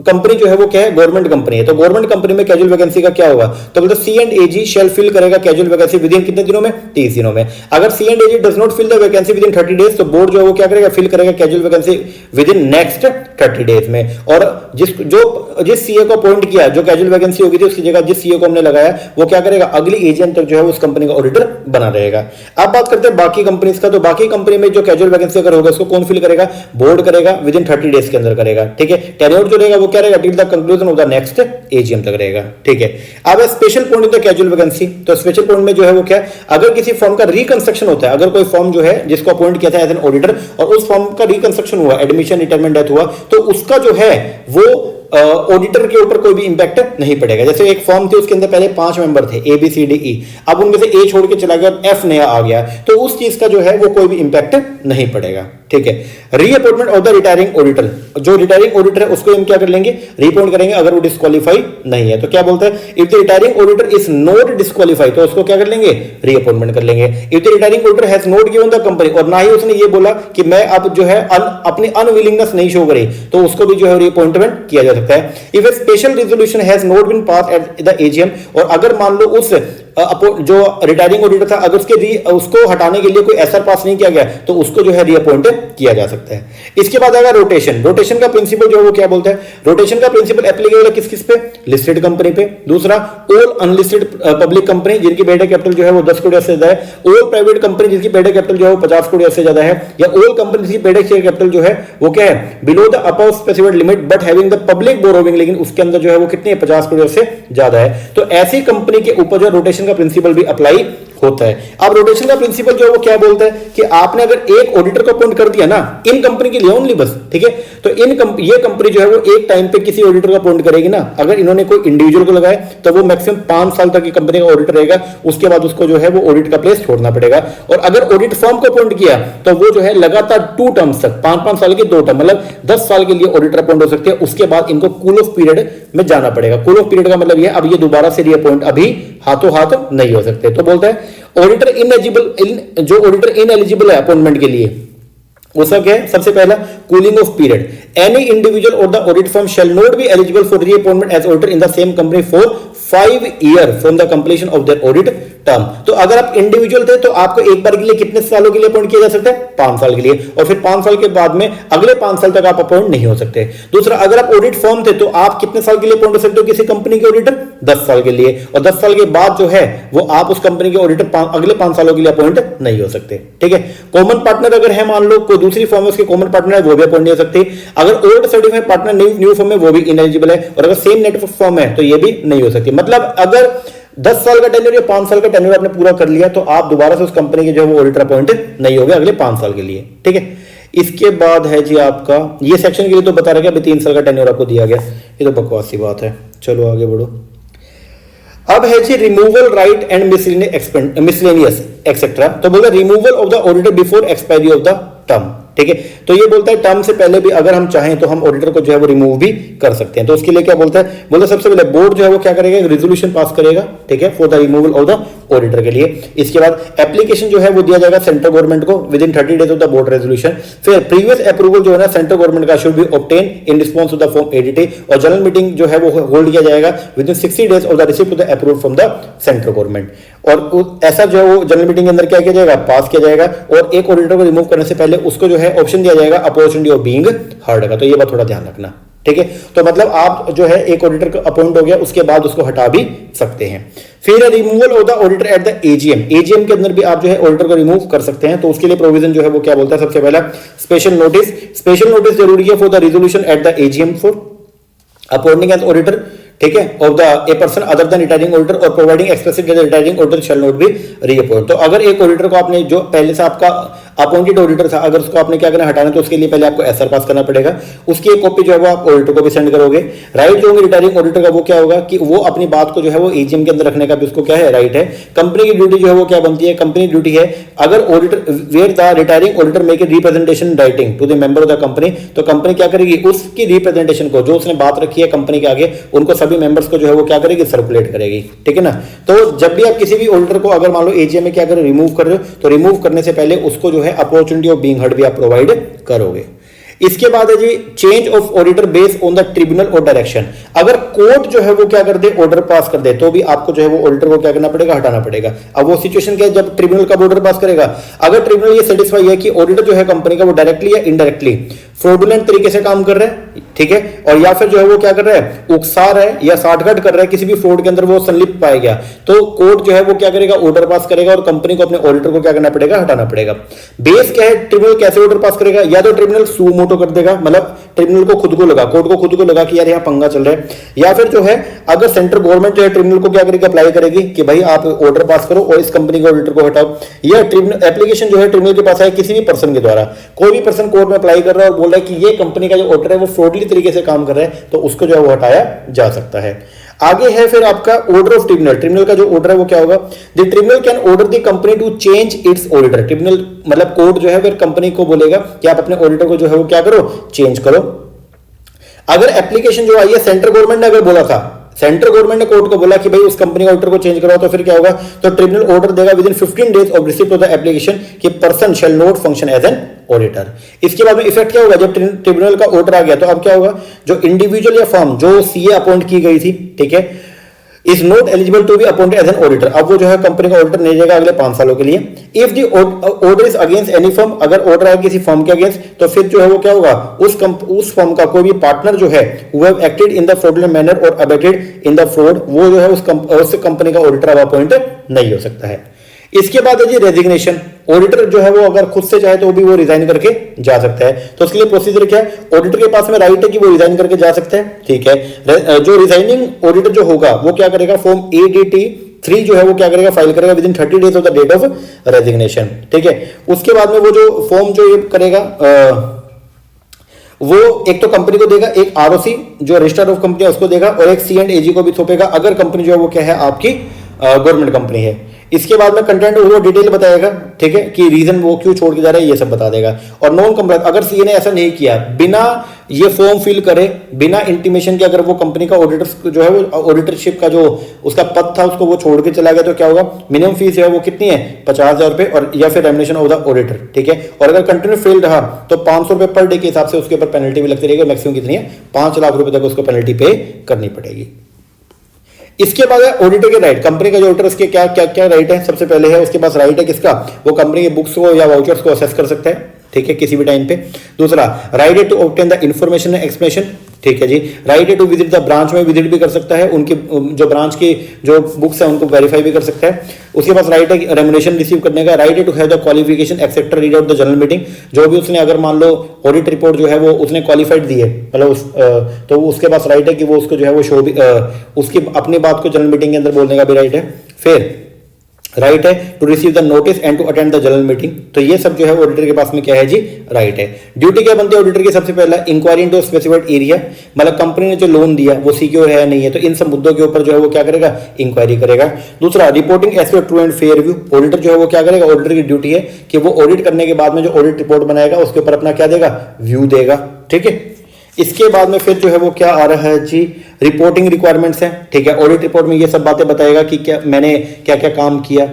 कंपनी जो है वो क्या है गवर्नमेंट कंपनी है, तो गवर्नमेंट कंपनी में कैजुअल वैकेंसी का क्या होगा, तो बोलते C and AG shall fill करेगा कैजुअल वैकेंसी विद इन कितने दिनों में, 30 दिनों में। अगर C and AG does not fill the vacancy within 30 days, तो बोर्ड जो है वो क्या करेगा, फिल करेगा casual vacancy within next 30 days में। और जिस सीए को अपॉइंट किया, जो कैजुअल वैकेंसी होगी थी उसकी जगह जिस सीए को हमने लगाया वो क्या करेगा, अगली एजीएम तक जो है उस कंपनी का ऑडिटर बना रहेगा। अब बात करते हैं बाकी कंपनीज का, तो बाकी कंपनी में जो कैजुअल वैकेंसी अगर होगा उसको कौन फिल करेगा, बोर्ड करेगा विद इन 30 डेज के अंदर करेगा। ठीक है, टेन्योर जो रहेगा वो क्या रहेगा, till the conclusion of the next AGM तक रहेगा। ठीक है, अब special point in the casual vacancy, तो स्पेशल पॉइंट में जो है वो क्या, अगर किसी फर्म का रिकंस्ट्रक्शन होता है, अगर कोई फर्म जो है जिसको अपॉइंट किया था एज एन ऑडिटर और उस फर्म का रिकंस्ट्रक्शन हुआ, एडमिशन रिटायरमेंट डेथ हुआ, तो उसका जो है वो ऑडिटर के ऊपर कोई भी इंपैक्ट नहीं पड़ेगा। जैसे एक फॉर्म थी उसके अंदर पहले 5 मेंबर थे A B C D E, अब उनमें से ए छोड़ के चला गया और एफ नया आ गया, तो उस चीज का जो है वो कोई भी इंपैक्ट नहीं पड़ेगा। ठीक है, reappointment of the retiring auditor, जो रिटायरिंग ऑडिटर है उसको हम क्या कर लेंगे, रीअपॉइंट करेंगे अगर वो डिस्क्वालीफाई नहीं है। तो क्या बोलता है, if the retiring auditor is not disqualify, तो उसको क्या कर लेंगे, रीअपॉइंटमेंट कर लेंगे। If the retiring auditor has not given the company, और ना ही उसने ये बोला कि मैं अब जो है अपनी अनविलिंगनेस नहीं शो करी, तो उसको भी जो है रीअपॉइंटमेंट किया जा सकता है। If a special resolution has not been pass at the AGM, और अगर मान लो उस जो रिटायरिंग ऑडिटर था अगर उसको हटाने के लिए कोई एसआर पास नहीं किया गया, तो उसको जो है रीअपॉइंट किया जा सकता है। इसके बाद आएगा रोटेशन। रोटेशन का प्रिंसिपल जो है वो क्या बोलता है, रोटेशन का प्रिंसिपल एप्लीकेबल है किस किस पे, लिस्टेड कंपनी पे। दूसरा, ऑल अनलिस्टेड पब्लिक कंपनी जिनकी पेड कैपिटल जो है वो 10 करोड़ से ज्यादा है, ऑल प्राइवेट कंपनी जिसकी पेड कैपिटल जो है वो 50 करोड़ से ज्यादा है, या ऑल कंपनी जिसकी पेड कैपिटल जो है वो क्या है, below the above specified limit but having the public borrowing, लेकिन उसके अंदर जो है वो कितनी है, 50 करोड़ से ज्यादा है। तो ऐसी कंपनी के ऊपर जो रोटेशन का प्रिंसिपल भी अप्लाई होता है। अब रोटेशन का प्रिंसिपल जो है वो क्या बोलता है कि आपने अगर एक ऑडिटर को अपॉइंट कर दिया ना इन कंपनी के लिए ओनली बस, ठीक है, तो ये कंपनी जो है वो एक टाइम पे किसी ऑडिटर को अपॉइंट करेगी ना, अगर इन्होंने कोई इंडिविजुअल को लगाया तो वो मैक्सिमम 5 साल तक की कंपनी का ऑडिटर रहेगा, उसके बाद उसको जो है वो ऑडिट का प्लेस छोड़ना पड़ेगा। और अगर ऑडिट फर्म को अपॉइंट किया तो वो जो है लगातार 2 टर्म्स तक, 5-5 साल के 2 टर्म, मतलब 10 साल के लिए ऑडिटर अपॉइंट हो सकते हैं, उसके बाद इनको कूल ऑफ पीरियड में जाना पड़ेगा। कूल ऑफ पीरियड का मतलब ये अब ये दोबारा से रीअपॉइंट अभी हाथों हाथ नहीं हो सकते। तो बोलता है ऑडिटर इनएलिजिबल, जो ऑडिटर इनएलिजिबल है अपॉइंटमेंट के लिए वो सब क्या है, सबसे पहला cooling off period, any individual और the audit firm shall not be eligible for reappointment as auditor in the same company for 5 year from the completion of their audit term. तो अगर आप इंडिविजुअल थे तो आपको एक बार के लिए कितने सालों के लिए अपॉइंट किया जा सकता है, 5 साल के लिए, और फिर 5 साल के बाद में अगले 5 साल तक आप अपॉइंट नहीं हो सकते। दूसरा, अगर आप ऑडिट फर्म थे तो आप कितने साल के लिए अपॉइंट हो सकते हो किसी कंपनी के ऑडिटर, 10 साल के लिए, और 10 साल के बाद जो है वो आप उस कंपनी के ऑडिटर अगले 5 सालों के लिए अपॉइंट नहीं हो सकते। ठीक है, कॉमन पार्टनर अगर है, मान लो कोई दूसरी फर्म है उसके कॉमन पार्टनर है, वो भी अपॉइंट नहीं हो सकते। अगर old certified partner new firm है वो भी इनएलिजिबल है, और अगर सेम नेटवर्क फर्म है तो ये भी नहीं हो सकती। मतलब अगर 10 साल का टेन्योर या 5 साल का टेन्योर आपने पूरा कर लिया तो आप दोबारा से उस कंपनी के जो है वो ऑडिटर अपॉइंट नहीं होगे अगले 5 साल के लिए। ठीक है, इसके बाद है जी आपका ये सेक्शन के लिए तो बता रहा है 3 साल का टेन्योर आपको दिया गया, ये तो बकवास सी बात है। चलो आगे बढ़ो। अब है जी removal right and miscellaneous etcetera. तो बोला removal of the auditor before expiry of the term. ठीक है। तो ये बोलता है टर्म से पहले भी अगर हम चाहें तो हम ऑडिटर को जो है वो रिमूव भी कर सकते हैं। तो उसके लिए क्या बोलता है, बोलता है सबसे पहले बोर्ड जो है वो क्या करेगा, रेजोल्यूशन पास करेगा, ठीक है, for the removal of the auditor के लिए। इसके बाद एप्लीकेशन जो है वो दिया जाएगा सेंट्रल गवर्नमेंट को within 30 days of the board resolution. फिर प्रीवियस अप्रूवल जो है ना सेंट्रल गवर्नमेंट का should be obtain in response to the form 80, और जनरल मीटिंग जो है वो होल्ड किया जाएगा within 60 days of the receipt of the approval from the central government. और ऐसा जो है वो जनरल मीटिंग के अंदर क्या किया जाएगा, पास किया जाएगा। और एक ऑडिटर को रिमूव करने से पहले उसको जो है ऑप्शन दिया जाएगा अपॉर्चुनिटी ऑफ बीइंग हर्ड का। तो ये बात थोड़ा ध्यान रखना, ठीक है। तो मतलब आप जो है एक ऑडिटर का अपॉइंट हो गया, उसके बाद उसको हटा भी सकते हैं। फिर removal of the auditor eight the AGM, AGM के अंदर भी आप जो है ऑडिटर को रिमूव कर सकते हैं। तो उसके लिए प्रोविजन जो है वो क्या बोलता है, सबसे पहला स्पेशल नोटिस, स्पेशल नोटिस जरूरी है for the resolution at the AGM for appointing as auditor, ठीक है, of the a person other than retiring auditor और providing expressive that the retiring auditor shall not be reappoint. तो अगर एक ऑडिटर को आपने जो पहले से आपका अपॉइंटेड ऑडिटर था, अगर उसको आपने क्या करना हटाना, तो उसके लिए पहले आपको एसआर पास करना पड़ेगा। उसकी एक कॉपी जो है वो आप ऑडिटर को भी सेंड करोगे। राइट जो होंगे रिटायरिंग ऑडिटर का वो क्या होगा कि वो अपनी बात को जो है वो एजीएम के अंदर रखने का भी उसको क्या है, राइट है। कंपनी की ड्यूटी जो है वो क्या बनती है, कंपनी ड्यूटी है अगर auditor where the retiring auditor make a representation writing to the member of the company, तो कंपनी क्या करेगी, उसकी रिप्रेजेंटेशन को जो उसने बात रखी है कंपनी के आगे, उनको सभी मेंबर्स को जो है वो क्या करेगी, सर्कुलेट करेगी, ठीक है ना। तो जब भी आप किसी भी ऑडिटर को अगर मान लो एजीएम में क्या करें, रिमूव कर रहे हो, तो रिमूव करने से पहले उसको जो है अपॉर्चुनिटी ऑफ बीइंग हर्ड भी आप प्रोवाइड करोगे। इसके बाद है जी change of auditor based on the tribunal और डायरेक्शन। अगर कोर्ट जो है वो क्या कर दे, ऑर्डर पास कर दे, तो भी आपको जो है वो ऑडिटर को क्या करना पड़ेगा, हटाना पड़ेगा। अब वो सिचुएशन क्या है, जब ट्रिब्यूनल का ऑर्डर पास करेगा, अगर ट्रिब्यूनल ये सेटिस्फाई है कि ऑडिटर जो है कंपनी का वो डायरेक्टली या इनडायरेक्टली फ्रॉडुलेंट तरीके से काम कर रहा है, ठीक है, और या फिर जो है वो क्या कर रहा है, उकसा रहा है या साठगांठ कर रहा है, किसी भी फ्रॉड के अंदर वो संलिप्त पाया गया, तो कोर्ट जो है वो क्या करेगा, ऑर्डर पास करेगा और कंपनी को अपने ऑडिटर को क्या करना पड़ेगा, हटाना पड़ेगा। बेस क्या है, ट्रिब्यूनल कैसे ऑर्डर पास करेगा, या तो ट्रिब्यूनल सू मोटो कर देगा, मतलब ट्रिब्यूनल को खुद को लगा, कोर्ट को खुद को लगा कि यार यहाँ पंगा चल रहा है, या फिर जो है अगर सेंट्रल गवर्नमेंट जो है ट्रिब्यूनल को क्या करेगी, अप्लाई करेगी कि भाई आप ऑर्डर पास करो और इस कंपनी के ऑडिटर को हटाओ, या ट्रिब्यूनल एप्लीकेशन जो है ट्रिब्यूनल के पास है किसी भी पर्सन के द्वारा, कोई भी पर्सन कोर्ट में अप्लाई कर रहा है और बोल रहा है कि ये कंपनी का जो ऑर्डर है वो फ्रॉडली तरीके से काम कर रहा है, तो उसको जो है वो हटाया जा सकता है। आगे है फिर आपका ऑर्डर ऑफ ट्रिब्यूनल। ट्रिब्यूनल का जो ऑर्डर है वो क्या होगा, the tribunal can order the company to change its auditor. Tribunal मतलब कोर्ट जो है फिर कंपनी को बोलेगा कि आप अपने ऑडिटर को जो है वो क्या करो, चेंज करो। अगर एप्लीकेशन जो आई है सेंट्रल गवर्नमेंट ने अगर बोला था, सेंट्रल गवर्नमेंट ने कोर्ट को बोला कि भाई उस कंपनी का ऑडिटर को चेंज कराओ, तो फिर क्या होगा, तो ट्रिब्यूनल ऑर्डर देगा within 15 days of receipt of the application कि person shall not function as an auditor. इसके बाद में इफेक्ट क्या होगा, जब ट्रिब्यूनल का ऑर्डर आ गया तो अब क्या होगा, जो इंडिविजुअल या फर्म जो सीए अपॉइंट की गई थी, ठीक है, is not eligible to be appointed as an auditor. अब वो जो है कंपनी का ऑडिटर नहीं रहेगा अगले 5 सालों के लिए। If the order is against any firm, अगर ऑर्डर है किसी फर्म के अगेंस्ट, तो फिर जो है वो क्या होगा, उस फर्म का कोई भी पार्टनर जो है who have acted in the fraudulent manner or abetted in the fraud, वो जो है उस कंपनी का ऑडिटर अब अपॉइंट नहीं हो सकता है। इसके बाद है जी रेजिग्नेशन। ऑडिटर जो है वो अगर खुद से चाहे तो भी वो रिजाइन करके जा सकता है। तो उसके लिए प्रोसीजर क्या है, ऑडिटर के पास में राइट है कि वो रिजाइन करके जा सकते हैं, ठीक है। जो रिजाइनिंग ऑडिटर जो होगा वो क्या करेगा, फॉर्म ADT 3 जो है वो क्या करेगा, फाइल करेगा within 30 days of the date of resignation, ठीक है। उसके बाद में वो जो फॉर्म जो ये करेगा वो एक तो कंपनी को देगा, एक ROC जो रजिस्टर ऑफ कंपनी है उसको देगा, और एक C&AG को भी थोपेगा अगर कंपनी जो है वो क्या है आपकी गवर्नमेंट कंपनी है। इसके बाद में कंटेंट वो डिटेल बताएगा, ठीक है, कि रीजन वो क्यों छोड़ के जा रहा है, ये सब बता देगा। और नॉन कंप्लायंस, अगर सीए ने ऐसा नहीं किया, बिना ये फॉर्म फिल करे, बिना इंटीमेशन के अगर वो कंपनी का ऑडिटर जो है वो ऑडिटरशिप का जो उसका पद था उसको वो छोड़ के चला गया, तो क्या होगा, मिनिमम फीस है वो कितनी है, 50,000 रुपए, और या फिर रेम्युनरेशन ऑफ द ऑडिटर, ठीक है। और अगर कंटिन्यू फेल रहा तो 500 रुपए पर डे के हिसाब से उसके ऊपर पेनल्टी भी लगती रहेगी। मैक्सिमम कितनी है, 5 लाख रुपए तक उसको पेनल्टी पे करनी पड़ेगी। इसके बाद है ऑडिटर के राइट। कंपनी का जो ऑडिटर उसके क्या क्या क्या राइट है, सबसे पहले है उसके पास राइट है किसका, वो कंपनी के बुक्स को या वाउचर्स को असेस कर सकता है, ठीक है, किसी भी टाइम पे। दूसरा राइट है to obtain the information and explanation, ठीक है जी। राइट है टू विजिट द ब्रांच, में विजिट भी कर सकता है, उनकी जो ब्रांच की जो बुक्स है उनको वेरीफाई भी कर सकता है। उसके पास राइट है रेम्युनरेशन रिसीव करने का। राइट है to have the qualification except or read out the general meeting, जो भी उसने अगर मान लो ऑडिट रिपोर्ट जो है वो उसने क्वालिफाइड दी है, मतलब तो उसके पास राइट है कि वो उसको जो है वो शो भी उसकी अपनी बात को जनरल मीटिंग के अंदर बोलने का भी राइट है। फिर राइट है to receive the notice and to attend the general meeting. तो ये सब जो है ऑडिटर के पास में क्या है जी, राइट है। ड्यूटी क्या बनती है ऑडिटर की, सबसे पहला इंक्वायरी इनटू स्पेसिफाइड एरिया, मतलब कंपनी ने जो लोन दिया वो सिक्योर है या नहीं है, तो इन सब मुद्दों के ऊपर जो है वो क्या करेगा, इंक्वायरी करेगा। दूसरा reporting as true and fair view, auditor जो है वो क्या करेगा, ऑडिटर की ड्यूटी है कि वो ऑडिट करने के बाद में जो ऑडिट रिपोर्ट बनाएगा उसके ऊपर अपना क्या देगा, व्यू देगा, ठीक है। इसके बाद में फिर जो है वो क्या आ रहा है जी, रिपोर्टिंग रिक्वायरमेंट्स है, ठीक है। ऑडिट रिपोर्ट में ये सब बातें बताएगा कि क्या मैंने क्या क्या काम किया,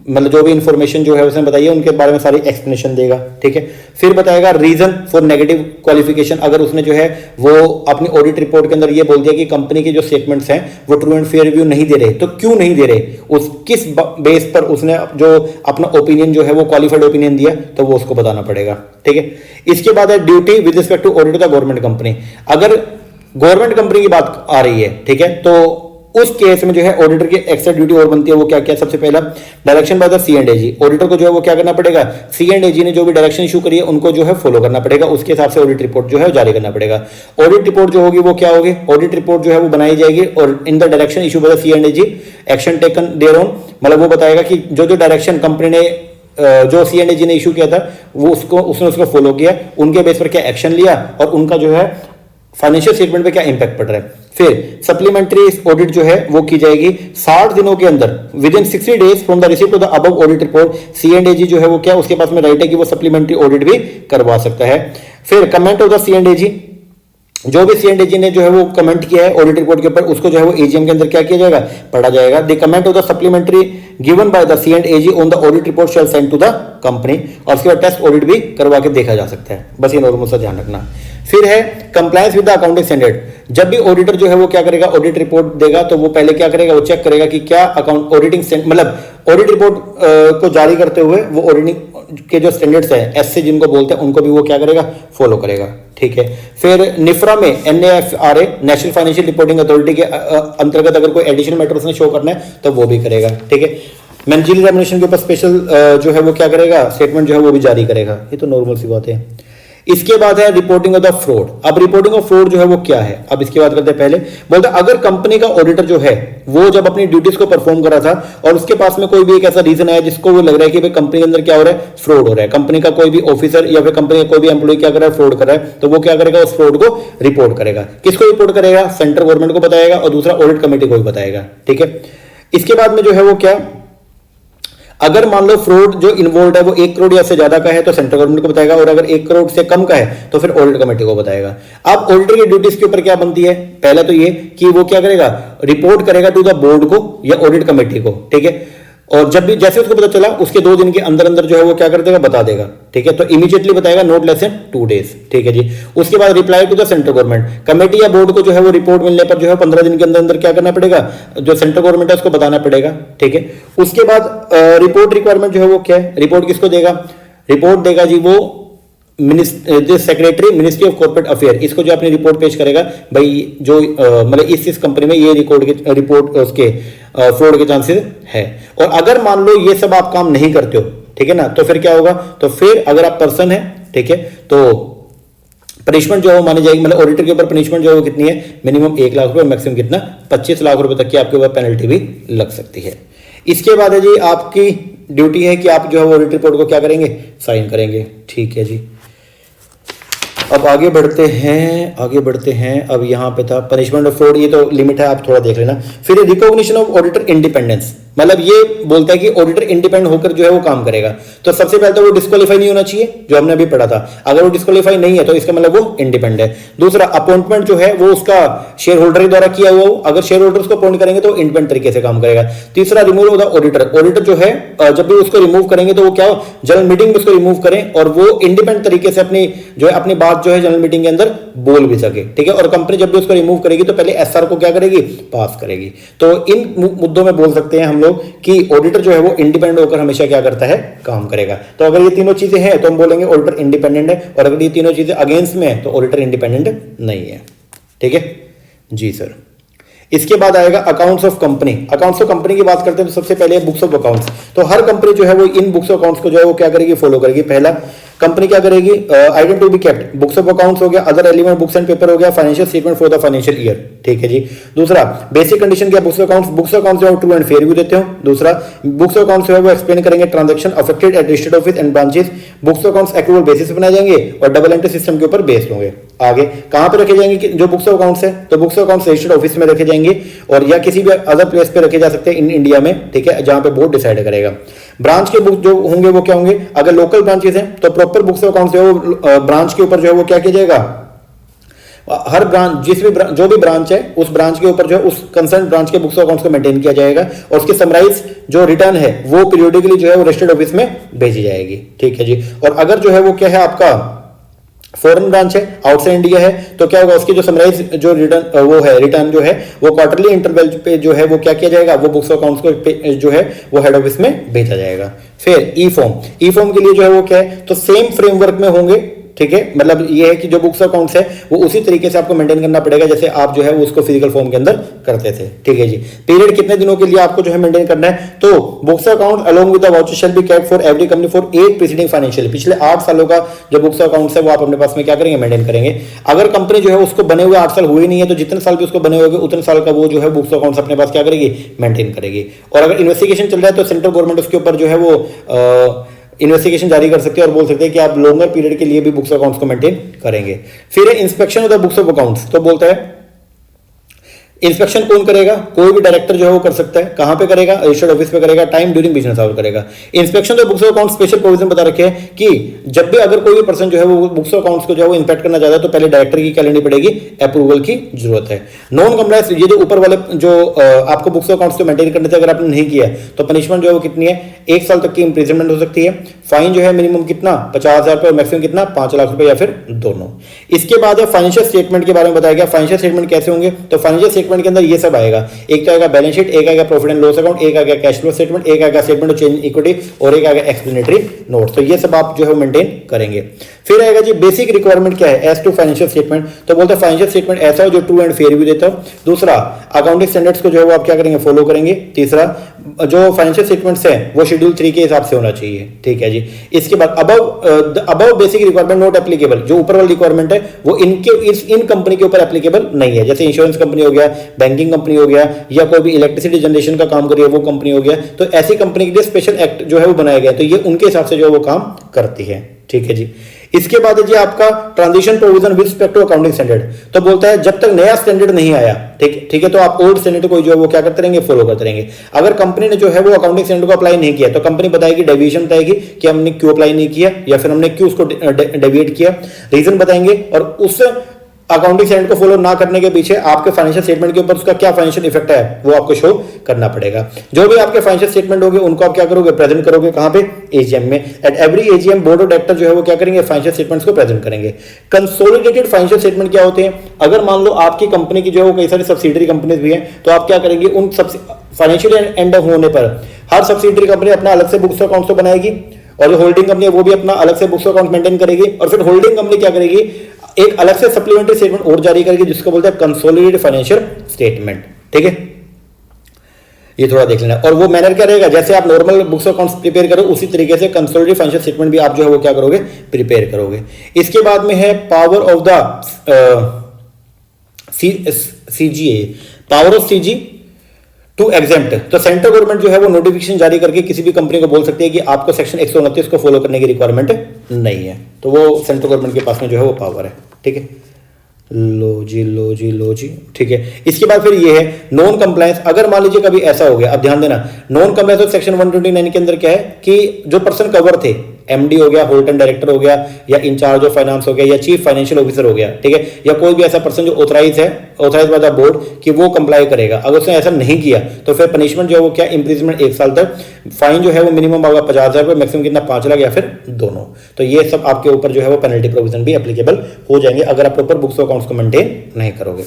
मतलब जो भी इंफॉर्मेशन जो है उसने बताई है उनके बारे में सारी एक्सप्लेनेशन देगा, ठीक है। फिर बताएगा रीजन फॉर नेगेटिव क्वालिफिकेशन, अगर उसने जो है वो अपनी ऑडिट रिपोर्ट के अंदर ये बोल दिया कि कंपनी के जो स्टेटमेंट्स हैं वो ट्रू एंड फेयर व्यू नहीं दे रहे, तो क्यों नहीं दे रहे, उस किस बेस पर उसने जो अपना ओपिनियन जो है वो क्वालिफाइड ओपिनियन दिया, तो वो उसको बताना पड़ेगा, ठीक है। इसके बाद है duty with respect to audit the government company, अगर गवर्नमेंट कंपनी की बात आ रही है, ठीक है, तो उस केस में जो है ऑडिटर की एक्स्ट्रा ड्यूटी और बनती है, वो क्या क्या, सबसे पहला direction by the C&AG, auditor को जो है वो क्या करना पड़ेगा, C&AG ने जो भी डायरेक्शन इशू करी है उनको जो है फॉलो करना पड़ेगा, उसके हिसाब से ऑडिट रिपोर्ट जो है जारी करना पड़ेगा। ऑडिट रिपोर्ट जो होगी वो क्या होगी, ऑडिट रिपोर्ट जो है वो बनाई जाएगी और in the direction issue by the C&AG action taken thereon, मतलब वो बताएगा कि जो जो डायरेक्शन कंपनी ने जो C&AG ने इशू किया था वो उसने उसको फॉलो किया, उनके बेस पर क्या एक्शन लिया और उनका जो है फाइनेंशियल स्टेटमेंट पे क्या इंपैक्ट पड़ रहा है। फिर सप्लीमेंट्री ऑडिट जो है वो की जाएगी 60 दिनों के अंदर, with in 60 days from the receipt of the above audit report. C&AG जो है वो क्या उसके पास में राइट है कि वो सप्लीमेंट्री ऑडिट भी करवा सकता है। फिर कमेंट ऑफ द C&AG, जो भी C&AG ने जो है वो कमेंट किया है ऑडिट रिपोर्ट के ऊपर उसको जो है वो AGM के अंदर क्या किया जाएगा, पढ़ा जाएगा। The comment of the supplementary given by the C&AG on the audit report shall send to the company, और उसके बाद टेस्ट ऑडिट भी करवा के देखा जा सकता है, बस ये नॉर्मल सा ध्यान रखना। फिर है compliance with the accounting standard, जब भी ऑडिटर जो है वो क्या करेगा, ऑडिट रिपोर्ट देगा तो वो पहले क्या करेगा, वो चेक करेगा कि क्या अकाउंट ऑडिटिंग मतलब ऑडिट रिपोर्ट को जारी करते हुए वो ऑडिटिंग के जो स्टैंडर्ड्स है एससी जिनको बोलते हैं उनको भी वो क्या करेगा, फॉलो करेगा, ठीक है। फिर निफ्रा में NAFRA national financial reporting authority के अंतर्गत अगर कोई एडिशनल मैटर उसने शो करना है तो वो भी करेगा, ठीक है। मैनेजरियल रेम्युनरेशन के ऊपर स्पेशल जो है वो क्या करेगा, स्टेटमेंट जो है वो भी जारी करेगा, ये तो नॉर्मल सी बात है। इसके बाद है रिपोर्टिंग ऑफ द फ्रॉड। अब रिपोर्टिंग ऑफ फ्रॉड जो है वो क्या है, अब इसकी बात करते हैं। पहले बोलते अगर कंपनी का ऑडिटर जो है वो जब अपनी ड्यूटीज को परफॉर्म कर रहा था और उसके पास में कोई भी एक ऐसा रीजन आया जिसको वो लग रहा है कि भाई कंपनी के अंदर क्या हो रहा है, फ्रॉड हो रहा है, कंपनी का कोई भी ऑफिसर या फिर कंपनी का कोई भी एम्प्लॉय क्या कर रहा है, फ्रॉड कर रहा है, तो वो क्या करेगा, उस फ्रॉड को रिपोर्ट करेगा। किसको रिपोर्ट करेगा, सेंट्रल गवर्नमेंट को बताएगा और दूसरा ऑडिट कमेटी को भी बताएगा, ठीक है। इसके बाद में जो है वो क्या, अगर मान लो फ्रॉड जो इन्वॉल्व है वो 1 करोड़ या से ज्यादा का है तो सेंट्रल गवर्नमेंट को बताएगा, और अगर 1 करोड़ से कम का है तो फिर ऑडिट कमेटी को बताएगा। अब ऑडिटर की ड्यूटीज के ऊपर क्या बनती है, पहला तो ये कि वो क्या करेगा, रिपोर्ट करेगा टू द बोर्ड को या ऑडिट कमेटी को, ठीक है। और जब भी जैसे उसको पता चला उसके 2 दिन के अंदर अंदर जो है वो क्या कर देगा, बता देगा, ठीक है। तो इमीडिएटली बताएगा, नॉट लेस देन 2 डेज, ठीक है जी। उसके बाद reply to the central government, committee या बोर्ड को जो है वो रिपोर्ट मिलने पर जो है 15 दिन के अंदर अंदर क्या करना पड़ेगा, जो सेंट्रल गवर्नमेंट है उसको बताना पड़ेगा, ठीक है। उसके बाद रिपोर्ट रिक्वायरमेंट जो है वो क्या है, रिपोर्ट किसको देगा, रिपोर्ट देगा जी वो secretary ministry of corporate affair, इसको जो अपनी रिपोर्ट पेश करेगा भाई जो मतलब इस कंपनी में ये रिपोर्ट उसके फ्रॉड के चांसेस है। और अगर मान लो ये सब आप काम नहीं करते हो, ठीक है ना, तो फिर क्या होगा, तो फिर अगर आप पर्सन है, ठीक है, तो पनिशमेंट जो है मानी जाएगी, मतलब ऑडिटर के ऊपर पनिशमेंट जो है कितनी है, मिनिमम 1 लाख रुपए, मैक्सिमम कितना 25 लाख रुपए तक की आपके ऊपर पेनल्टी भी लग सकती है। इसके बाद है जी आपकी ड्यूटी है कि आप जो है ऑडिट रिपोर्ट को क्या करेंगे, साइन करेंगे, ठीक है जी। अब आगे बढ़ते हैं। अब यहाँ पे था पनिशमेंट ऑफ फ्रॉड, ये तो लिमिट है, आप थोड़ा देख लेना। फिर रिकॉग्निशन ऑफ ऑडिटर इंडिपेंडेंस, मतलब ये बोलता है कि ऑडिटर इंडिपेंडेंट होकर जो है वो काम करेगा। तो सबसे पहले तो वो डिस्क्वालीफाई नहीं होना चाहिए, जो हमने अभी पढ़ा था। अगर वो डिस्क्वालीफाई नहीं है तो इसका मतलब वो इंडिपेंडेंट है। दूसरा, अपॉइंटमेंट जो है वो उसका शेयर होल्डर के द्वारा किया हुआ हो, अगर शेयर होल्डर उसको अपॉइंट करेंगे तो इंडिपेंडेंट तरीके से काम करेगा। तीसरा, removal of the auditor, auditor जो है जब भी उसको रिमूव करेंगे तो वो क्या हो, जनरल मीटिंग में उसको रिमूव करें और वो इंडिपेंडेंट तरीके से अपनी जो है अपनी बात जो है जनरल मीटिंग के अंदर बोल भी सके, ठीक है। और कंपनी जब भी उसको रिमूव करेगी तो पहले SR को क्या करेगी, पास करेगी। तो इन मुद्दों में बोल सकते हैं हम लोग कि ऑडिटर जो है वो इंडिपेंडेंट होकर हमेशा क्या करता है, काम करेगा। तो अगर ये तीनों चीजें हैं तो हम बोलेंगे ऑडिटर इंडिपेंडेंट है, और अगर ये तीनों चीजें अगेंस्ट में है तो ऑडिटर इंडिपेंडेंट नहीं है, ठीक है जी सर। इसके बाद आएगा accounts of company. Accounts of company की बात करते हैं तो सबसे पहले बुक्स ऑफ अकाउंट्स। तो हर कंपनी जो है वो इन बुक्स ऑफ अकाउंट्स को जो है वो क्या करेगी, फॉलो करेगी। पहला कंपनी क्या करेगी, item to be kept books of accounts हो गया, other element books and paper हो गया, financial statement for the financial year, ठीक है जी। दूसरा बेसिक कंडीशन क्या, बुक्स ऑफ अकाउंट्स जो ट्रू एंड फेयर रिव्यू देते हो। दूसरा बुक्स ऑफ अकाउंट्स जो है वो एक्सप्लेन करेंगे transaction affected eight registered office and branches, books of accounts accrual basis पे बनाए जाएंगे और डबल एंट्री सिस्टम के ऊपर बेस्ड होंगे। आगे कहां पे रखे जाएंगे जो बुक्स ऑफ अकाउंट्स है, तो books of accounts registered office में रखे जाएंगे और या किसी भी अदर प्लेस पे रखे जा सकते हैं इन इंडिया में, ठीक है, जहां पे बोर्ड डिसाइड करेगा। ब्रांच के बुक जो होंगे वो क्या होंगे, अगर लोकल ब्रांचेस हैं तो प्रॉपर बुक्स ऑफ अकाउंट्स जो है वो ब्रांच के ऊपर जो है वो क्या किया जाएगा, हर ब्रांच जो भी ब्रांच है उस ब्रांच के ऊपर जो है उस कंसर्न ब्रांच के बुक्स ऑफ अकाउंट्स को मेंटेन किया जाएगा और उसकी समराइज जो रिटर्न है वो पीरियडिकली जो है वो रजिस्टर्ड ऑफिस में भेजी जाएगी, ठीक है जी। और अगर जो है वो क्या है आपका फॉरेन ब्रांच है, आउटसाइड इंडिया है, तो क्या होगा उसकी जो समराइज जो रिटर्न वो है रिटर्न जो है वो क्वार्टरली इंटरवल पे जो है वो क्या किया जाएगा, वो बुक्स ऑफ अकाउंट्स को जो है वो हेड ऑफिस में भेजा जाएगा। फिर ई फॉर्म के लिए जो है वो क्या है, तो सेम फ्रेमवर्क में होंगे, ठीक है, मतलब ये है कि जो बुक्स अकाउंट्स है वो उसी तरीके से आपको मेंटेन करना पड़ेगा जैसे आप जो है उसको फिजिकल फॉर्म के अंदर करते थे, ठीक है जी। पीरियड कितने दिनों के लिए आपको जो है मेंटेन करना है, तो books account along with the voucher shall be kept for every company for 8 preceding financial, पिछले 8 सालों का जो बुक्स अकाउंट्स है वो आप अपने पास में क्या करेंगे, मेंटेन करेंगे। अगर कंपनी जो है उसको बने हुए 8 साल हुए नहीं है तो जितने साल भी उसको बने हुए उतने साल का वो जो है बुक्स अकाउंट्स अपने पास क्या करेगी, मेंटेन करेगी। और अगर इन्वेस्टिगेशन चल रहा है तो सेंट्रल गवर्नमेंट उसके ऊपर जो है वो इन्वेस्टिगेशन जारी कर सकते हैं और बोल सकते हैं कि आप लॉन्गर पीरियड के लिए भी बुक्स अकाउंट्स को मेंटेन करेंगे। फिर inspection of the books of accounts, तो बोलता है इंस्पेक्शन कौन करेगा, कोई भी डायरेक्टर जो है वो कर सकता है। कहां पे करेगा, रजिस्टर्ड ऑफिस पे करेगा, टाइम ड्यूरिंग बिजनेस आवर करेगा। Inspection of books of account special provision बता रखे हैं कि जब भी अगर कोई भी पर्सन जो है वो बुक्स ऑफ अकाउंट्स को जो है वो इंस्पेक्ट करना चाहता है तो पहले डायरेक्टर की क्या लेनी पड़ेगी, अप्रूवल की जरूरत है। नॉन कंप्लायंस, ये जो ऊपर वाले जो आपको बुक्स ऑफ अकाउंट्स को मेंटेन करने से अगर आपने नहीं किया तो पनिशमेंट जो है वो कितनी है, 1 साल तक की इंप्रिजनमेंट हो सकती है। फाइन जो है मिनिमम कितना 50,000 रुपए और मैक्सिमम कितना 5 लाख रुपए या फिर दोनों। इसके बाद है फाइनेंशियल स्टेटमेंट के बारे में बताया गया। फाइनेंशियल स्टेटमेंट कैसे होंगे, तो फाइनेंशियल स्टेटमेंट के अंदर ये सब आएगा, एक तो आएगा बैलेंस शीट, एक आएगा प्रॉफिट एंड लॉस अकाउंट, एक आएगा कैश फ्लो स्टेटमेंट, एक आएगा स्टेटमेंट ऑफ चेंज इक्विटी और एक आएगा एक्सप्लेनेटरी नोट। तो ये सब आप जो है मेंटेन करेंगे। फिर आएगा जी बेसिक रिक्वायरमेंट क्या है एज टू फाइनेंशियल स्टेटमेंट, तो बोलते हैं फाइनेंशियल स्टेटमेंट ऐसा हो जो ट्रू एंड फेयर व्यू देता हो। दूसरा अकाउंटिंग स्टैंडर्ड्स को जो है वो आप क्या करेंगे, फॉलो करेंगे। तीसरा जो फाइनेंशियल स्टेटमेंट्स है वो शेड्यूल 3 के हिसाब से होना चाहिए, ठीक है जी। इसके बाद above basic requirement not applicable, जो ऊपर वाली रिक्वायरमेंट है वो इन कंपनी के ऊपर एप्लीकेबल नहीं है, जैसे इंश्योरेंस कंपनी हो गया, बैंकिंग कंपनी हो गया या कोई भी इलेक्ट्रिसिटी जनरेशन का काम करिए वो कंपनी हो गया, तो ऐसी कंपनी के लिए स्पेशल एक्ट जो है वो बनाया गया, तो ये उनके हिसाब से जो है वो काम करती है, ठीक है जी। इसके बाद है जी आपका transition provision with respect to accounting standard, तो बोलता है जब तक नया स्टैंडर्ड नहीं आया, ठीक है, तो आप ओल्ड स्टैंडर्ड को जो है वो क्या करते रहेंगे, फॉलो करते रहेंगे। अगर कंपनी ने जो है वो अकाउंटिंग स्टैंडर्ड को अप्लाई नहीं किया तो कंपनी बताएगी, डेविएशन बताएगी कि हमने क्यों अप्लाई नहीं किया या फिर हमने क्यों उसको डेविएट किया, रीजन बताएंगे। और उस अकाउंटिंग स्टैंडर्ड को फॉलो ना करने के पीछे आपके फाइनेंशियल स्टेटमेंट के ऊपर उसका क्या फाइनेंशियल इफेक्ट है वो आपको शो करना पड़ेगा। जो भी आपके फाइनेंशियल स्टेटमेंट होंगे उनको आप क्या करोगे, प्रेजेंट करोगे कहां पे, एजीएम में। At every AGM board of director जो है वो क्या करेंगे, फाइनेंशियल स्टेटमेंट्स को प्रेजेंट करेंगे। कंसोलिडेटेड फाइनेंशियल स्टेटमेंट क्या होते हैं, अगर मान लो आपकी कंपनी की जो है वो कई सारी सब्सिडरी कंपनीज भी हैं तो आप क्या करेंगे, उन फाइनेंशियल एंड होने पर हर सब्सिडरी कंपनी अपना अलग से बुक्स अकाउंट्स तो बनाएगी और जो होल्डिंग कंपनी है वो भी अपना अलग से बुक्स अकाउंट मेंटेन करेगी। और फिर होल्डिंग कंपनी क्या करेगी, एक अलग से सप्लीमेंट्री स्टेटमेंट और जारी करेगी जिसको बोलते हैं कंसोलिडेटेड फाइनेंशियल स्टेटमेंट, ठीक है। ये थोड़ा देख लेना। और वो मैनर क्या रहेगा, जैसे आप नॉर्मल बुक्स अकाउंट्स प्रिपेयर करो उसी तरीके से कंसोलिडेटेड फाइनेंशियल स्टेटमेंट भी आप जो है वो क्या करोगे, प्रिपेयर करोगे। इसके बाद में है power of the CGA, power of CG to exempt, तो सेंट्रल गवर्नमेंट जो है वो नोटिफिकेशन जारी करके किसी भी कंपनी को बोल सकती है कि आपको सेक्शन 129 को फॉलो करने की रिक्वायरमेंट नहीं है, तो वो सेंट्रल गवर्नमेंट के पास में जो है वो पावर है, ठीक है। लो जी, ठीक है। इसके बाद फिर ये है नॉन कंप्लायंस। अगर मान लीजिए कभी ऐसा हो गया, अब ध्यान देना, नॉन कंप्लायंस ऑफ सेक्शन 129 के अंदर क्या है कि जो पर्सन कवर थे, एमडी हो गया, होल्टन डायरेक्टर हो गया या इंचार्ज ऑफ फाइनेंस हो गया या चीफ फाइनेंशियल ऑफिसर हो गया, ठीक है, या कोई भी ऐसा पर्सन जो ऑथराइज बाय द बोर्ड कि वो कंप्लाई करेगा। अगर उसने ऐसा नहीं किया तो फिर पनिशमेंट जो है वो क्या, इंप्रिजनमेंट 1 साल तक, फाइन जो है वो मिनिमम होगा 50,000 रुपए, मैक्सिमम कितना 5 लाख या फिर दोनों। तो ये सब आपके ऊपर जो है वो पेनल्टी प्रोविजन भी एप्लीकेबल हो जाएंगे अगर आप प्रॉपर बुक्स अकाउंट्स को मेंटेन नहीं करोगे।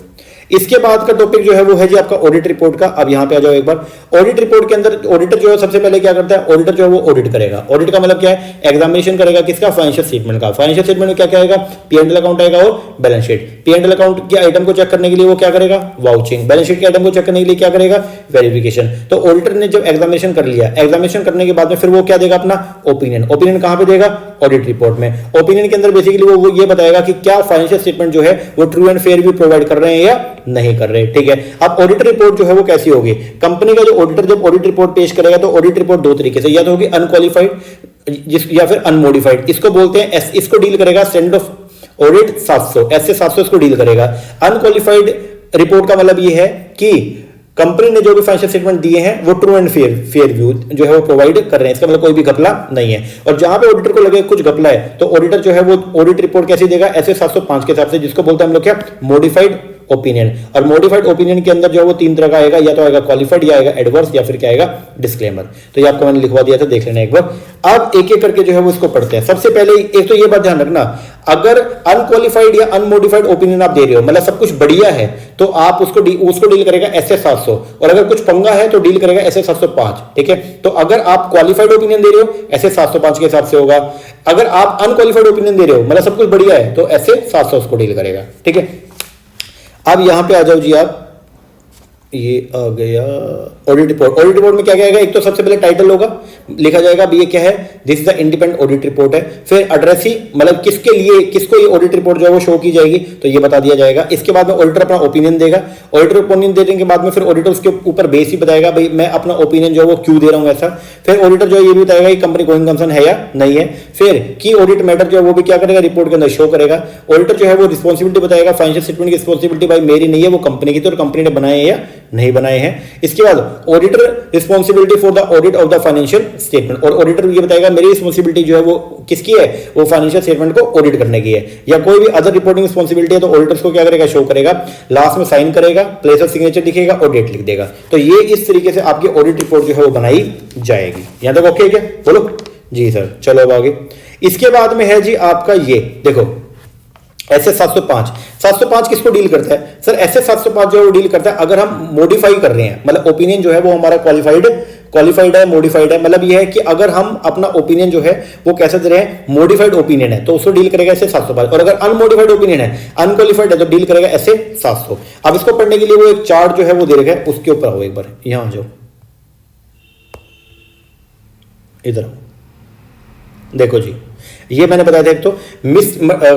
इसके बाद का टॉपिक जो है वो है जी आपका ऑडिट रिपोर्ट का। अब यहां पे आ जाओ एक बार। ऑडिट रिपोर्ट के अंदर ऑडिटर जो है सबसे पहले क्या करता है, ऑडिटर जो है वो ऑडिट करेगा। ऑडिट का मतलब क्या है, एग्जामिनेशन करेगा किसका, फाइनेंशियल स्टेटमेंट का। फाइनेंशियल स्टेटमेंट में क्या क्या आएगा, पी&एल अकाउंट आएगा और बैलेंस शीट। पी&एल अकाउंट के आइटम को चेक करने के लिए वो क्या करेगा, वाउचिंग। बैलेंस शीट के आइटम को चेक करने के लिए क्या करेगा, वेरिफिकेशन। तो ऑडिटर ने जब एग्जामिनेशन कर लिया, एग्जामिनेशन करने के बाद में फिर वो क्या देगा, अपना ओपिनियन। ओपिनियन कहां पे देगा, ऑडिट रिपोर्ट में। ओपिनियन के अंदर बेसिकली वो ये बताएगा कि क्या फाइनेंशियल स्टेटमेंट जो है वो true and fair view provide कर रहे हैं या नहीं कर रहे, ठीक है। अब ऑडिट रिपोर्ट जो है वो कैसी होगी, कंपनी का जो ऑडिटर जब ऑडिट रिपोर्ट पेश करेगा तो ऑडिट रिपोर्ट दो तरीके से, या तो होगी अनक्वालिफाइड या फिर अनमोडिफाइड। इसको बोलते हैं इसको डील करेगा स्टैंडर्ड ऑफ ऑडिट 700, ऐसे 700 इसको डील करेगा। अनक्वालिफाइड रिपोर्ट का मतलब ये है कि कंपनी ने जो भी फाइनेंशियल स्टेटमेंट दिए हैं वो ट्रू एंड फेयर व्यू जो है वो प्रोवाइड कर रहे हैं, इसका मतलब कोई भी घपला नहीं है। और जहां पे ऑडिटर को लगे कुछ घपला है तो ऑडिटर जो है वो ऑडिट रिपोर्ट कैसे देगा, ऐसे 705 के हिसाब से, जिसको बोलते हैं हम लोग क्या, मॉडिफाइड ओपिनियन। और मॉडिफाइड ओपिनियन के अंदर जो है वो 3 तरह का आएगा, या तो आएगा क्वालिफाइड, या आएगा एडवर्स, या फिर क्या आएगा, डिस्क्लेमर। तो ये आपको मैंने लिखवा दिया था, देख लेना एक बार। अब एक एक करके जो है वो इसको पढ़ते हैं। सबसे पहले एक तो ये बात ध्यान रखना, अगर अनक्वालिफाइड या अनमोडिफाइड ओपिनियन आप दे रहे हो, मतलब सब कुछ बढ़िया है, तो आप उसको डील करेगा ऐसे 700, और अगर कुछ पंगा है तो डील करेगा ऐसे 705, ठीक है। तो अगर आप क्वालिफाइड ओपिनियन दे रहे हो ऐसे 705 के हिसाब से होगा, अगर आप अनक्वालिफाइड ओपिनियन दे रहे हो मतलब सब कुछ बढ़िया है तो ऐसे 700 उसको डील करेगा, ठीक है। अब यहां पे आ जाओ जी आप, ये आ गया ऑडिट रिपोर्ट। ऑडिट रिपोर्ट में क्या क्या आएगा, एक तो सबसे पहले टाइटल होगा, लिखा जाएगा भी ये क्या है, this is the independent audit report है। फिर एड्रेस ही, मतलब किसके लिए, किसको ये ऑडिट रिपोर्ट जो है वो शो की जाएगी, तो ये बता दिया जाएगा। इसके बाद में ऑडिटर अपना ओपिनियन देगा। ऑडिटर ओपिनियन देने के बाद में फिर ऑडिटर उसके ऊपर बेस ही बताएगा भाई मैं अपना ओपिनियन जो है वो क्यों दे रहा हूं ऐसा। फिर ऑडिटर जो है ये भी बताएगा कि कंपनी गोइंग कंसर्न है या नहीं है। फिर की ऑडिट मैटर जो है वो भी क्या करेगा, रिपोर्ट के अंदर शो करेगा। ऑडिटर जो है वो रिस्पॉन्सिबिलिटी बताएगा, फाइनेंशियल स्टेटमेंट की रिस्पॉन्सिबिलिटी भाई मेरी नहीं है, वो कंपनी की, तो कंपनी ने बनाए या नहीं बनाए हैं। इसके बाद auditor responsibility for the audit of the financial statement, और ऑडिटर ये बताएगा मेरी रिस्पॉन्सिबिलिटी जो है वो किसकी है, वो फाइनेंशियल स्टेटमेंट को ऑडिट करने की है। या कोई भी अदर रिपोर्टिंग रिस्पॉन्सिबिलिटी है तो ऑडिटर्स को क्या करेगा, शो करेगा। लास्ट में साइन करेगा, प्लेस ऑफ सिग्नेचर लिखेगा और डेट लिख देगा। तो ये इस तरीके से आपकी ऑडिट रिपोर्ट जो है वो बनाई जाएगी। यहां तक ओके क्या, बोलो जी सर। चलो अब आगे, इसके बाद में है जी आपका ये देखो ऐसे 705 किसको डील करता है सर, ऐसे 705 जो है वो डील करता है अगर हम मॉडिफाई कर रहे हैं, मतलब ओपिनियन जो है वो हमारा क्वालिफाइड है, मॉडिफाइड है। मतलब ये है कि अगर हम अपना ओपिनियन जो है वो कैसे दे रहे हैं, मॉडिफाइड ओपिनियन है तो उसको डील करेगा ऐसे 705, और अगर अनमॉडिफाइड ओपिनियन है, अनक्वालिफाइड है, तो डील करेगा ऐसे 700। अब इसको पढ़ने के लिए वो एक चार्ट जो है वो दे रखा है, उसके ऊपर आओ एक बार, यहां जाओ, इधर आओ, देखो जी ये मैंने बताया था। एक तो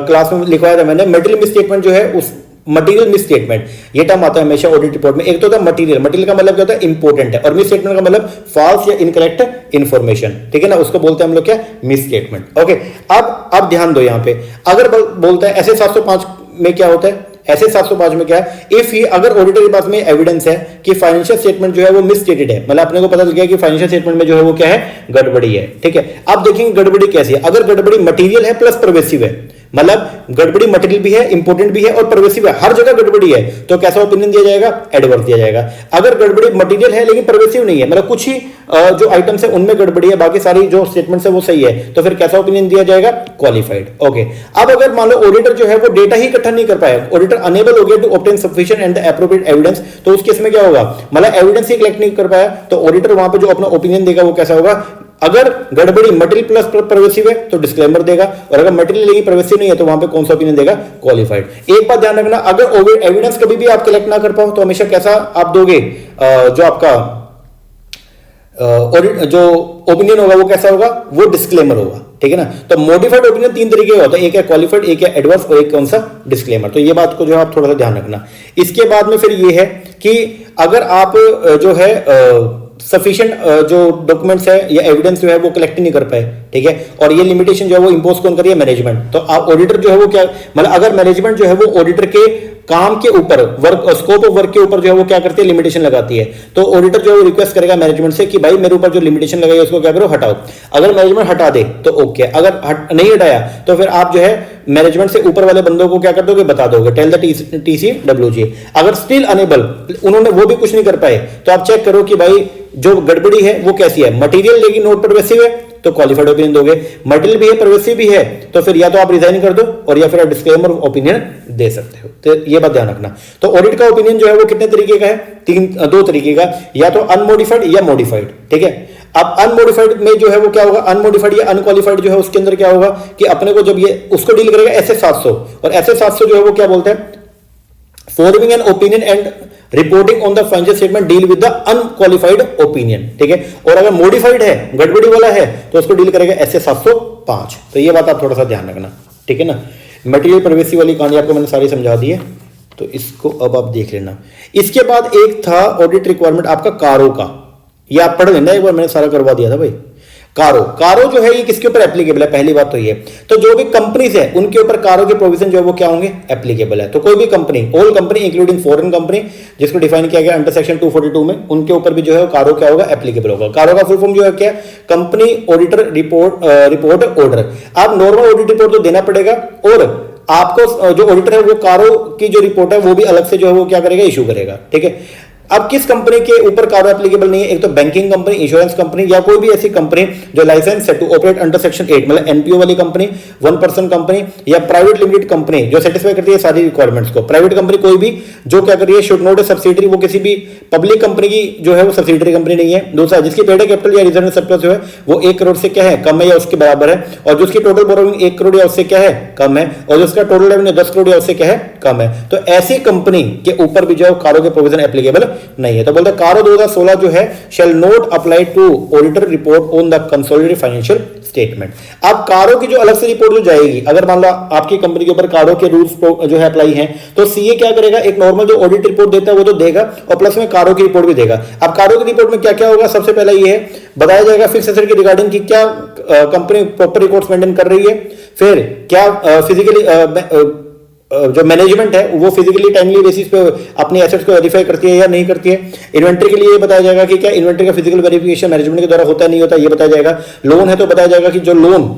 क्लास में लिखवाया था मैंने, मटेरियल मिस स्टेटमेंट जो है उस मटेरियल मिस स्टेटमेंट, ये टर्म आता है हमेशा ऑडिट रिपोर्ट में। एक तो होता है मटेरियल का मतलब क्या होता है, इंपॉर्टेंट है, और मिस स्टेटमेंट का मतलब फॉल्स या इनकरेक्ट इंफॉर्मेशन, ठीक है ना, उसको बोलते हैं हम लोग क्या, मिस स्टेटमेंट। ओके, अब ध्यान दो यहां पे, अगर बोलता है ऐसे 705 में क्या होता है, ऐसे 705 में क्या है, इफ ही, अगर ऑडिटर के पास में एविडेंस है कि फाइनेंशियल स्टेटमेंट जो है वो मिसस्टेटेड है, मतलब अपने को पता चल गया कि फाइनेंशियल स्टेटमेंट में जो है वो क्या है, गड़बड़ी है, ठीक है। अब देखेंगे गड़बड़ी कैसी है, अगर गड़बड़ी मटेरियल है प्लस परवेसिव है, मतलब गड़बड़ी मटेरियल भी है, इंपोर्टेंट भी है और परवेसिव है, हर जगह गड़बड़ी है, तो कैसा ओपिनियन दिया जाएगा, एडवर्स दिया जाएगा। अगर गड़बड़ी मटेरियल है लेकिन परवेसिव नहीं है, मतलब कुछ ही जो आइटम्स है उनमें गड़बड़ी है, बाकी सारी जो स्टेटमेंट्स है वो सही है, तो फिर कैसा ओपिनियन दिया जाएगा, क्वालिफाइड। ओके, अब अगर मान लो ऑडिटर जो है वो डेटा ही इकट्ठा नहीं कर पाया, ऑडिटर अनेबल हो गया to obtain sufficient and appropriate evidence, तो उस केस में क्या होगा, मतलब एविडेंस ही कलेक्ट नहीं कर पाया, तो ऑडिटर वहां पे जो अपना ओपिनियन देगा वो कैसा होगा, अगर गड़बड़ी मटेरियल प्लस परवेसिव है तो डिस्क्लेमर देगा, और अगर मटेरियल लेकिन परवेसिव नहीं है तो वहां पे कौन सा ओपिनियन देगा, क्वालिफाइड। एक बात ध्यान रखना, अगर एविडेंस कभी भी आप कलेक्ट ना कर पाओ तो हमेशा कैसा आप दोगे, जो आपका जो ओपिनियन होगा वो कैसा होगा, वो डिस्क्लेमर होगा, ठीक है ना। तो मॉडिफाइड ओपिनियन 3 तरीके का होता है, एक है क्वालिफाइड, एक है एडवर्स और एक कौन सा, डिस्क्लेमर। तो ये बात को जो आप थोड़ा सा ध्यान रखना। इसके बाद में फिर ये है कि अगर आप जो है सफिशिएंट जो डॉक्यूमेंट्स है या एविडेंस जो है वो कलेक्ट नहीं कर पाए, ठीक है, और ये लिमिटेशन जो है वो इंपोज कौन करिए, मैनेजमेंट। तो आप ऑडिटर जो है वो क्या, मतलब अगर मैनेजमेंट जो है वो ऑडिटर के काम के ऊपर, वर्क स्कोप ऑफ वर्क के ऊपर जो है वो क्या करती है, लिमिटेशन लगाती है, तो ऑडिटर जो है वो रिक्वेस्ट करेगा मैनेजमेंट से कि भाई मेरे ऊपर जो लिमिटेशन लगाई है उसको क्या करो, हटाओ। अगर मैनेजमेंट हटा दे तो ओके, अगर नहीं हटाया तो फिर आप जो है मैनेजमेंट से ऊपर वाले बंदों को क्या कर दोगे, बता दोगे, टेल द TCWG। अगर स्टिल अनेबल, उन्होंने वो भी कुछ नहीं कर पाए, तो आप चेक करो कि भाई जो गड़बड़ी है वो कैसी है, मटेरियल लेकिन नोट परवेसिव है तो क्वालिफाइड ओपिनियन दोगे, मटेरियल भी है परवेसिव भी है तो फिर या तो आप रिजाइन कर दो और या फिर आप डिस्क्लेमर ओपिनियन दे सकते हो। तो ये बात ध्यान रखना। तो ऑडिट का ओपिनियन जो है वो कितने तरीके का है, 2 तरीके का, या तो अनमोडिफाइड या मॉडिफाइड, ठीक है। अब अनमोडिफाइड में जो है वो क्या होगा, अनमोडिफाइड या अनक्वालिफाइड जो है उसके अंदर क्या होगा कि अपने को जब ये उसको डील करेगा ऐसे 700, और ऐसे 700 जो है वो क्या बोलते हैं, forming an opinion and reporting on the financial statement deal with the unqualified opinion, ठीक है। और अगर मॉडिफाइड है, गड़बड़ी वाला है, तो उसको डील करेगा एसए 705। तो ये बात आप थोड़ा सा ध्यान रखना, ठीक है ना। मटेरियल प्राइवेसी वाली कहानी आपको मैंने सारी समझा दी है, तो इसको अब आप देख लेना। इसके बाद एक था ऑडिट रिक्वायरमेंट आपका कारो का, ये आप पढ़ लेना एक बार, मैंने सारा करवा दिया था भाई। कारो जो है ये किसके ऊपर एप्लीकेबल है, पहली बात तो ये। तो जो भी कंपनीज है उनके ऊपर कारो के प्रोविजन जो है वो क्या होंगे, एप्लीकेबल है। तो कोई भी company, all company including foreign company, जिसको डिफाइन किया गया अंडर सेक्शन 242 में, उनके ऊपर भी जो है कारो क्या होगा, एप्लीकेबल होगा। कारो का फुल फॉर्म जो है क्या, कंपनी ऑडिटर रिपोर्ट ऑर्डर। आप नॉर्मल ऑडिट रिपोर्ट तो देना पड़ेगा, और आपको जो ऑडिटर है वो कारो की जो रिपोर्ट है वो भी अलग से जो है वो क्या करेगा, इशू करेगा, ठीक है। अब किस कंपनी के ऊपर कारो एप्लीकेबल नहीं है, एक तो बैंकिंग कंपनी, इंश्योरेंस कंपनी, या कोई भी ऐसी कंपनी जो लाइसेंस है टू ऑपरेट अंडर सेक्शन 8, मतलब एनपीओ वाली कंपनी, 1 पर्सन कंपनी, या प्राइवेट लिमिटेड कंपनी जो सेटिस्फाई करती है सारी रिक्वायरमेंट्स को। प्राइवेट कंपनी कोई भी जो क्या कर रही है, शुड नॉट ए सब्सिडरी, वो किसी भी पब्लिक कंपनी की जो है वो सब्सिडरी कंपनी नहीं है। दूसरा, जिसकी पेड कैपिटल या रिजर्व सरप्लस जो है वो 1 करोड़ से क्या है, कम है या उसके बराबर है, और जिसकी टोटल बोरोइंग 1 करोड़ या उससे क्या है, कम है, और जिसका टोटल रेवेन्यू 10 करोड़ या उससे क्या है, कम है। तो ऐसी कंपनी के ऊपर भी जो है कारो के प्रोविजन एप्लीकेबल नहीं है। तो बोलते कारो 2016 जो है shall not apply to auditor report on the consolidated financial statement. अब कारो की जो अलग से रिपोर्ट जो जाएगी, अगर मान लो आपकी कंपनी के ऊपर कारो के रूल्स जो है अप्लाई हैं, तो सीए क्या करेगा, एक नॉर्मल जो ऑडिट रिपोर्ट देता है वो तो देगा, और प्लस में कारो की रिपोर्ट भी देगा। अब कारो की रिपोर्ट में क्या क्या होगा, सबसे पहले ये है बताया जाएगा फिक्स एसेट की रिगार्डिंग की क्या कंपनी प्रॉपर रिकॉर्ड्स मेंटेन कर रही है, फिर क्या फिजिकली जो मैनेजमेंट है वो फिजिकली टाइमली बेसिस पे अपनी एसेट्स को वेरीफाई करती है या नहीं करती है। इन्वेंट्री के लिए बताया जाएगा कि क्या इन्वेंट्री का फिजिकल वेरिफिकेशन मैनेजमेंट के द्वारा होता है नहीं होता, ये बताया जाएगा। लोन है तो बताया जाएगा कि जो लोन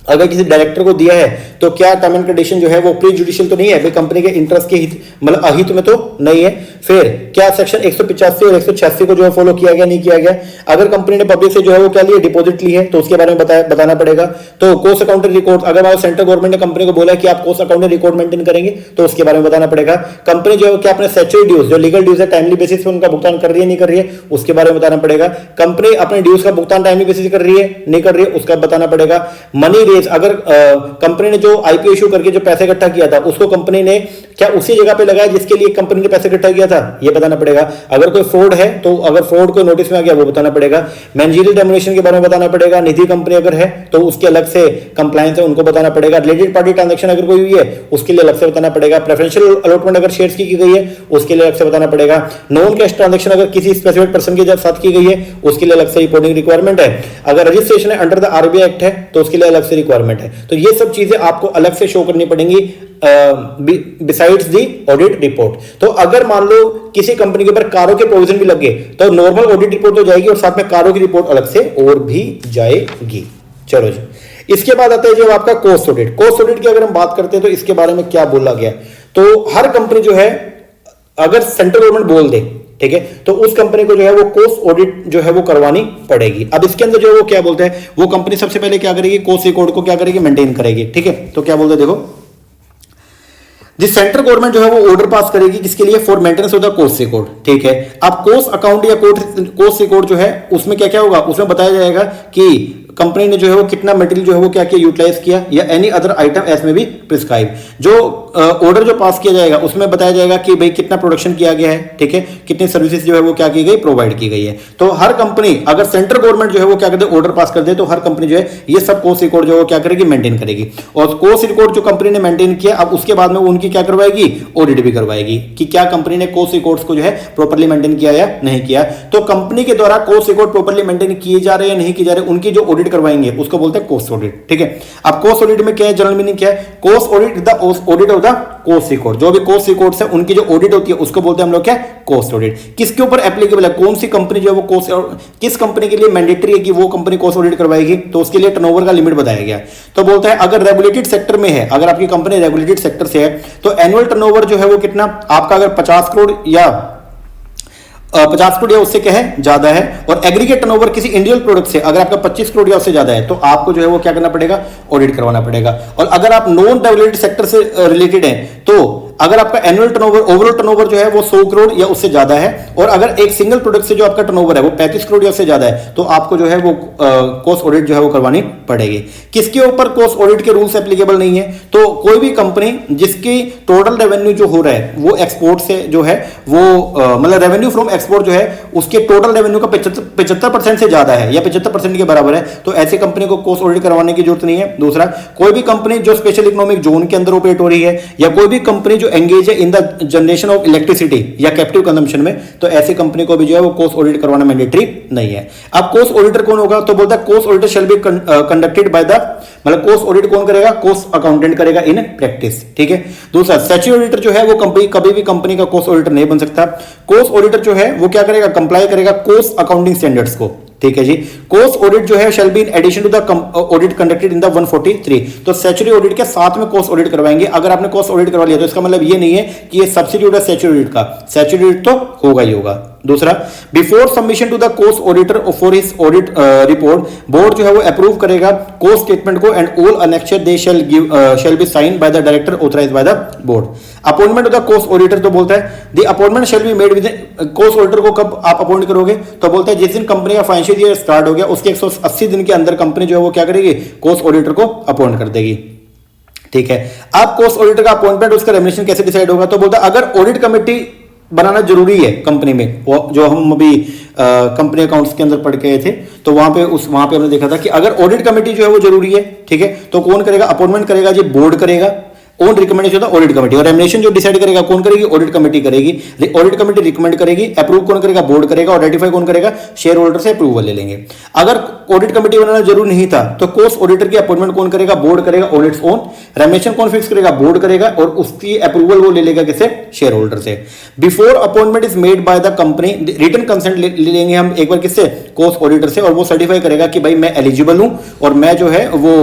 अगर किसी डायरेक्टर को दिया है तो क्या टर्म एंड कंडीशन जो है वो प्री जुडिशियल तो नहीं है भाई, कंपनी के इंटरेस्ट के हित मतलब अहित में तो नहीं है। फिर क्या सेक्शन 185 और 186 को जो है फॉलो किया गया नहीं किया गया। अगर कंपनी ने पब्लिक से जो है वो क्या लिया, डिपॉजिट ली है, तो उसके बारे में बताना पड़ेगा। तो कोस्ट अकाउंटिंग रिकॉर्ड, अगर सेंट्रल गवर्नमेंट ने कंपनी को बोला कि आप कोस्ट अकाउंटिंग रिकॉर्ड मेंटेन करेंगे तो उसके बारे में बताना पड़ेगा। कंपनी जो है क्या अपने स्टैट्यूटरी ड्यूज जो लीगल ड्यूज है टाइमली बेसिस पे उनका भुगतान कर रही है नहीं कर रही है, उसके बारे में बताना पड़ेगा। कंपनी अपने ड्यूज का भुगतान टाइमली बेसिस कर रही है नहीं कर रही है, उसका बताना पड़ेगा। मनी रेज, अगर कंपनी ने जो आईपीओ इशू करके जो पैसे इकट्ठा किया था उसको कंपनी ने क्या उसी जगह पे लगाया जिसके लिए कंपनी ने पैसे इकट्ठा किया था, ये बताना पड़ेगा। अगर कोई फ्रॉड है तो अगर फ्रॉड को नोटिस में आ गया वो बताना पड़ेगा। मैनेजरियल डेमोनेशन के बारे में बताना पड़ेगा। निधि कंपनी अगर है तो उसके अलग से कंप्लायंस है उनको बताना पड़ेगा। रिलेटेड पार्टी ट्रांजैक्शन अगर कोई हुई है उसके लिए अलग से बताना पड़ेगा। प्रेफरेंशियल अलॉटमेंट अगर शेयर्स की गई है उसके लिए अलग से बताना पड़ेगा। नॉन कैश ट्रांजैक्शन अगर किसी स्पेसिफिक पर्सन के साथ की गई है उसके लिए अलग से रिपोर्टिंग रिक्वायरमेंट है। अगर रजिस्ट्रेशन है अंडर द आरबीआई एक्ट है तो उसके लिए अलग से रिक्वायरमेंट है। तो ये सब चीजें आपको अलग से शो करनी पड़ेंगी बिसाइड्स दी ऑडिट रिपोर्ट। तो अगर मान लो किसी कंपनी के ऊपर कारो के प्रोविजन भी लगे तो नॉर्मल ऑडिट रिपोर्ट तो जाएगी और साथ में कारो की रिपोर्ट अलग से और भी जाएगी। चलो जी, इसके बाद आता है जो आपका कोस्ट ऑडिट। कोस्ट ऑडिट की अगर हम बात करते हैं तो इसके बारे में क्या बोला गया, तो हर कंपनी जो है अगर सेंट्रल गवर्नमेंट बोल दे, ठीक है, तो उस कंपनी को जो है वो कोस्ट ऑडिट जो है वो करवानी पड़ेगी। अब इसके अंदर जो है वो क्या बोलते हैं, वो कंपनी सबसे पहले क्या करेगी, कोस्ट रिकॉर्ड को क्या करेगी, मेंटेन करेगी। ठीक है, तो क्या बोलते हैं देखो, जिस सेंट्रल गवर्नमेंट जो है वो ऑर्डर पास करेगी किसके लिए, for maintenance of the cost record. ठीक है, अब कोस्ट अकाउंट या कोस्ट रिकॉर्ड जो है उसमें क्या क्या होगा, उसमें बताया जाएगा कि कंपनी ने जो है वो कितना मटेरियल जो है वो क्या किया, यूटिलाइज किया, या एनी अदर आइटम एज में भी प्रिस्क्राइब। जो ऑर्डर जो पास किया जाएगा उसमें बताया जाएगा कि भाई कितना प्रोडक्शन किया गया है, ठीक है, कितनी सर्विसेज जो है वो क्या की गई, प्रोवाइड की गई है। तो हर कंपनी अगर सेंट्रल गवर्नमेंट जो है वो क्या करते हैं, ऑर्डर पास कर दे, तो हर कंपनी जो है ये सब कोस्ट रिकॉर्ड जो है वो क्या करेगी, मेंटेन करेगी। और कोस्ट रिकॉर्ड जो कंपनी ने मेंटेन किया, अब उसके बाद में वो उनकी क्या करवाएगी, ऑडिट भी करवाएगी कि क्या कंपनी ने कोस्ट रिकॉर्ड्स को जो है प्रॉपर्ली मेंटेन किया या नहीं किया। तो कंपनी के द्वारा कोस्ट रिकॉर्ड प्रॉपर्ली मेंटेन किए जा रहे हैं नहीं किए जा रहे, उनकी जो ऑडिट करवाएंगे उसको बोलते हैं कोस्ट ऑडिट। ठीक है, अब कोस्ट ऑडिट में क्या है, जनरल मीनिंग क्या है, cost audit the audit of the cost record. जो भी कोस्ट रिकॉर्ड्स है उनकी जो ऑडिट होती है उसको बोलते हैं हम लोग क्या, कोस्ट ऑडिट। किसके ऊपर एप्लीकेबल है, कौन सी कंपनी जो है वो कोस्ट, किस कंपनी के लिए मैंडेटरी है कि वो कंपनी कोस्ट ऑडिट करवाएगी, तो उसके लिए टर्नओवर का लिमिट बताया गया। तो बोलता है अगर रेगुलेटेड सेक्टर में है, अगर आपकी कंपनी रेगुलेटेड सेक्टर से है तो एनुअल टर्नओवर जो है वो कितना आपका, अगर 50 करोड़ या 50 करोड़ या उससे क्या है ज्यादा है, और एग्रीगेट टर्नओवर किसी इंडिविजुअल प्रोडक्ट से अगर आपका 25 करोड़ या उससे ज्यादा है तो आपको जो है वो क्या करना पड़ेगा, ऑडिट करवाना पड़ेगा। और अगर आप नॉन रेगुलेटेड सेक्टर से रिलेटेड हैं तो अगर आपका एनुअल टर्नओवर ओवरऑल टर्नओवर जो है वो 100 करोड़ या उससे ज्यादा है, और अगर एक सिंगल प्रोडक्ट से जो आपका टर्नओवर है वो 35 करोड़ या उससे ज्यादा है, तो आपको जो है वो कॉस्ट ऑडिट जो है वो करवानी पड़ेगी। किसके ऊपर कॉस्ट ऑडिट के रूल्स एप्लीकेबल नहीं है? तो कोई भी कंपनी जिसकी टोटल रेवेन्यू जो हो रहा है वो एक्सपोर्ट से जो है वो मतलब रेवेन्यू फ्रॉम एक्सपोर्ट जो है उसके टोटल रेवेन्यू का 75% से ज्यादा है या 75% के बराबर है, तो ऐसी कंपनी को कॉस्ट ऑडिट करवाने की जरूरत नहीं है। दूसरा, कोई भी कंपनी जो स्पेशल इकोनॉमिक जोन के अंदर ऑपरेट हो रही है, या कोई भी कंपनी जो एंगेज है in the generation of electricity या कैप्टिव कंजम्पशन में, तो ऐसी कंपनी को भी जो है वो कॉस्ट ऑडिट करवाना मैंडेटरी नहीं है। अब कॉस्ट ऑडिटर कौन होगा? तो बोलता है cost auditor shall be conducted by the, मतलब कॉस्ट ऑडिट कौन करेगा? कॉस्ट अकाउंटेंट करेगा इन प्रैक्टिस, ठीक है। दूसरा, स्टैट्यूटरी ऑडिटर जो है वो कंपनी कभी भी कंपनी का कॉस्ट ऑडिटर नहीं बन सकता। कॉस्ट ऑडिटर जो है वो क्या करेगा? कंप्लाई करेगा कॉस्ट अकाउंटिंग स्टैंडर्ड्स को, ठीक है जी। कॉस्ट ऑडिट जो है shall be in addition to the audit conducted in the 143, तो स्टैट्यूटरी ऑडिट के साथ में कॉस्ट ऑडिट करवाएंगे। अगर आपने कॉस्ट ऑडिट करवा लिया तो इसका मतलब ये नहीं है कि ये सब्स्टिट्यूट है स्टैट्यूटरी ऑडिट का, स्टैट्यूटरी ऑडिट तो होगा ही होगा। दूसरा, before submission to the cost auditor for his audit report, board जो है वो अप्रूव करेगा कॉस्ट स्टेटमेंट को, and all annexure they shall be sign by the director authorized by the board. Appointment of the cost auditor, तो बोलता है the appointment shall be made with, cost auditor को कब आप अपॉइंट करोगे? तो बोलता है जिस दिन कंपनी का फाइनेंशियल ईयर स्टार्ट हो गया उसके 180 दिन के अंदर कंपनी जो है वो क्या करेगी? कॉस्ट ऑडिटर को अपॉइंट कर देगी, ठीक है। अब कॉस्ट ऑडिटर का अपॉइंटमेंट, उसका रेम्युनरेशन कैसे डिसाइड होगा? तो बोलता है अगर ऑडिट कमेटी बनाना जरूरी है कंपनी में, जो हम अभी कंपनी अकाउंट्स के अंदर पढ़ के आए थे, तो वहां पे हमने देखा था कि अगर ऑडिट कमेटी जो है वो जरूरी है, ठीक है, तो कौन करेगा? अपॉइंटमेंट करेगा जी बोर्ड करेगा on recommendation of audit committee, और रेम्युनरेशन जो डिसाइड करेगा कौन करेगी? ऑडिट कमेटी करेगी। ऑडिट कमेटी रिकमेंड करेगी, अप्रूव कौन करेगा? बोर्ड करेगा, और रेटिफाई कौन करेगा? शेयर होल्डर से अप्रूवल ले लेंगे। अगर ऑडिट कमेटी बनाना जरूरी नहीं था तो कॉस्ट ऑडिटर की अपॉइंटमेंट कौन करेगा? बोर्ड करेगा ऑन इट्स ओन। रेम्युनरेशन कौन फिक्स करेगा? बोर्ड करेगा, और उसकी अप्रूवल वो ले लेगा किससे? शेयर होल्डर से। Before appointment is made by the company, written consent ले लेंगे हम एक बार किससे? कॉस्ट ऑडिटर से, और वो सर्टिफाई करेगा कि भाई मैं एलिजिबल हूं और मैं जो है वो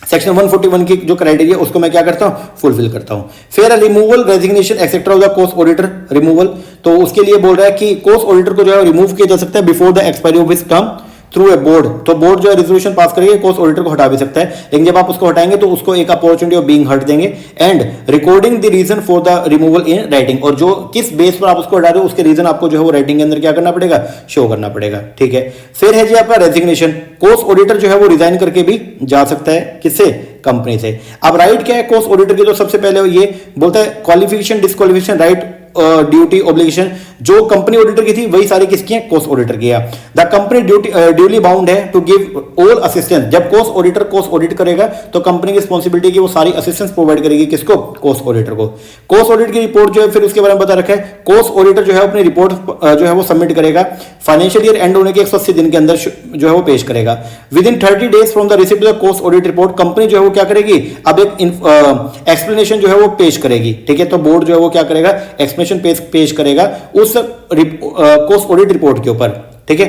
सेक्शन 141 की जो क्राइटेरिया उसको मैं क्या करता हूं? फुलफिल करता हूं। फिर removal, resignation etcetera of the cost auditor removal, तो उसके लिए बोल रहा है कि कॉस्ट ऑडिटर को जो है रिमूव किया जा सकता है before the expiry of his term through a board. तो बोर्ड जो है रेजोल्यूशन पास करेगा, कॉस्ट ऑडिटर को हटा भी सकता है, लेकिन जब आप उसको हटाएंगे तो उसको एक अपॉर्चुनिटी ऑफ बीइंग हट देंगे। And recording the reason for the removal in writing, और जो किस बेस पर आप उसको हटा रहे हो उसके रीजन आपको जो है वो राइटिंग के अंदर क्या करना पड़ेगा? शो करना पड़ेगा, ठीक है। फिर है जी आपका रेजिग्नेशन, कॉस्ट ऑडिटर जो है वो रिजाइन करके भी जा सकता है, किससे? कंपनी से। अब राइट क्या है कॉस्ट ऑडिटर की? तो सबसे पहले ये बोलता है qualification, disqualification, right, duty, obligation, जो कंपनी ऑडिटर की थी वही सारी किसकी है? कॉस्ट ऑडिटर की है। द कंपनी ड्यूली बाउंड है टू गिव ऑल असिस्टेंस, जब कॉस्ट ऑडिटर कॉस्ट ऑडिट करेगा तो कंपनी की रिस्पॉन्सिबिलिटी की वो सारी असिस्टेंस प्रोवाइड करेगी, किसको? कॉस्ट ऑडिटर को। कॉस्ट ऑडिट की रिपोर्ट जो है फिर उसके बारे में बता रखा है, कॉस्ट ऑडिटर जो है अपनी रिपोर्ट जो है वो सबमिट करेगा, फाइनेंशियल ईयर एंड होने के 180 दिन के अंदर जो है वो पेश करेगा। Within 30 days from the receipt of cost audit report, company जो है वो क्या करेगी? अब एक एक्सप्लेनेशन जो है वो पेश करेगी, ठीक है। तो बोर्ड जो है वो क्या करेगा? पेश करेगा उस कॉस्ट ऑडिट रिपोर्ट के ऊपर, ठीक है।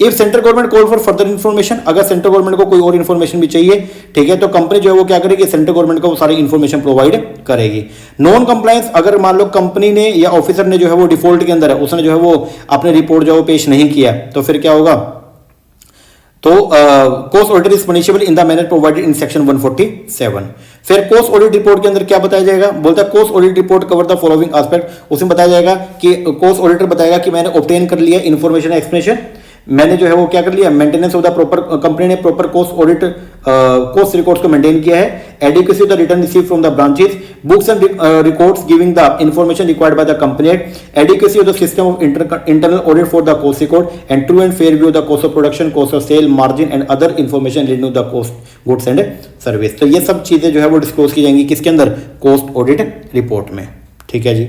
If central government call for further information, अगर सेंट्रल गवर्नमेंट को कोई और इंफॉर्मेशन भी चाहिए, ठीक है, तो कंपनी जो है वो क्या करेगी? सेंट्रल गवर्नमेंट को वो सारी इंफॉर्मेशन प्रोवाइड करेगी। नॉन कंप्लायंस, अगर मान लो कंपनी ने या ऑफिसर ने जो है वो डिफॉल्ट के अंदर है, उसने जो है वो अपनी रिपोर्ट जो है वो पेश नहीं किया, तो फिर क्या होगा? तो cost auditor is punishable in the manner provided in section 147। फिर कॉस्ट ऑडिट रिपोर्ट के अंदर क्या बताया जाएगा? बोलता है cost audit report cover the following aspect, उसमें बताया जाएगा कि कॉस्ट ऑडिटर बताएगा कि मैंने ऑब्टेन कर लिया इंफॉर्मेशन एक्सप्लेनेशन, मैंने जो है वो क्या कर लिया? Maintenance of the proper, company ने proper cost audit cost records को मेंटेन किया है, adequacy of the return receive from the branches, books and records giving the information required by the company, adequacy of the system of internal audit for the cost record, and true and fair view of the cost of production, cost of sale, margin and other information related to the cost goods and service. तो ये सब चीजें जो है वो डिस्क्लोज की जाएंगी किसके अंदर? कॉस्ट ऑडिट रिपोर्ट में, ठीक है जी।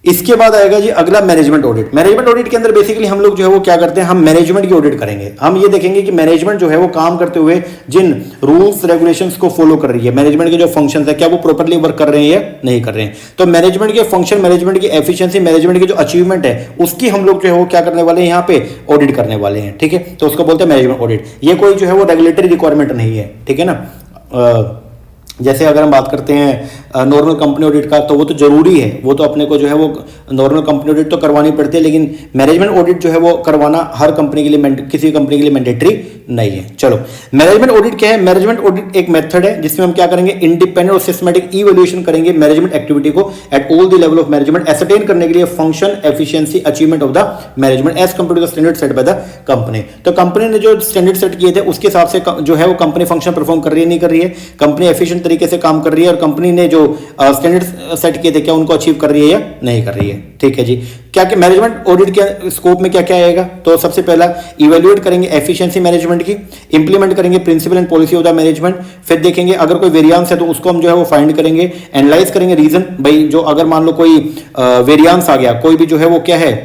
इसके बाद आएगा जी अगला मैनेजमेंट ऑडिट। मैनेजमेंट ऑडिट के अंदर बेसिकली हम लोग जो है वो क्या करते हैं? हम मैनेजमेंट की ऑडिट करेंगे। हम ये देखेंगे कि मैनेजमेंट जो है वो काम करते हुए जिन रूल्स रेगुलेशंस को फॉलो कर रही है, मैनेजमेंट के जो फंक्शंस है क्या वो प्रॉपर्ली वर्क कर रहे हैं या नहीं कर रहे हैं। तो मैनेजमेंट के फंक्शन, मैनेजमेंट की एफिशिएंसी, मैनेजमेंट की जो अचीवमेंट है उसकी हम लोग जो है वो क्या करने वाले हैं? यहाँ पे ऑडिट करने वाले हैं, ठीक है। तो उसको बोलते हैं मैनेजमेंट ऑडिट। ये कोई जो है वो रेगुलेटरी रिक्वायरमेंट नहीं है, ठीक है ना। जैसे अगर हम बात करते हैं नॉर्मल कंपनी ऑडिट का, तो वो तो जरूरी है, वो तो अपने को जो है वो नॉर्मल कंपनी ऑडिट तो करवानी पड़ती है, लेकिन मैनेजमेंट ऑडिट जो है वो करवाना हर कंपनी के लिए, किसी कंपनी के लिए मैंडेटरी नहीं है। चलो, मैनेजमेंट ऑडिट क्या है? मैनेजमेंट ऑडिट एक मेथड है जिसमें हम क्या करेंगे, इंडिपेंडेंट और सिस्टमैटिक इवैल्यूएशन करेंगे मैनेजमेंट एक्टिविटी को at all the level of management, ascertain करने के लिए function, efficiency, achievement of the management as compare to the standard set by the company. तो कंपनी ने जो स्टैंडर्ड सेट किए थे उसके हिसाब से जो है वो कंपनी फंक्शन परफॉर्म कर रही है, नहीं कर रही है, कंपनी एफिशिएंट तरीके से काम कर रही है, और कंपनी ने जो स्टैंडर्ड सेट किए थे क्या उनको अचीव कर रही है या नहीं कर रही है। ठीक है जी। क्या क्या मैनेजमेंट ऑडिट के स्कोप में क्या क्या आएगा? तो सबसे पहला इवैल्यूएट करेंगे एफिशिएंसी मैनेजमेंट की, इंप्लीमेंट करेंगे principle and policy of the management, फिर देखेंगे अगर कोई वेरिएंस है तो उसको हम जो है वो फाइंड करेंगे, एनालाइज करेंगे रीजन, भाई जो अगर मान लो कोई वेरिएंस आ गया, कोई भी जो है वो क्या है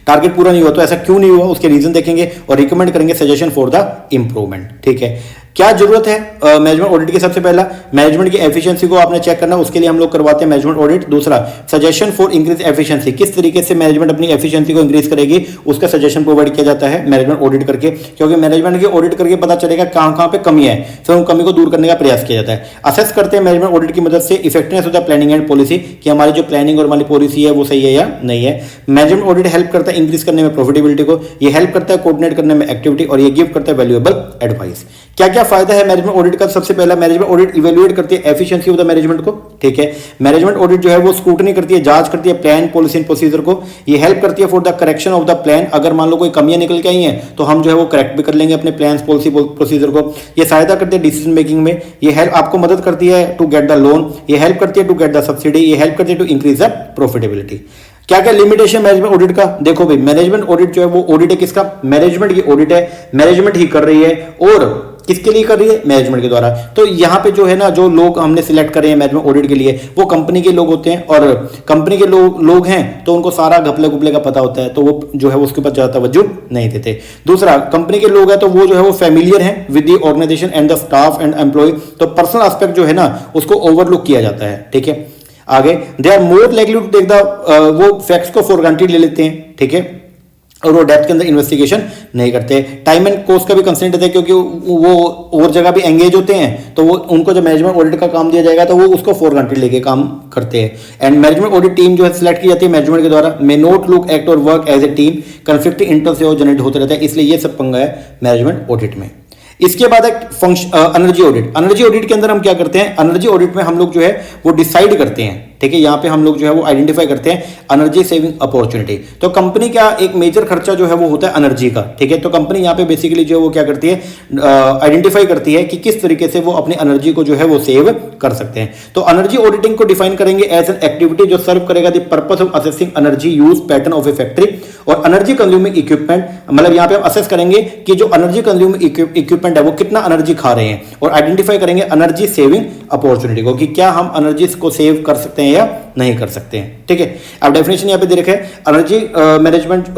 टारगेट पूरा नहीं हुआ तो ऐसा क्यों नहीं हुआ, उसके रीजन देखेंगे और रिकमेंड करेंगे सजेशन फॉर द इंप्रूवमेंट। ठीक है। क्या जरूरत है मैनेजमेंट ऑडिट की? सबसे पहला मैनेजमेंट की एफिशिएंसी को आपने चेक करना, उसके लिए हम लोग करवाते हैं मैनेजमेंट ऑडिट। दूसरा सजेशन फॉर इंक्रीज एफिशिएंसी, किस तरीके से मैनेजमेंट अपनी एफिशिएंसी को इंक्रीज करेगी उसका सजेशन प्रोवाइड किया जाता है मैनेजमेंट ऑडिट करके, क्योंकि मैनेजमेंट की ऑडिट करके पता चलेगा कहां पे कमी है, फिर उन कमी को दूर करने का प्रयास किया जाता है। असेस करते हैं मैनेजमेंट ऑडिट की मदद से effectiveness of the planning and policy, कि हमारी जो प्लानिंग और हमारी पॉलिसी है वो सही है या नहीं है। मैनेजमेंट ऑडिट हेल्प करता है इंक्रीज करने में प्रॉफिटेबिलिटी को, ये हेल्प करता है कोऑर्डिनेट करने में एक्टिविटी, और ये गिव करता है वैल्यूएबल एडवाइस। क्या क्या फायदा है मैनेजमेंट ऑडिट का? सबसे पहला मैनेजमेंट ऑडिट इवैल्यूएट करती है एफिशिएंसी ऑफ द मैनेजमेंट को। ठीक है। मैनेजमेंट ऑडिट जो है वो स्क्रूटनी करती है, जांच करती है प्लान, पॉलिसी एंड प्रोसीजर को। ये हेल्प करती है for the correction of the plan, अगर मान लो कोई कमियां निकल के आई हैं तो हम जो है वो करेक्ट भी कर लेंगे अपने प्लान, पॉलिसी, प्रोसीजर को। ये सहायता करती है डिसीजन मेकिंग में, ये हेल्प आपको मदद करती है टू गेट द लोन, ये हेल्प करती है टू गेट द सब्सिडी, ये हेल्प करती है टू इंक्रीज द प्रॉफिटेबिलिटी। क्या क्या लिमिटेशन मैनेजमेंट ऑडिट का? देखो भाई, मैनेजमेंट ऑडिट जो है वो ऑडिट है किसका? मैनेजमेंट की ऑडिट है, मैनेजमेंट ही कर रही है, और किसके लिए कर रही है? मैनेजमेंट के द्वारा। तो यहां पे जो है ना, जो लोग हमने सिलेक्ट करे हैं मैनेजमेंट ऑडिट के लिए वो कंपनी के लोग होते हैं, और कंपनी के लोग हैं तो उनको सारा घपले गुपले का पता होता है, तो वो जो है उसके ऊपर ज्यादा तवज्जो नहीं देते। दूसरा, कंपनी के लोग हैं तो वो जो है वो फैमिलियर हैं with the organisation and the staff and employ, तो पर्सनल एस्पेक्ट जो है ना उसको ओवरलुक किया जाता है। ठीक है। आगे, they are more likely to take the, वो फैक्ट्स को फॉर ग्रांटेड ले लेते हैं। ठीक है। और वो डेप्थ के अंदर इन्वेस्टिगेशन नहीं करते। टाइम एंड कॉस्ट का भी कंसर्न रहता है, क्योंकि वो और जगह भी एंगेज होते हैं, तो वो उनको जब मैनेजमेंट ऑडिट का काम दिया जाएगा तो वो उसको फॉर ग्रांटेड लेके काम करते हैं। एंड मैनेजमेंट ऑडिट टीम जो है सिलेक्ट की जाती है मैनेजमेंट के द्वारा, मे नोट लुक एक्ट और work as a team, conflicting interest से वो जनरेट होते रहता है, इसलिए ये सब पंगा है मैनेजमेंट ऑडिट में। इसके बाद एक एनर्जी ऑडिट। एनर्जी ऑडिट के अंदर हम क्या करते हैं? एनर्जी ऑडिट में हम लोग जो है वो डिसाइड करते हैं, ठीक है, यहाँ पे हम लोग जो है वो आइडेंटिफाई करते हैं एनर्जी सेविंग अपॉर्चुनिटी। तो कंपनी का एक मेजर खर्चा जो है वो होता है एनर्जी का, ठीक है। तो कंपनी यहाँ पे बेसिकली जो है वो क्या करती है, आइडेंटिफाई करती है कि किस तरीके से वो अपनी एनर्जी को जो है वो सेव कर सकते हैं। तो एनर्जी ऑडिटिंग को डिफाइन करेंगे एज एन एक्टिविटी जो सर्व करेगा the purpose of assessing energy use pattern of A factory और एनर्जी कंज्यूमिंग इक्विपमेंट। मतलब यहाँ पे हम असेस करेंगे कि जो एनर्जी कंज्यूमिंग इक्विपमेंट है वो कितना एनर्जी खा रहे हैं, और आइडेंटिफाई करेंगे एनर्जी सेविंग अपॉर्चुनिटी को कि क्या हम एनर्जी को सेव कर सकते हैं या नहीं कर सकते हैं, ठीक है। अब डेफिनेशन यहाँ पे दे रखा है एनर्जी मैनेजमेंट।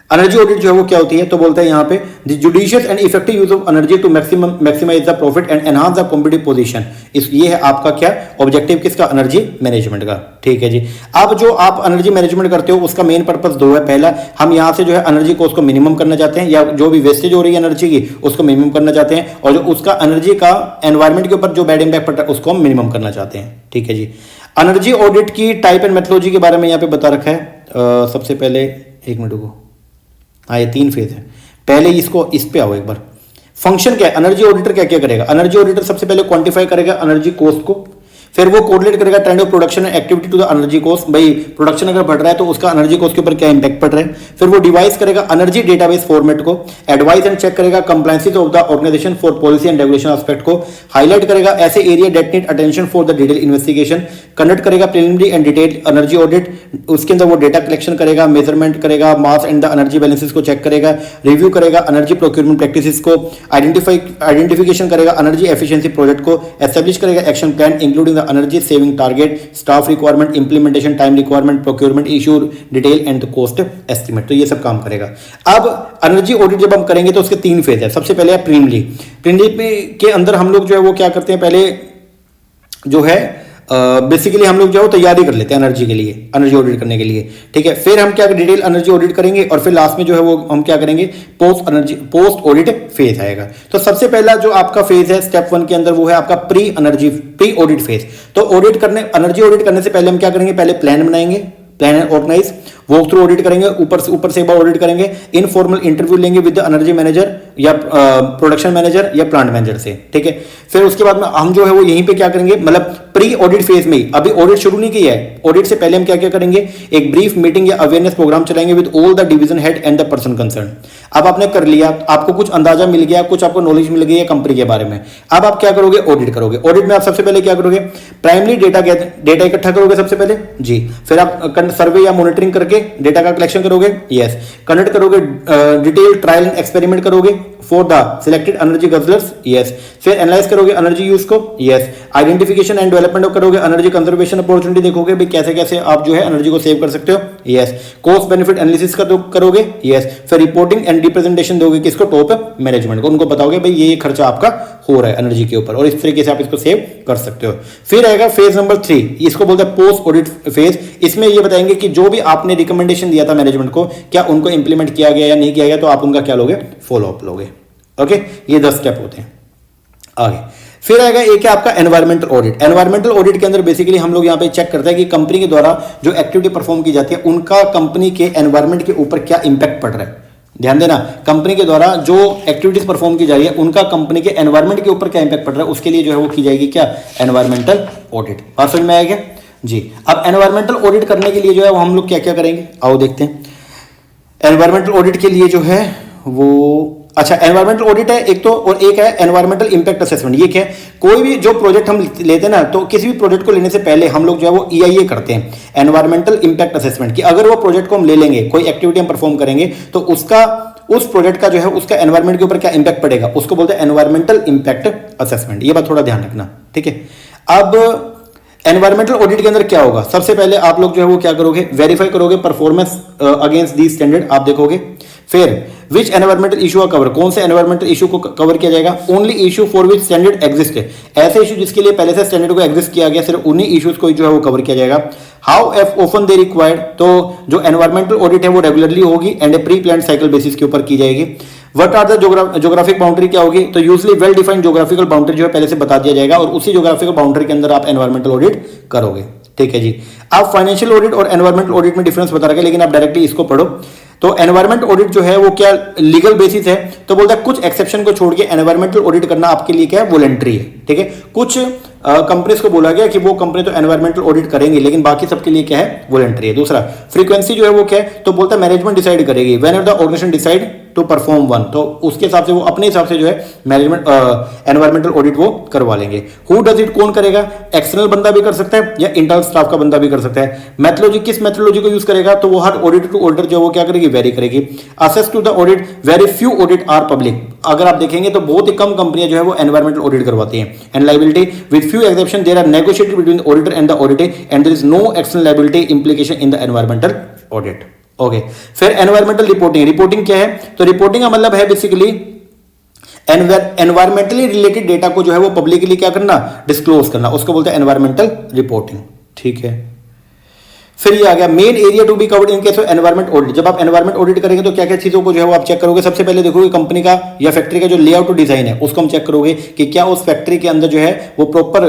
एनर्जी ऑडिट जो है वो क्या होती है, तो बोलते हैं यहाँ पे the judicious and effective use of energy to maximise the profit and enhance the competitive position. ये है आपका क्या ऑब्जेक्टिव किसका, एनर्जी मैनेजमेंट का, ठीक है जी। अब जो आप एनर्जी मैनेजमेंट करते हो उसका मेन पर्पस दो है। पहला, हम यहाँ से जो है एनर्जी को उसको मिनिमम करना चाहते हैं, या जो भी वेस्टेज हो रही है एनर्जी की उसको मिनिमम करना चाहते हैं, और जो उसका एनर्जी का एनवायरमेंट के ऊपर जो बैड इंपैक्ट पड़ता है उसको हम मिनिमम करना चाहते हैं, ठीक है जी। एनर्जी ऑडिट की टाइप एंड मेथोलॉजी के बारे में यहाँ पे बता रखा है। सबसे पहले एक मिनट को, हाँ ये 3 फेज है। पहले इसको इस पे आओ एक बार। फंक्शन क्या है, एनर्जी ऑडिटर क्या क्या करेगा। एनर्जी ऑडिटर सबसे पहले क्वांटिफाई करेगा एनर्जी कॉस्ट को, फिर वो कोरिलेट करेगा trend of production and activity to the energy cost. भाई प्रोडक्शन अगर बढ़ रहा है तो उसका एनर्जी कॉस्ट के ऊपर क्या इंपैक्ट पड़ रहा है। फिर वो डिवाइस करेगा एनर्जी डेटाबेस फॉर्मेट को, एडवाइस एंड चेक करेगा compliances of the organization for policy and regulation aspect को, हाईलाइट करेगा ऐसे area that need attention for the detail investigation, conduct करेगा preliminary and detail energy audit. उसके अंदर वो डेटा कलेक्शन करेगा, मेजरमेंट करेगा, mass and the energy balances को चेक करेगा, रिव्यू करेगा एनर्जी प्रोक्योरमेंट प्रैक्टिसेस को, आइडेंटिफिकेशन करेगा एनर्जी एफिशिएंसी प्रोजेक्ट को, एस्टैब्लिश करेगा action plan including the energy saving target, staff requirement, implementation, time requirement, procurement issue detail and the cost estimate. तो ये सब काम करेगा। अब एनर्जी ऑडिट जब हम करेंगे तो उसके 3 फेज है। सबसे पहले है प्रीलिमिनरी। प्रीलिमिनरी के अंदर हम लोग जो है वो क्या करते हैं, पहले जो है बेसिकली हम लोग जो है तैयारी कर लेते हैं एनर्जी के लिए, एनर्जी ऑडिट करने के लिए, ठीक है। फिर हम क्या डिटेल एनर्जी ऑडिट करेंगे और फिर लास्ट में जो है वो हम क्या करेंगे, पोस्ट ऑडिट फेज आएगा। तो सबसे पहला जो आपका फेज है स्टेप 1 के अंदर वो है आपका प्री ऑडिट फेज। तो एनर्जी ऑडिट करने से पहले हम क्या करेंगे, पहले प्लान बनाएंगे, plan and organise, walk through audit करेंगे, ऊपर से एक बार ऑडिट करेंगे, इनफॉर्मल इंटरव्यू लेंगे विद द एनर्जी मैनेजर या प्रोडक्शन मैनेजर या प्लांट मैनेजर से, ठीक है। फिर उसके बाद में हम जो है वो यहीं पे क्या करेंगे, मतलब प्री ऑडिट फेज में ही, अभी ऑडिट शुरू नहीं किया है, ऑडिट से पहले हम क्या क्या करेंगे, एक ब्रीफ मीटिंग या अवेयरनेस प्रोग्राम चलाएंगे with all the division head and the person concern. अब आपने कर लिया, आपको कुछ अंदाजा मिल गया, कुछ आपको नॉलेज मिल गई है कंपनी के बारे में। अब आप क्या करोगे, ऑडिट करोगे। ऑडिट में आप सबसे पहले क्या करोगे, प्राइमरी डेटा इकट्ठा करोगे सबसे पहले जी। फिर आप सर्वे या मॉनिटरिंग करके डेटा का कलेक्शन करोगे, यस। कंडक्ट करोगे डिटेल ट्रायल एंड एक्सपेरिमेंट करोगे for the selected energy guzzlers, yes. फिर एनालाइज करोगे एनर्जी यूज को, यस। आइडेंटिफिकेशन एंड डेवलपमेंट करोगे, एनर्जी कंजर्वेशन अपॉर्चुनिटी देखोगे भी कैसे कैसे आप जो है एनर्जी को सेव कर सकते हो, यस। कॉस्ट बेनिफिट एनालिसिस करोगे, यस। फिर रिपोर्टिंग एंड रिप्रेजेंटेशन दोगे किसको, टॉप मैनेजमेंट को, उनको बताओगे भाई ये खर्चा आपका हो रहा है एनर्जी के ऊपर और इस तरीके से आप इसको सेव कर सकते हो। फिर आएगा फेज नंबर 3, इसको बोलते हैं पोस्ट ऑडिट फेज। इसमें ये बताएंगे कि जो भी आपने रिकमेंडेशन दिया था मैनेजमेंट को, क्या उनको इंप्लीमेंट किया गया या नहीं किया गया, तो आप उनका क्या लोगे, फॉलो अप लोगे, ओके। ये 10 स्टेप होते हैं आगे। फिर आएगा एक है आपका एनवायरमेंटल ऑडिट। एनवायरमेंटल ऑडिट के अंदर बेसिकली हम लोग यहाँ पे चेक करते हैं कि कंपनी के द्वारा जो एक्टिविटी परफॉर्म की जाती है उनका कंपनी के एनवायरमेंट के ऊपर क्या इंपैक्ट पड़ रहा है। ध्यान देना, कंपनी के द्वारा जो एक्टिविटीज परफॉर्म की जा रही है उनका कंपनी के एनवायरमेंट के ऊपर क्या इंपैक्ट पड़ रहा है, उसके लिए जो है वो की जाएगी क्या, एनवायरमेंटल ऑडिट। बात समझ में आएगा जी। अब एनवायरमेंटल ऑडिट करने के लिए जो है वो हम लोग क्या क्या करेंगे, आओ देखते हैं। एनवायरमेंटल ऑडिट के लिए जो है वो, अच्छा एनवायरमेंटल ऑडिट है एक तो, और एक है एनवायरमेंटल इंपैक्ट असेसमेंट। ये क्या है, कोई भी जो प्रोजेक्ट हम लेते हैं ना, तो किसी भी प्रोजेक्ट को लेने से पहले हम लोग जो है वो EIA करते हैं, एनवायरमेंटल इंपैक्ट असेसमेंट, कि अगर वो प्रोजेक्ट को हम ले लेंगे, कोई एक्टिविटी हम परफॉर्म करेंगे, तो उसका उस प्रोजेक्ट का जो है उसका एनवायरमेंट के ऊपर क्या इंपैक्ट पड़ेगा, उसको बोलते हैं एनवायरमेंटल इंपैक्ट असेसमेंट। ये बात थोड़ा ध्यान रखना, ठीक है। अब एनवायरमेंटल ऑडिट के अंदर क्या होगा, सबसे पहले आप लोग जो है वो क्या करोगे, वेरीफाई करोगे परफॉर्मेंस अगेंस्ट दी स्टैंडर्ड, आप देखोगे। फिर विच एनवायरमेंटल इशू कवर, कौन से एनवायरमेंटल इशू को कवर किया जाएगा, only issue for which standard exist, ऐसे इशू जिसके लिए पहले से स्टैंडर्ड को एग्जिस्ट किया गया, सिर्फ उन्हीं इशूज को जो है वो कवर किया जाएगा। How often they required, तो जो एनवायरमेंटल ऑडिट है वो रेगुलरली होगी and a pre plan cycle basis के ऊपर की जाएगी। What are the geographic boundary, क्या होगी, तो usually well defined geographical boundary जो है पहले से बता दिया जाएगा और उसी ज्योग्राफिकल बाउंड्री के अंदर आप एनवायरमेंटल ऑडिट करोगे, ठीक है जी। आप फाइनेंशियल ऑडिट और एनवायरमेंटल ऑडिट में डिफरेंस बता रहे हैं, लेकिन आप डायरेक्टली इसको पढ़ो। तो एनवायरमेंट ऑडिट जो है वो क्या लीगल बेसिस है, तो बोलता है कुछ एक्सेप्शन को छोड़ के एनवायरमेंटल ऑडिट करना आपके लिए क्या है, वॉलंटरी है, ठीक है। कुछ कंपनीज को बोला गया कि वो कंपनी तो एनवायरमेंटल ऑडिट करेंगे, लेकिन बाकी सबके लिए क्या है, वॉलंटरी है। दूसरा फ्रीक्वेंसी जो है वो क्या है, तो बोलता है मैनेजमेंट डिसाइड करेगी, whenever the organisation decide to perform one, तो उसके हिसाब से वो अपने हिसाब से जो है मैनेजमेंट एनवायरमेंटल ऑडिट वो करवा लेंगे। हु डज इट, कौन करेगा, एक्सटर्नल बंदा भी कर सकता है या इंटरनल स्टाफ का बंदा भी कर सकता है। मेथोडोलॉजी, किस मेथोडोलॉजी को यूज करेगा, तो वो हर ऑडिटर टू ऑडिटर जो वो क्या करेगी, वेरी करेगी। Assess to the audit, very few audit are public, अगर आप देखेंगे तो बहुत ही कम कंपनियां जो है वो एनवायरमेंटल ऑडिट करवाती हैं। And liability, with few exception there are negotiated between the auditor and the audited and there is no external liability implication in the environmental audit, okay. फिर एनवायरमेंटल रिपोर्टिंग, रिपोर्टिंग क्या है, तो रिपोर्टिंग का मतलब है बेसिकली एनवायरमेंटली रिलेटेड डेटा को जो है वो पब्लिकली क्या करना, डिस्क्लोज करना, उसको बोलते हैं एनवायरमेंटल रिपोर्टिंग, ठीक है। फिर ये आ गया main area to be covered in case of environment audit. जब आप एनवायरमेंट ऑडिट करेंगे तो क्या क्या चीजों को जो है वो आप चेक करोगे, सबसे पहले देखोगे कंपनी का या फैक्ट्री का जो लेआउट और डिजाइन है उसको हम चेक करोगे कि क्या उस फैक्ट्री के अंदर जो है वो प्रॉपर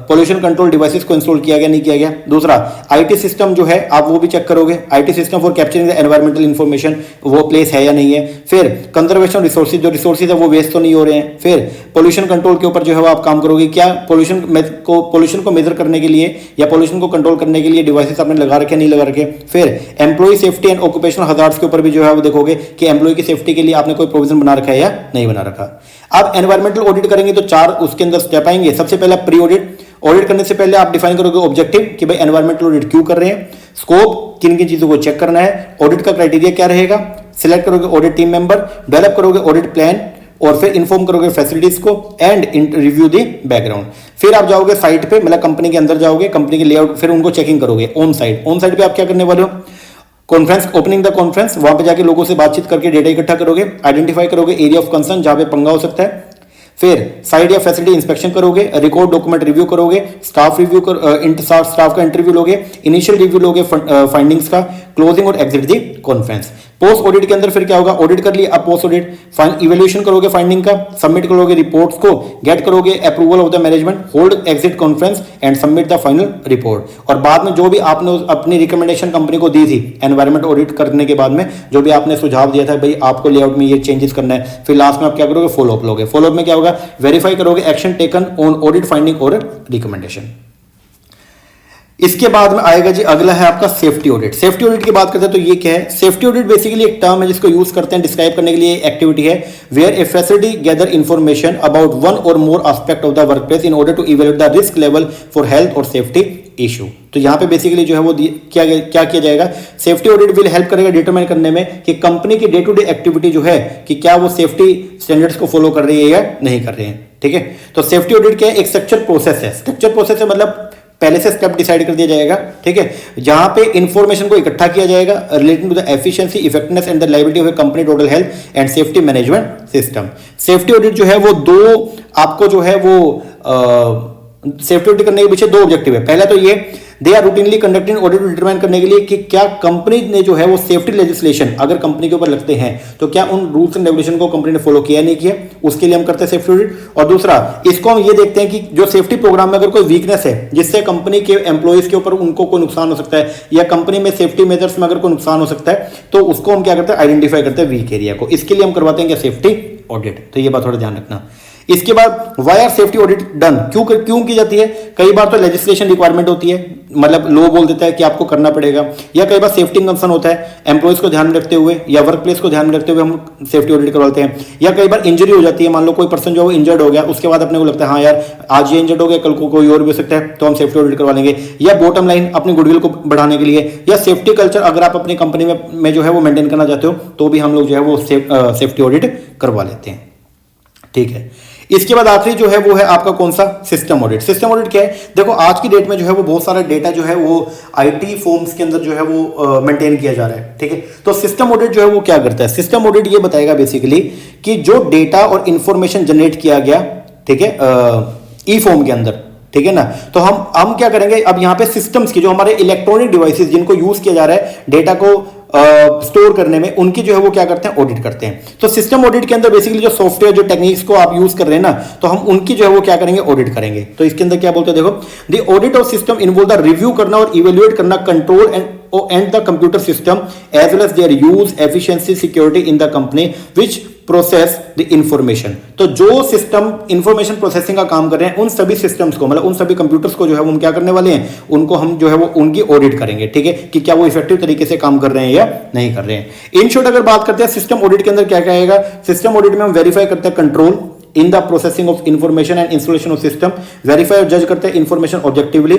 पोल्यूशन कंट्रोल डिवाइसेस को इंस्टॉल किया गया, नहीं किया गया। दूसरा आईटी सिस्टम जो है आप वो भी चेक करोगे, IT system for capturing the environmental information वो प्लेस है या नहीं है। फिर कंजर्वेशन रिसोर्सेज, जो रिसोर्सेज है वो वेस्ट तो नहीं हो रहे हैं। फिर पोल्यूशन कंट्रोल के ऊपर जो है वो आप काम करोगे, क्या पोल्यूशन को मेजर करने के लिए या पोल्यूशन को कंट्रोल करने के लिए डिवाइसेस आपने लगा रखे, नहीं लगा रखे। फिर employ safety and occupational hazards के ऊपर भी जो है वो देखोगे कि एम्प्लॉय की सेफ्टी के लिए आपने कोई प्रोविजन बना रखा है या नहीं बना रखा। अब एनवायरमेंटल ऑडिट करेंगे तो 4 उसके अंदर स्टेप आएंगे। सबसे पहला प्री ऑडिट, ऑडिट करने से पहले आप डिफाइन करोगे ऑब्जेक्टिव कि भाई एनवायरमेंटल ऑडिट क्यों कर रहे हैं, स्कोप किन किन चीजों को चेक करना है, ऑडिट का क्राइटेरिया क्या रहेगा, सिलेक्ट करोगे ऑडिट टीम मेंबर, डेवलप करोगे ऑडिट प्लान और फिर इन्फॉर्म करोगे फैसिलिटीज को एंड रिव्यू द बैकग्राउंड। फिर आप जाओगे साइट पे, मतलब कंपनी के अंदर जाओगे, कंपनी के लेआउट, फिर उनको चेकिंग करोगे ऑन साइट। ऑन साइट पे आप क्या करने वाले हो, कॉन्फ्रेंस, ओपनिंग द कॉन्फ्रेंस, वहां पे जाके लोगों से बातचीत करके डेटा इकट्ठा करोगे, आइडेंटिफाई करोगे एरिया ऑफ कंसर्न जहां पे पंगा हो सकता है। फिर साइट या फैसिलिटी इंस्पेक्शन करोगे, रिकॉर्ड डॉक्यूमेंट रिव्यू करोगे, स्टाफ रिव्यू स्टाफ का इंटरव्यू लोगे, इनिशियल रिव्यू लोगे फाइंडिंग्स का, क्लोजिंग और एग्जिट दी कॉन्फ्रेंस। पोस्ट ऑडिट के अंदर फिर क्या होगा, ऑडिट कर लिया, अब पोस्ट ऑडिट इवैल्यूएशन करोगे फाइंडिंग का, सबमिट करोगे रिपोर्ट्स को, गेट करोगे approval of the management, hold exit conference and submit the final report. और बाद में जो भी आपने अपनी रिकमेंडेशन कंपनी को दी थी एनवायरमेंट ऑडिट करने के बाद में, जो भी आपने सुझाव दिया था भाई आपको लेआउट में ये चेंजेस करना है, फिर लास्ट में आप क्या करोगे, फॉलोअप लोगे। फॉलोअप में क्या होगा, वेरीफाई करोगे action taken on audit finding और रिकमेंडेशन। इसके बाद में आएगा जी अगला है आपका सेफ्टी ऑडिट। सेफ्टी ऑडिट की बात करते हैं तो ये क्या है, सेफ्टी ऑडिट बेसिकली एक टर्म है जिसको यूज करते हैं डिस्क्राइब करने के लिए एक्टिविटी है where a facility gather information about one or more aspect of the workplace in order to evaluate the risk level for health और सेफ्टी इशू। तो यहां पे बेसिकली जो है वो क्या किया जाएगा, सेफ्टी ऑडिट विल हेल्प करेगा डिटरमाइन करने में कि कंपनी की डे टू डे एक्टिविटी जो है कि क्या वो सेफ्टी स्टैंडर्ड्स को फॉलो कर रही है या नहीं कर रहे हैं। ठीक है, तो सेफ्टी ऑडिट क्या है, एक स्ट्रक्चर प्रोसेस है। स्ट्रक्चर प्रोसेस है मतलब पहले से स्टेप डिसाइड कर दिया जाएगा, ठीक है, जहां पे इंफॉर्मेशन को इकट्ठा किया जाएगा relating to the efficiency, effectiveness and the liability of a company total health and safety management system. Safety audit जो है वो आपको जो है वो सेफ्टी ऑडिट करने के पीछे दो ऑब्जेक्टिव है। पहला तो ये they are routinely conducting audit to determine करने के लिए कि क्या कंपनी ने जो है वो सेफ्टी लेजिस्लेशन अगर कंपनी के ऊपर लगते हैं तो क्या उन रूल्स एंड रेगुलेशन को कंपनी ने फॉलो किया नहीं किया, उसके लिए हम करते हैं सेफ्टी ऑडिट। और दूसरा इसको हम ये देखते हैं कि जो सेफ्टी प्रोग्राम में अगर कोई वीकनेस है जिससे कंपनी के एम्प्लॉइज के ऊपर उनको कोई नुकसान हो सकता है या कंपनी में सेफ्टी मेजर्स में अगर कोई नुकसान हो सकता है तो उसको हम क्या करते हैं, आइडेंटिफाई करते हैं वीक एरिया को। इसके लिए हम करवाते हैं क्या, सेफ्टी ऑडिट। तो ये बात थोड़ा ध्यान रखना। इसके बाद why are safety audit done, क्यों की जाती है, कई बार तो लेजिस्लेशन रिक्वायरमेंट होती है, मतलब लॉ बोल देता है कि आपको करना पड़ेगा, या कई बार सेफ्टी कंसर्न होता है एम्प्लॉइज को ध्यान में रखते हुए या वर्क प्लेस को ध्यान में रखते हुए हम सेफ्टी ऑडिट करवाते हैं। या कई बार इंजरी हो जाती है, मान लो कोई पर्सन जो है इंजर्ड हो गया, उसके बाद अपने को लगता है हाँ यार आज ये इंजर्ड हो गया कल को कोई और भी हो सकता है तो हम सेफ्टी ऑडिट करवा लेंगे। या बॉटम लाइन अपनी गुडविल को बढ़ाने के लिए, या सेफ्टी कल्चर अगर आप अपनी कंपनी में जो है वो मेंटेन करना चाहते हो तो भी हम लोग जो है वो सेफ्टी ऑडिट करवा लेते हैं। ठीक है, इसके बाद आखिरी जो है वो है आपका कौन सा, सिस्टम ऑडिट। सिस्टम ऑडिट क्या है, देखो आज की डेट में जो है वो बहुत सारा डेटा जो है वो आईटी फॉर्म्स के अंदर जो है वो मेंटेन किया जा रहा है। ठीक है, तो सिस्टम ऑडिट जो है वो क्या करता है, सिस्टम ऑडिट ये बताएगा बेसिकली कि जो डेटा और इंफॉर्मेशन जनरेट किया गया, ठीक है, ई फॉर्म के अंदर, ठीक है ना, तो हम क्या करेंगे, अब यहां पे सिस्टम्स की जो हमारे इलेक्ट्रॉनिक डिवाइसेस जिनको यूज किया जा रहा है डेटा को स्टोर करने में, उनकी जो है वो क्या करते हैं, ऑडिट करते हैं। तो सिस्टम ऑडिट के अंदर बेसिकली जो सॉफ्टवेयर जो टेक्निक्स को आप यूज कर रहे हैं ना, तो हम उनकी जो है वो क्या करेंगे, ऑडिट करेंगे। तो इसके अंदर क्या बोलते हैं, देखो the audit of system involve the review करना और इवेल्युएट करना control and the computer system as well as their use, efficiency, security in the company which process the information. तो जो सिस्टम इंफॉर्मेशन प्रोसेसिंग का काम कर रहे हैं उन सभी सिस्टम्स को, मतलब उन सभी कंप्यूटर्स को जो है वो हम क्या करने वाले हैं, उनको हम जो है वो उनकी ऑडिट करेंगे। ठीक है, कि क्या वो इफेक्टिव तरीके से काम कर रहे हैं या नहीं कर रहे हैं। इन शॉर्ट अगर बात करते हैं सिस्टम ऑडिट के अंदर क्या क्या आएगा, सिस्टम ऑडिट में हम वेरीफाई करते हैं control in the processing of information and installation of system, verify और जज करते हैं information objectively,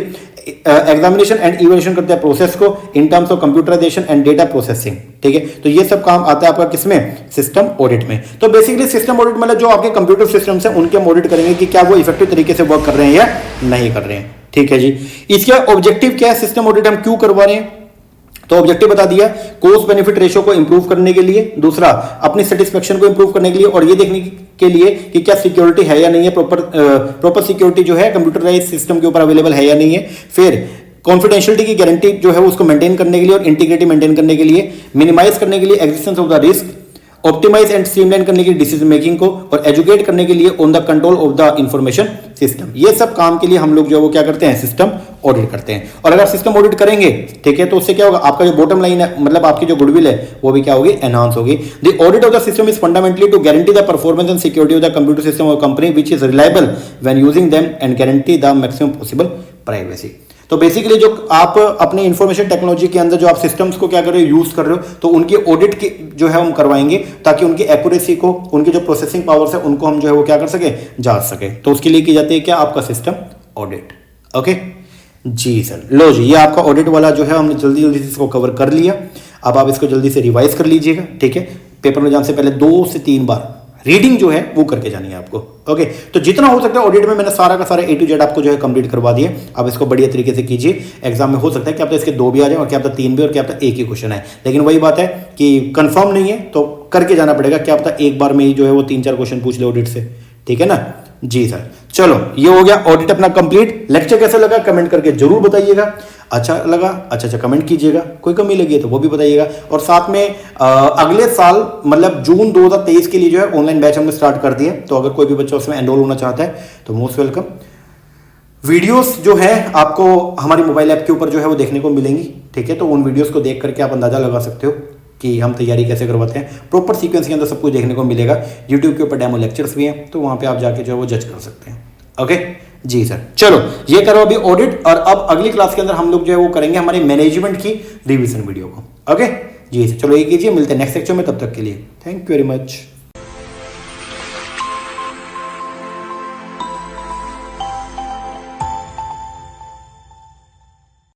examination and evaluation करते हैं प्रोसेस को in terms of computerization and data processing. ठीक है, तो ये सब काम आता है आपका किसमें, सिस्टम ऑडिट में। तो बेसिकली सिस्टम ऑडिट मतलब जो आपके कंप्यूटर सिस्टम्स हैं उनके हम ऑडिट करेंगे कि क्या वो इफेक्टिव तरीके से वर्क कर रहे हैं या नहीं कर रहे हैं। ठीक है जी, इसका ऑब्जेक्टिव क्या है, सिस्टम ऑडिट हम क्यों करवा रहे हैं, तो ऑब्जेक्टिव बता दिया, कॉस्ट बेनिफिट रेशियो को इंप्रूव करने के लिए, दूसरा अपनी सेटिस्फेक्शन को इंप्रूव करने के लिए, और ये देखने के लिए कि क्या सिक्योरिटी है या नहीं है, प्रॉपर सिक्योरिटी जो है कंप्यूटराइज सिस्टम के ऊपर अवेलेबल है या नहीं है, फिर कॉन्फिडेंशियलिटी की गारंटी जो है उसको मेंटेन करने के लिए और इंटीग्रिटी मेंटेन करने के लिए, मिनिमाइज करने के लिए existence of the risk, optimize and streamline करने के लिए डिसीजन मेकिंग को, और एजुकेट करने के लिए on the control of the information system. ये सब काम के लिए हम लोग जो है वो क्या करते हैं, सिस्टम ऑडिट करते हैं। और अगर सिस्टम ऑडिट करेंगे, ठीक है, तो उससे क्या होगा, आपका जो बॉटम लाइन है, मतलब आपकी जो गुडविल है वो भी क्या होगी, एनहांस होगी। The audit of the system is fundamentally to guarantee the performance and security of the computer system of company which is reliable when using them and guarantee the maximum possible privacy. तो बेसिकली जो आप अपने इंफॉर्मेशन टेक्नोलॉजी के अंदर जो आप सिस्टम्स को क्या कर रहे हो, यूज कर रहे हो, तो उनकी ऑडिट की जो है हम करवाएंगे ताकि उनकी एक्यूरेसी को, उनकी जो प्रोसेसिंग पावर्स है उनको हम जो है वो क्या कर सके, जांच सके। तो उसके लिए की जाती है क्या, आपका सिस्टम ऑडिट। ओके जी सर, लो जी, ये आपका ऑडिट वाला जो है हमने जल्दी जल्दी से इसको कवर कर लिया। अब आप इसको जल्दी से रिवाइज कर लीजिएगा। ठीक है, पेपर में जाने से पहले 2 से 3 बार रीडिंग जो है वो करके जानी है आपको। ओके, तो जितना हो सकता है ऑडिट में मैंने सारा का सारा A to Z आपको जो है कंप्लीट करवा दिया। अब इसको बढ़िया तरीके से कीजिए। एग्जाम में हो सकता है कि आप तो इसके 2 भी आ जाए और क्या पता 3 भी, और क्या पता एक ही क्वेश्चन है, लेकिन वही बात है कि कंफर्म नहीं है तो करके जाना पड़ेगा। क्या पता एक बार में ही जो है वो 3-4 क्वेश्चन पूछ ले ऑडिट से। ठीक है ना जी सर। चलो ये हो गया ऑडिट अपना कंप्लीट। लेक्चर कैसा लगा कमेंट करके जरूर बताइएगा। अच्छा लगा अच्छा कमेंट कीजिएगा, कोई कमी लगी है तो वो भी बताइएगा। और साथ में अगले साल मतलब जून 2023 के लिए जो है ऑनलाइन बैच हमने स्टार्ट कर दिया, तो अगर कोई भी बच्चा उसमें एनरोल होना चाहता है तो मोस्ट वेलकम। वीडियोस जो है आपको हमारी मोबाइल ऐप के ऊपर जो है वो देखने को मिलेंगी, ठीक है। तो उन वीडियोस को देख करके आप अंदाजा लगा सकते हो कि हम तैयारी कैसे करवाते हैं। प्रॉपर सीक्वेंस के अंदर सब कुछ देखने को मिलेगा। यूट्यूब के ऊपर डेमो लेक्चर्स भी हैं, तो वहाँ पे आप जाके जो है वो जज कर सकते हैं। ओके जी सर। चलो ये करो अभी ऑडिट, और अब अगली क्लास के अंदर हम लोग जो है वो करेंगे हमारे मैनेजमेंट की रिविजन वीडियो को। ओके जी सर, चलो ये कीजिए, मिलते हैं नेक्स्ट लेक्चर में, तब तक के लिए थैंक यू वेरी मच।